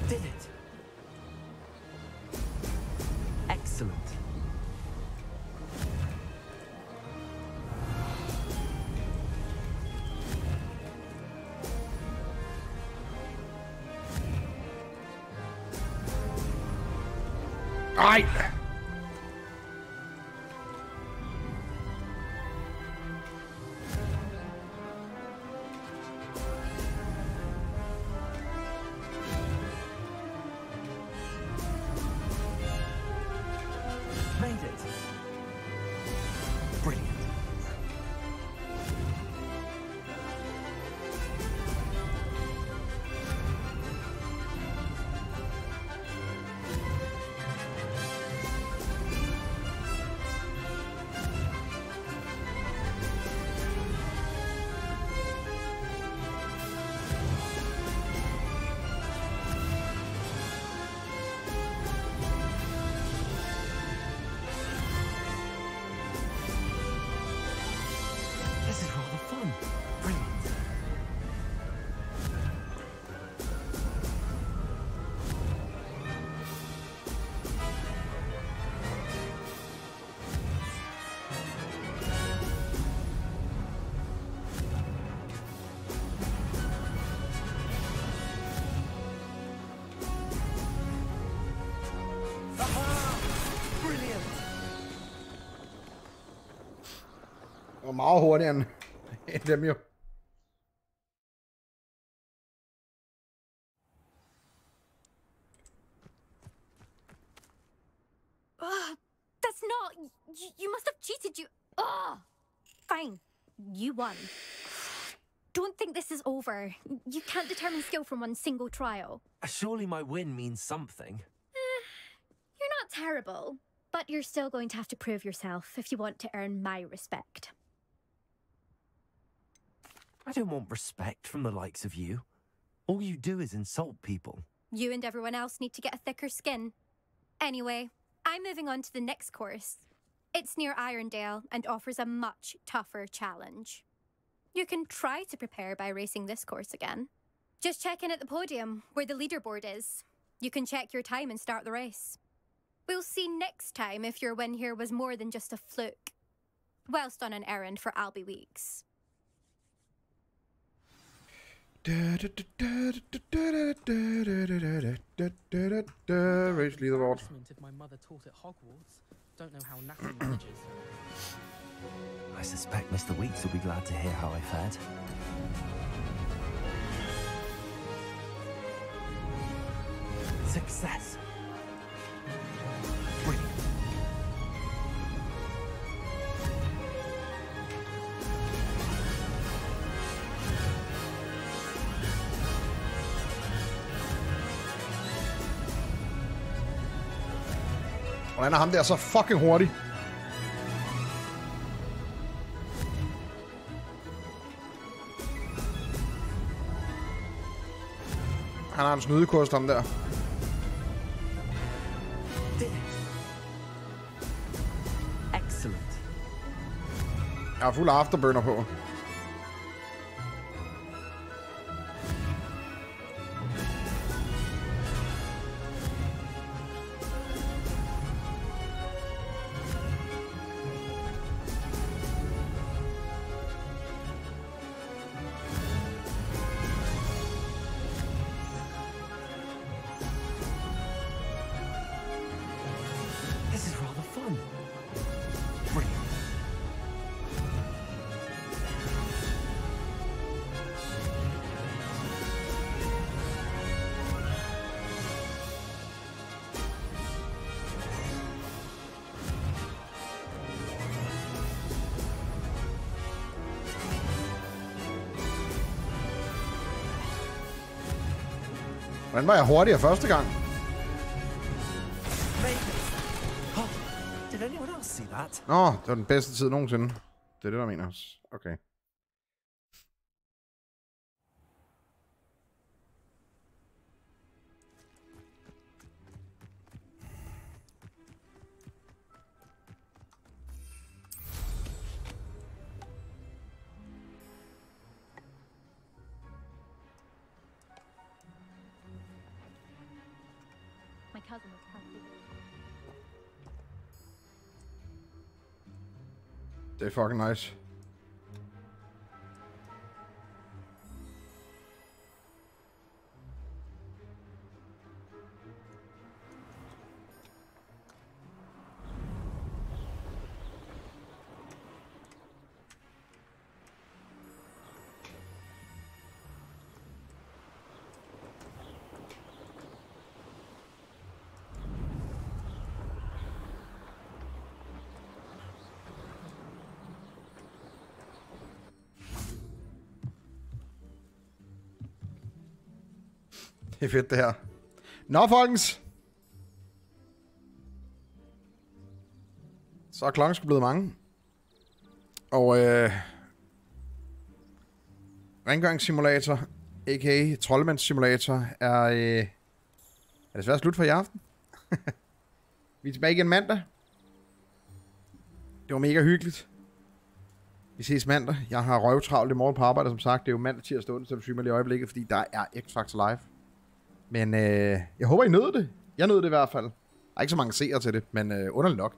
Did it. Excellent. Ej! Made it. Brilliant. This is rather fun. Brilliant. Brilliant. Det var meget hurtigere end dem jo. That's not... You must have cheated, you... Ugh. Fine. You won. Don't think this is over. You can't determine skill from one single trial. Surely my win means something. You're not terrible, but you're still going to have to prove yourself if you want to earn my respect. I don't want respect from the likes of you. All you do is insult people. You and everyone else need to get a thicker skin. Anyway, I'm moving on to the next course. It's near Irondale and offers a much tougher challenge. You can try to prepare by racing this course again. Just check in at the podium, where the leaderboard is. You can check your time and start the race. We'll see next time if your win here was more than just a fluke. Whilst on an errand for Albie Weeks. Race leaderboard. If my mother taught at Hogwarts, don't know how nothing manages. I suspect Mr. Weeks will be glad to hear how I fared. success. Hvordan er ham der så fucking hurtig? Han har en snydekost, ham der. Excellent. Jeg har fuld afterburner på. Hvordan var jeg hurtigere første gang? Did anyone else see that? Nå, det var den bedste tid nogensinde. Det er det, der mener også. Okay. Det er fucking nice. Det er fedt, det her. Nå, folkens. Så er klokken sgu blevet mange. Og rengøringssimulator, a.k.a. troldmandssimulator, er desværre slut for i aften. Vi er tilbage igen mandag. Det var mega hyggeligt. Vi ses mandag. Jeg har røvtravlt i morgen på arbejde, som sagt. Det er jo mandag, tirsdag, onsdag, så mig lige i øjeblikket, fordi der er X-Factor live. Men jeg håber, I nød det. Jeg nød det i hvert fald. Der er ikke så mange seere til det, men underligt nok.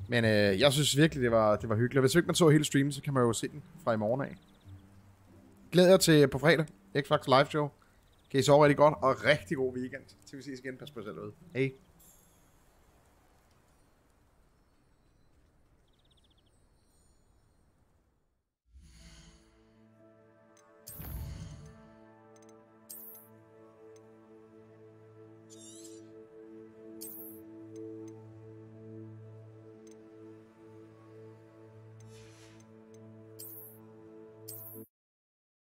Men jeg synes virkelig, det var hyggeligt. Hvis ikke man så hele streamen, så kan man jo se den fra i morgen af. Glæder jer til på fredag. X-Factor live show. Kan I sove rigtig godt, og rigtig god weekend. Til vi ses igen. Pas på jer selv ud. Hej.